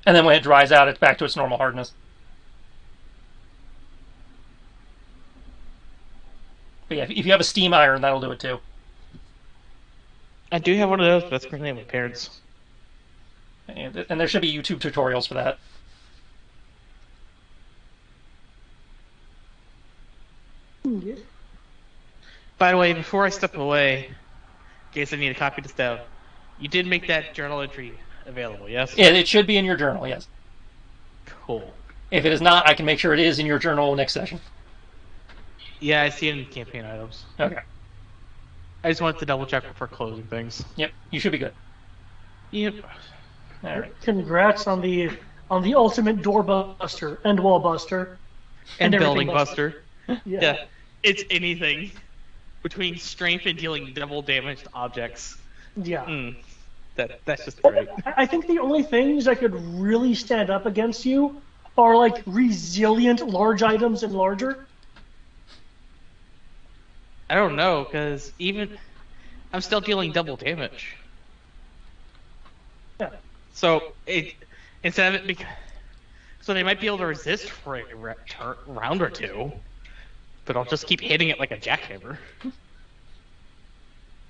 And then when it dries out, it's back to its normal hardness. But yeah, if you have a steam iron, that'll do it too. I do have one of those, but that's currently at my parents'. And there should be YouTube tutorials for that. By the way, before I step away, in case I need to copy this down, you did make that journal entry available, yes? Yeah, it should be in your journal, yes. Cool. If it is not, I can make sure it is in your journal next session. Yeah, I see it in campaign items. Okay. I just wanted to double check before closing things. Yep, you should be good. Yep. All right. Congrats on the ultimate door buster and wall buster And everything building buster. Yeah. It's anything between strength and dealing double damage to objects. Yeah. That's just great. I think the only things that could really stand up against you are like resilient large items and larger. I don't know, because even I'm still dealing double damage. Yeah. So instead of it so they might be able to resist for a round or two, but I'll just keep hitting it like a jackhammer.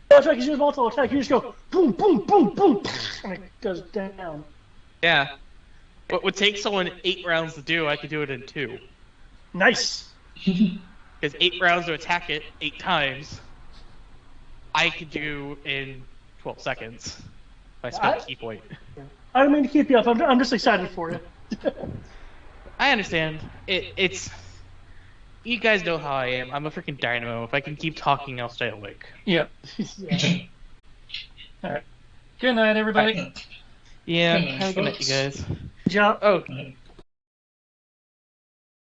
That's right, because you have multiple attack. You just go boom, boom, boom, boom, and it goes down. Yeah. What would take someone 8 rounds to do, I could do it in 2. Nice. Because 8 rounds to attack it 8 times, I could do in 12 seconds if I spent a key point. I don't mean to keep you up. I'm just excited for you. I understand. It's you guys know how I am. I'm a freaking dynamo. If I can keep talking, I'll stay awake. Yep. Yeah. All right. Good night, everybody. Yeah, Good night, have a good night, folks. you guys. Good job. Oh,